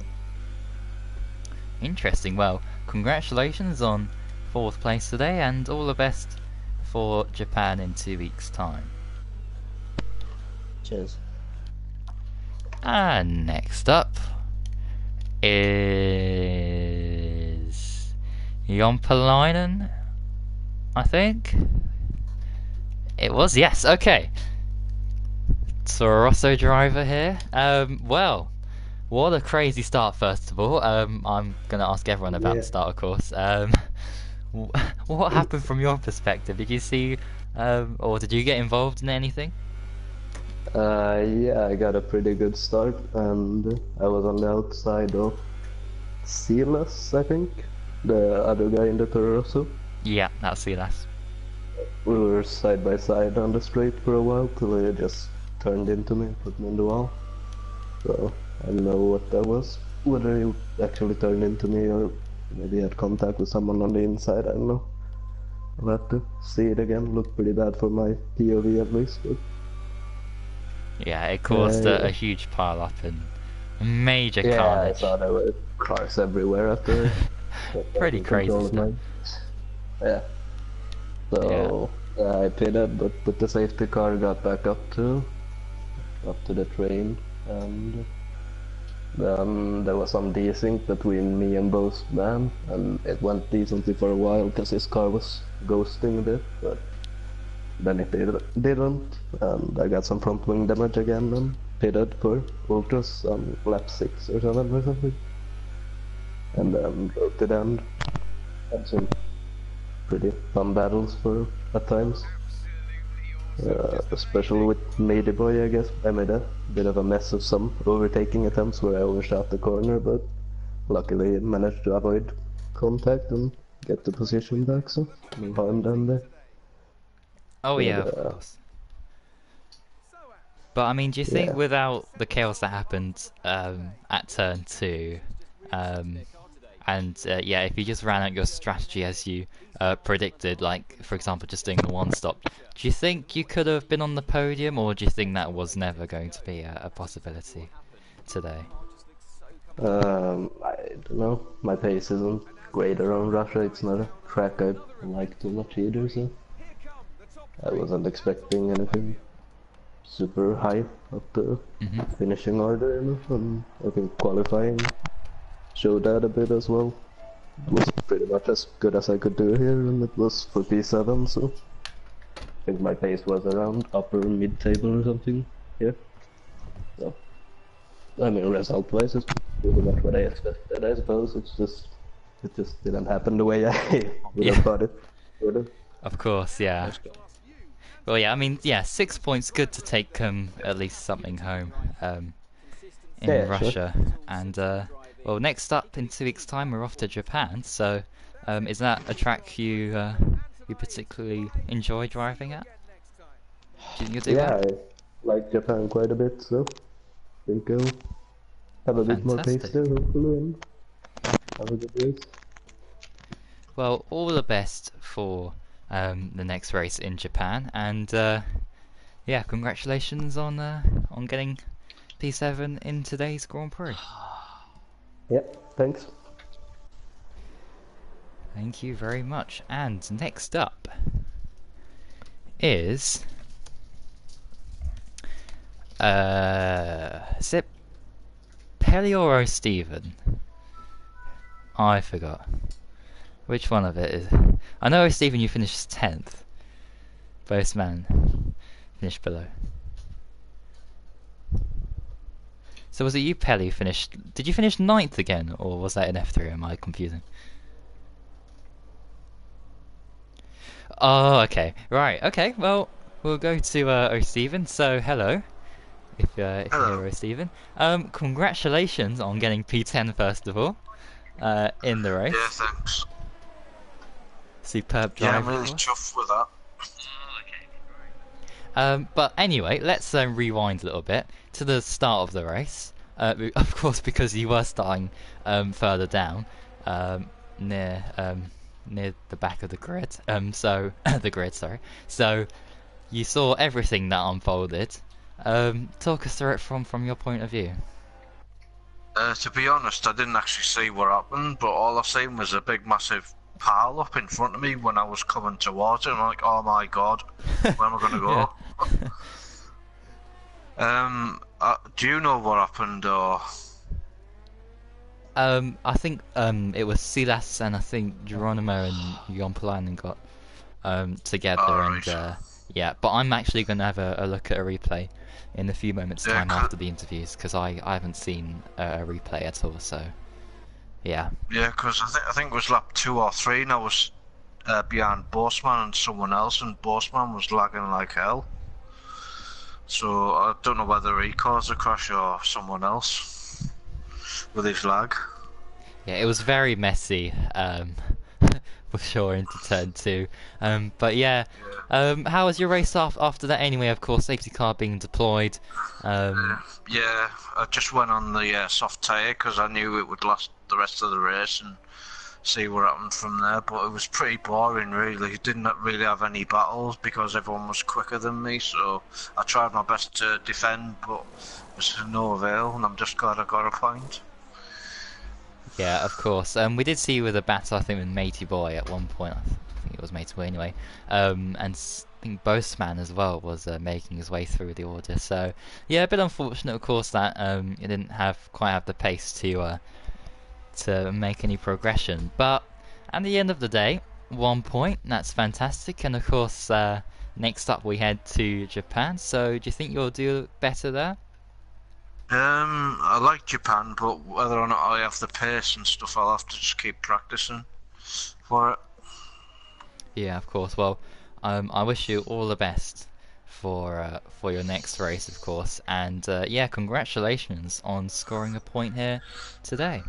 Speaker 1: Interesting. Well, congratulations on 4th place today, and all the best for Japan in 2 weeks' time.
Speaker 6: Cheers.
Speaker 1: And next up is Jompalainen, I think. It was, yes, okay. Toro Rosso driver here. Well, what a crazy start, first of all. I'm going to ask everyone about the start, of course. What happened from your perspective? Did you see, or did you get involved in anything?
Speaker 7: Yeah, I got a pretty good start, and I was on the outside of Silas, I think, the other guy in the Toro Rosso.
Speaker 1: Yeah, that's Silas.
Speaker 7: We were side by side on the straight for a while till he just turned into me and put me in the wall. So I don't know what that was, whether he actually turned into me or maybe he had contact with someone on the inside, I don't know. I'll have to see it again. Looked pretty bad for my POV at least. But
Speaker 1: yeah, it caused a huge pile up and major carnage.
Speaker 7: Yeah, I saw there were cars everywhere after it.
Speaker 1: Pretty crazy stuff.
Speaker 7: Yeah. So I pitted, but with the safety car got back up to the train, and then there was some desync between me and both man, and it went decently for a while because his car was ghosting a bit, but then it didn't, and I got some front wing damage again and pitted for ultras on lap 6 or 7 or something, and then drove to the end. Had some pretty fun battles at times, especially with Mady Boy, I guess. I made a bit of a mess of some overtaking attempts where I overshot the corner, but luckily managed to avoid contact and get the position back, so no harm done there.
Speaker 1: Oh yeah, of course. But I mean, do you think
Speaker 7: Yeah.
Speaker 1: without the chaos that happened at turn 2, and yeah, if you just ran out your strategy as you predicted, like for example, just doing the one stop, do you think you could have been on the podium, or do you think that was never going to be a possibility today?
Speaker 7: I don't know. My pace isn't great around Russia. It's not a track I like too much either, so I wasn't expecting anything super high up the finishing order, and I think qualifying showed that a bit as well. It was pretty much as good as I could do here, and it was for P7, so I think my pace was around upper mid-table or something here. So, I mean, result-wise, it's pretty much what I expected, I suppose. It just didn't happen the way I would have thought it would have.
Speaker 1: Of course, yeah. Well, yeah, I mean, yeah, 6 points, good to take at least something home in
Speaker 7: Yeah,
Speaker 1: Russia. Sure. And, well, next up, in 2 weeks' time, we're off to Japan, so is that a track you particularly enjoy driving at? Do you think you'll do
Speaker 7: Yeah,
Speaker 1: well?
Speaker 7: I like Japan quite a bit, so I think I'll have a bit more pace
Speaker 1: Fantastic.
Speaker 7: there, hopefully, and have a good race.
Speaker 1: Well, all the best for the next race in Japan, and yeah, congratulations on getting P7 in today's Grand Prix.
Speaker 7: Yep, thanks.
Speaker 1: Thank you very much. And next up is it Pelioro Steven? I forgot. Which one of it is? I know, Stephen, you finished 10th. Postman finished below. So was it you, Pelly, finished... Did you finish 9th again? Or was that in F3? Am I confusing? Oh, okay. Right, okay. Well, we'll go to O'Stephen. So, hello. If you're here, O'Stephen. Congratulations on getting P10 first of all. In the race.
Speaker 5: Yeah, thanks.
Speaker 1: Superb
Speaker 5: Yeah,
Speaker 1: drive.
Speaker 5: I'm really chuffed with that.
Speaker 1: But anyway, let's rewind a little bit to the start of the race. Of course, because you were starting further down, near the back of the grid. So the grid, sorry. So you saw everything that unfolded. Talk us through it from your point of view.
Speaker 5: To be honest, I didn't actually see what happened, but all I seen was a big, massive pile up in front of me when I was coming towards it. I'm like, oh my god, where am I going to go? Do you know what happened, or?
Speaker 1: I think it was Silas and I think Geronimo and Jon Polainen got together,
Speaker 5: Right.
Speaker 1: and yeah. But I'm actually going to have a look at a replay in a few moments'
Speaker 5: Yeah,
Speaker 1: time after the interviews, because I haven't seen a replay at all. So yeah.
Speaker 5: Yeah, because I think it was lap 2 or 3, and I was behind Bossman and someone else, and Bossman was lagging like hell. So I don't know whether he caused a crash or someone else with his lag.
Speaker 1: Yeah, it was very messy, for sure, into turn 2. But yeah, how was your race after that anyway? Of course, safety car being deployed.
Speaker 5: Yeah, I just went on the soft tyre because I knew it would last the rest of the race and see what happened from there. But it was pretty boring, really. Didn't really have any battles because everyone was quicker than me. So I tried my best to defend, but it was to no avail, and I'm just glad I got a point.
Speaker 1: Yeah, of course. We did see you with a battle, I think, with Matey Boy at one point. I think it was Matey Boy anyway. And I think Boastman as well was making his way through the order. So yeah, a bit unfortunate, of course, that you didn't quite have the pace to make any progression. But at the end of the day, 1 point. That's fantastic. And of course, next up we head to Japan. So do you think you'll do better there?
Speaker 5: I like Japan, but whether or not I have the pace and stuff, I'll have to just keep practicing for it.
Speaker 1: Yeah, of course. Well, I wish you all the best for your next race, of course. And yeah, congratulations on scoring a point here today.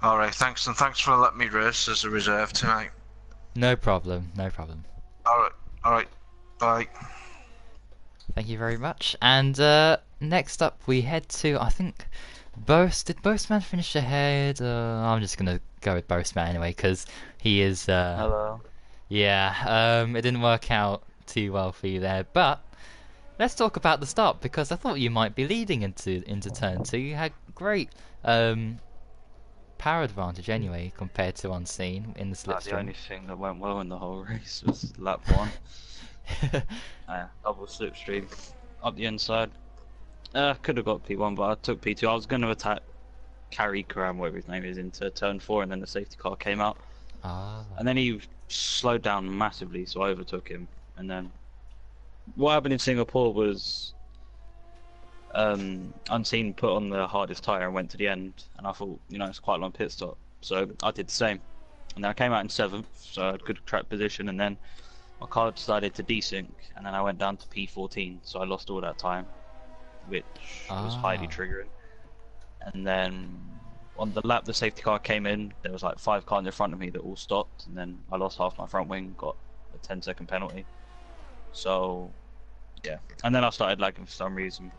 Speaker 5: Alright, thanks, and thanks for letting me race as a reserve tonight.
Speaker 1: No problem, no problem.
Speaker 5: Alright, bye.
Speaker 1: Thank you very much. And next up, we head to, I think, Did Boastman finish ahead? I'm just gonna go with Boastman anyway, because he is.
Speaker 8: Hello.
Speaker 1: Yeah. It didn't work out too well for you there, but let's talk about the start, because I thought you might be leading into turn 2. You had great power advantage anyway compared to Unseen in the slipstream.
Speaker 8: The only thing that went well in the whole race was lap 1. Double slipstream up the inside. Could have got P1, but I took P2. I was going to attack Carry Karam, whatever his name is, into turn 4, and then the safety car came out. And then he slowed down massively, so I overtook him. And then what happened in Singapore was Unseen put on the hardest tyre and went to the end, and I thought, you know, it's quite a long pit stop, so I did the same. And then I came out in 7th, so I had good track position, and then my car decided to desync, and then I went down to P14, so I lost all that time, which was highly triggering. And then on the lap the safety car came in, there was like 5 cars in front of me that all stopped, and then I lost half my front wing, got a 10-second penalty. So yeah, and then I started lagging for some reason.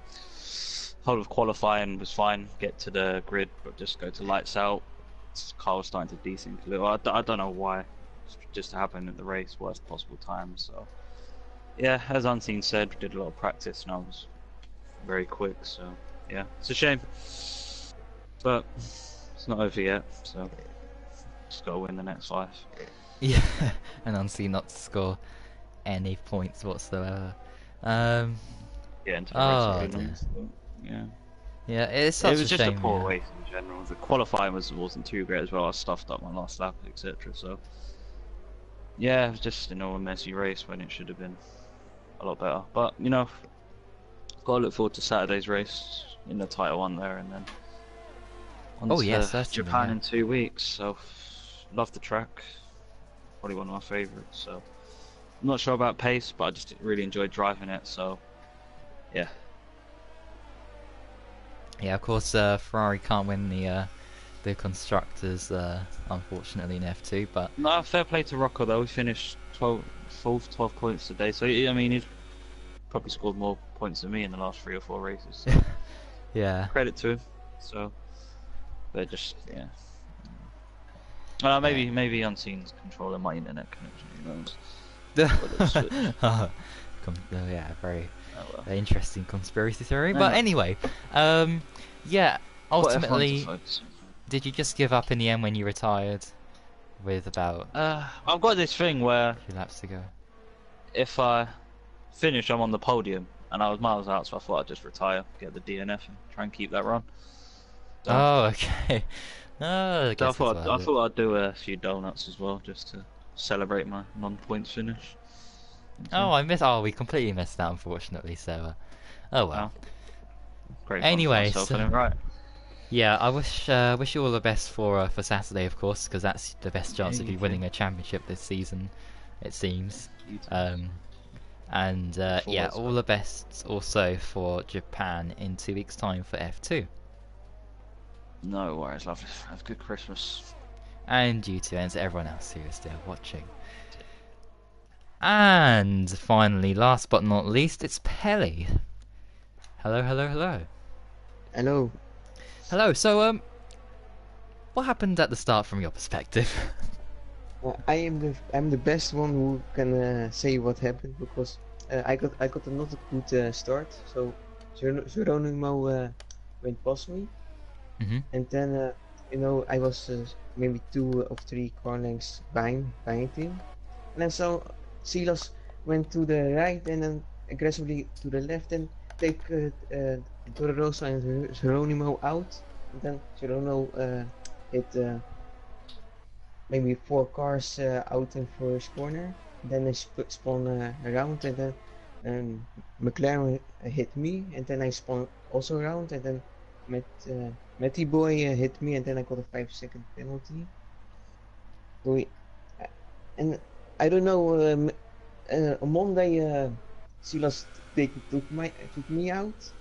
Speaker 8: Whole of qualifying was fine, get to the grid, but just go to lights out. Car was starting to desync a little. I don't know why. It just happened in the race, worst possible time. So yeah, as Unseen said, we did a lot of practice and I was very quick. So yeah, it's a shame, but it's not over yet. So just gotta win the next 5.
Speaker 1: Yeah, and Unseen not to score any points whatsoever.
Speaker 8: Yeah, into the race. Yeah.
Speaker 1: Yeah, it's such a shame.
Speaker 8: It was just a poor
Speaker 1: yeah.
Speaker 8: race in general. The qualifying wasn't too great as well. I stuffed up my last lap, etc. So yeah, it was just a messy race when it should have been a lot better. But you know, got to look forward to Saturday's race in the title 1 there, and then on to Japan in 2 weeks. So love the track, probably one of my favourites. So I'm not sure about pace, but I just really enjoyed driving it. So yeah.
Speaker 1: Yeah, of course, Ferrari can't win the constructors, unfortunately, in F2. But
Speaker 8: no, fair play to Rocco though. He finished 12 points today. So I mean, he's probably scored more points than me in the last 3 or 4 races. So
Speaker 1: yeah,
Speaker 8: credit to him. So, but just yeah. Maybe Unseen's controlling my internet connection. Who knows?
Speaker 1: Yeah, very interesting conspiracy theory. But anyway, yeah, ultimately, did you just give up in the end when you retired with about
Speaker 8: I've got this thing where
Speaker 1: a few laps to go?
Speaker 8: If I finish, I'm on the podium, and I was miles out, so I thought I'd just retire, get the DNF, and try and keep that run. So,
Speaker 1: oh, okay. I
Speaker 8: thought I'd do a few donuts as well, just to celebrate my non-points finish.
Speaker 1: Oh, we completely missed that, unfortunately. So, oh well.
Speaker 8: Great.
Speaker 1: Anyway,
Speaker 8: right.
Speaker 1: Yeah, I wish you all the best for Saturday, of course, because that's the best chance of you winning a championship this season, it seems. And yeah, all the best also for Japan in 2 weeks' time for F2.
Speaker 8: No worries, lovely. Have a good Christmas.
Speaker 1: And you too, and to everyone else who is still watching. And finally, last but not least, it's Pelly. Hello.
Speaker 9: Hello.
Speaker 1: Hello. So, what happened at the start from your perspective?
Speaker 9: I'm the best one who can say what happened, because I got not a good start. So Geronimo went past me, and then I was maybe 2 or 3 car lengths behind him, and then so Silas went to the right and then aggressively to the left and take Dolorosa and Geronimo out, and then Geronimo hit maybe 4 cars out in first corner. Then they spun around, and then McLaren hit me, and then I spun also around, and then Matty Boy hit me, and then I got a 5-second penalty. And I don't know. On Monday, Silas took me out,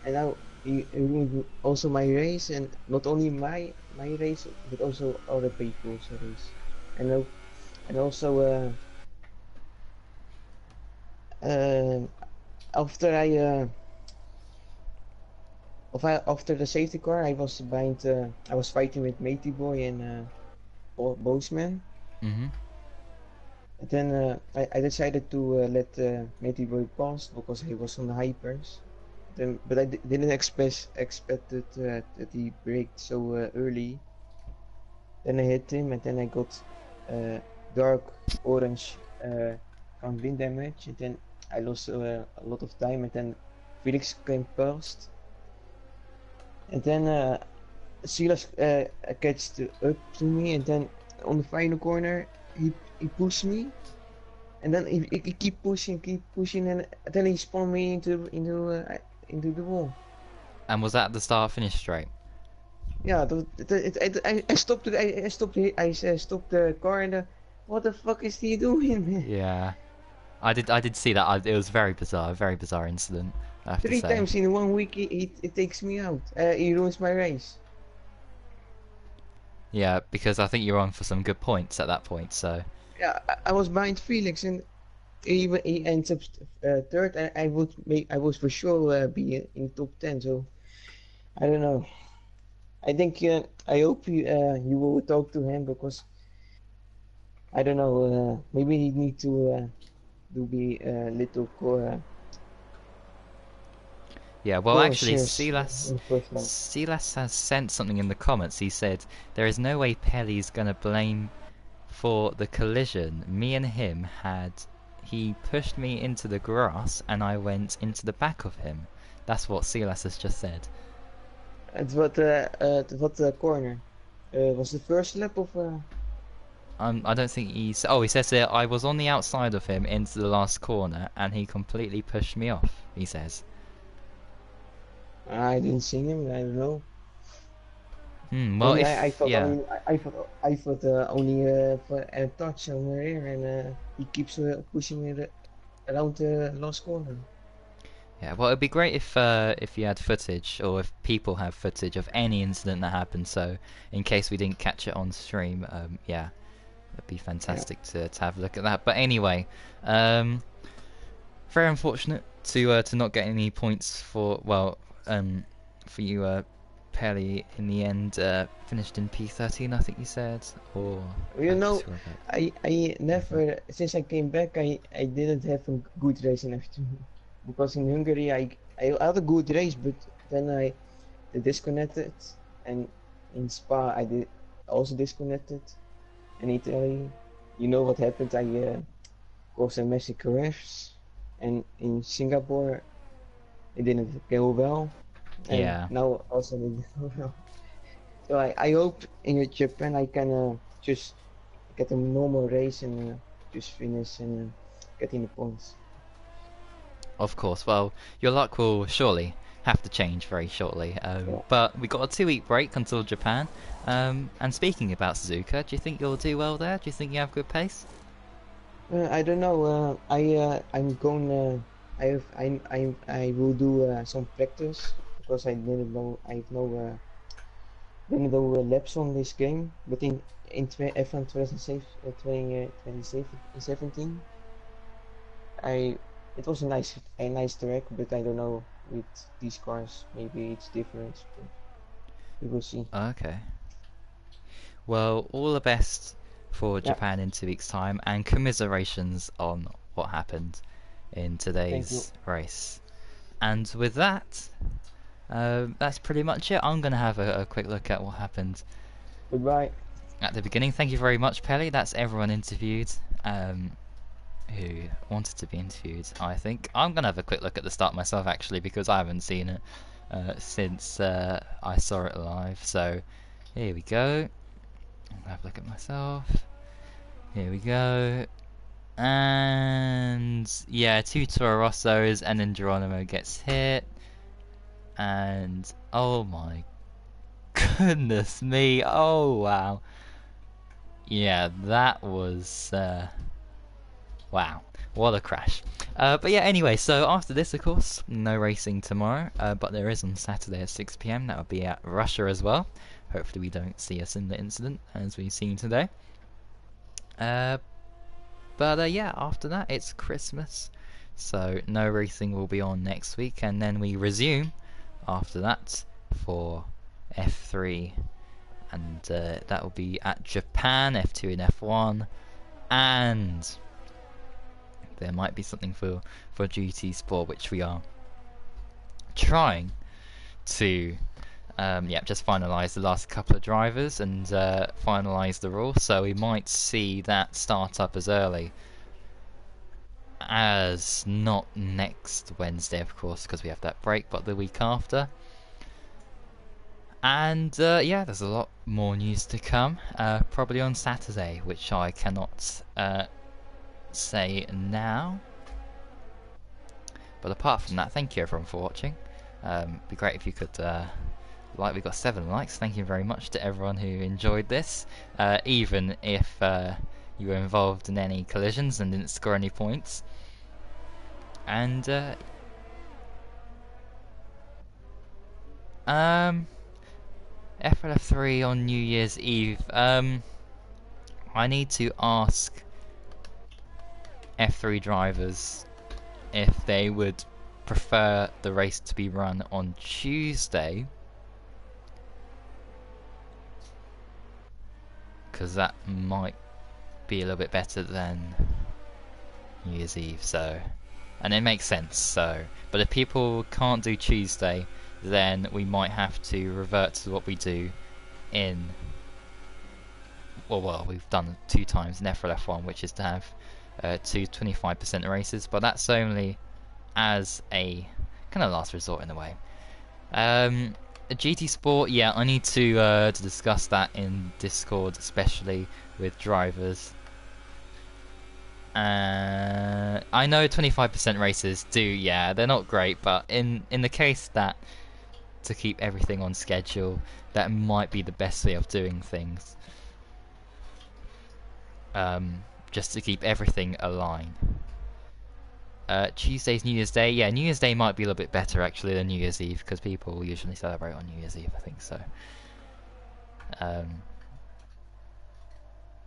Speaker 9: and now he ruined also my race, and not only my race, but also other people's race. And also after after the safety car, I was behind. I was fighting with Matey Boy and Boseman.
Speaker 1: Mhm.
Speaker 9: And then I decided to let Matey Boy pass because he was on the hypers. Then, but I didn't expect that he braked so early. Then I hit him, and then I got dark orange front wind damage, and then I lost a lot of time. And then Felix came past, and then Silas catched up to me, and then on the final corner he pushed me, and then he keep pushing, and then he spun me into the wall.
Speaker 1: And was that the start finish straight?
Speaker 9: Yeah, I stopped. I stopped. I stopped the car, and what the fuck is he doing?
Speaker 1: Yeah, I did see that. It was very bizarre incident. I have to
Speaker 9: Three
Speaker 1: say.
Speaker 9: times in 1 week, it takes me out. He ruins my race.
Speaker 1: Yeah, because I think you're on for some good points at that point. So.
Speaker 9: Yeah, I was behind Felix, and he ends up third. And I would for sure be in top 10. So I don't know. I think I hope you will talk to him because I don't know. Maybe he need to be a little
Speaker 1: Yeah, well, actually,
Speaker 9: cautious
Speaker 1: Silas has sent something in the comments. He said there is no way Pelly's gonna blame for the collision. Me and him he pushed me into the grass and I went into the back of him. That's what Silas has just said.
Speaker 9: At what corner? Was the first lap of?
Speaker 1: I don't think he says that I was on the outside of him into the last corner and he completely pushed me off. He says.
Speaker 9: I didn't see him. I don't know.
Speaker 1: Well,
Speaker 9: only,
Speaker 1: if
Speaker 9: I thought
Speaker 1: yeah.
Speaker 9: I thought only for a touch on the rear, and he keeps pushing me around the last corner.
Speaker 1: Yeah, well, it'd be great if you had footage, or if people have footage of any incident that happened. So, in case we didn't catch it on stream, yeah, it'd be fantastic to have a look at that. But anyway, very unfortunate to not get any points for you, Pelly. In the end, finished in P13, I think you said, or
Speaker 9: you know, I never since I came back, I didn't have a good race in F2. Because in Hungary I had a good race, but then I disconnected, and in Spa I also disconnected, and Italy, you know what happened? I caused a messy crash, and in Singapore it didn't go well, and
Speaker 1: yeah.
Speaker 9: now also it didn't go well. So I hope in Japan I can just get a normal race and just finish and get in the points.
Speaker 1: Of course, well, your luck will surely have to change very shortly. But we got a 2-week break until Japan. And speaking about Suzuka, do you think you'll do well there? Do you think you have good pace?
Speaker 9: I don't know. I'm going. I will do some practice because I didn't know. I have no didn't know laps on this game. But in F1 2017, it was a nice track, but I don't know with these cars. Maybe it's different. But we will see.
Speaker 1: Okay. Well, all the best for Japan in 2 weeks' time, and commiserations on what happened in today's race. And with that, that's pretty much it. I'm gonna have a quick look at what happened.
Speaker 9: Goodbye.
Speaker 1: At the beginning. Thank you very much, Pelly. That's everyone interviewed. Who wanted to be interviewed, I think. I'm gonna have a quick look at the start myself, actually, because I haven't seen it since I saw it live. So here we go. I'm gonna have a look at myself. Here we go. And yeah, 2 Toro Rossos, and then Geronimo gets hit. And oh my goodness me! Oh wow. Yeah, that was wow, what a crash. But yeah, anyway, so after this, of course, no racing tomorrow, but there is on Saturday at 6 PM. That will be at Russia as well. Hopefully we don't see a similar incident as we've seen today. But yeah, after that, it's Christmas so no racing will be on next week, and then we resume after that for F3, and that will be at Japan, F2 and F1, and there might be something for GT Sport, which we are trying to just finalise the last couple of drivers and finalise the rules, so we might see that start up as early as not next Wednesday, of course, because we have that break, but the week after. And there's a lot more news to come, probably on Saturday, which I cannot say now. But apart from that, thank you everyone for watching. It'd be great if you could like. We got 7 likes. Thank you very much to everyone who enjoyed this, even if you were involved in any collisions and didn't score any points. And FRL 3 on New Year's Eve. I need to ask F3 drivers if they would prefer the race to be run on Tuesday, because that might be a little bit better than New Year's Eve. So, and it makes sense. So, but if people can't do Tuesday, then we might have to revert to what we do in well we've done 2 times in FRL F1, which is to have 2 25% races, but that's only as a kind of last resort in a way. GT Sport, yeah, I need to discuss that in Discord, especially with drivers. I know 25% races do, yeah, they're not great, but in the case that to keep everything on schedule, that might be the best way of doing things. Just to keep everything aligned. Tuesday's New Year's Day. Yeah, New Year's Day might be a little bit better actually than New Year's Eve, because people usually celebrate on New Year's Eve, I think so.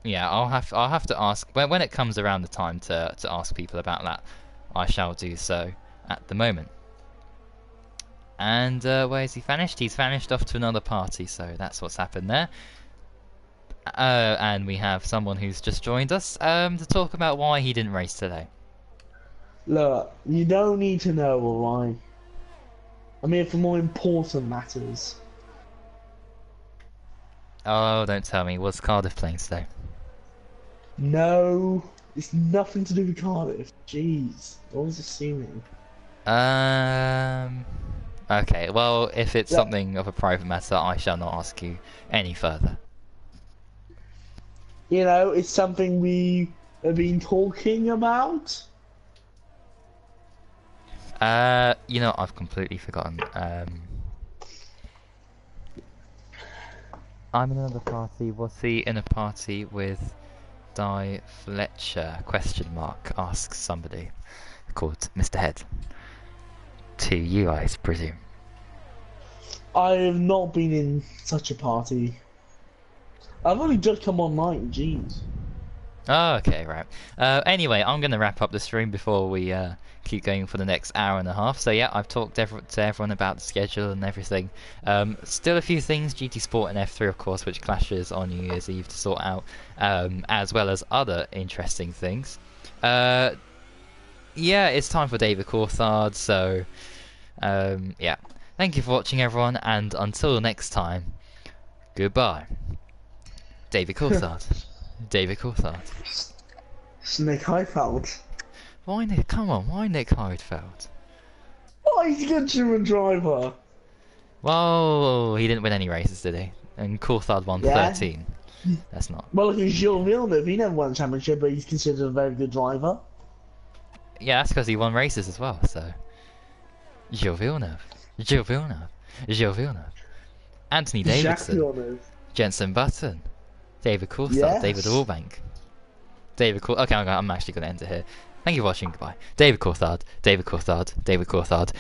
Speaker 1: Yeah, I'll have to ask when it comes around the time to ask people about that. I shall do so at the moment. And where is he vanished? He's vanished off to another party, so that's what's happened there. And we have someone who's just joined us to talk about why he didn't race today.
Speaker 10: Look, you don't need to know why. I'm here for more important matters.
Speaker 1: Oh, don't tell me. Was Cardiff playing today?
Speaker 10: No, it's nothing to do with Cardiff. Jeez, always assuming.
Speaker 1: Okay, well, if it's something of a private matter, I shall not ask you any further.
Speaker 10: You know, it's something we have been talking about.
Speaker 1: You know, I've completely forgotten. I'm in another party. Was he in a party with Di Fletcher? Question mark. Asks somebody called Mr. Head. To you, I presume.
Speaker 10: I have not been in such a party. I've only just come online, jeez.
Speaker 1: Oh, okay, right. Anyway, I'm going to wrap up the stream before we keep going for the next hour and a half. So yeah, I've talked to everyone about the schedule and everything. Still a few things, GT Sport and F3 of course, which clashes on New Year's Eve to sort out, as well as other interesting things. Yeah, it's time for David Coulthard, so yeah. Thank you for watching everyone, and until next time, goodbye. David Coulthard. David Coulthard.
Speaker 10: Nick Heidfeld.
Speaker 1: Why Nick? Come on, why Nick Heidfeld?
Speaker 10: Why he's a good German driver?
Speaker 1: Well, he didn't win any races, did he? And Coulthard won 13. That's not.
Speaker 10: Well, look at Gilles Villeneuve. He never won a championship, but he's considered a very good driver.
Speaker 1: Yeah, that's because he won races as well. So, Gilles Villeneuve, Gilles Villeneuve, Gilles Villeneuve, Anthony Davidson, Jenson Button, David Coulthard, yes. David Allbank, David Coulthard. Okay, I'm actually going to end it here. Thank you for watching. Goodbye. David Coulthard, David Coulthard, David Coulthard.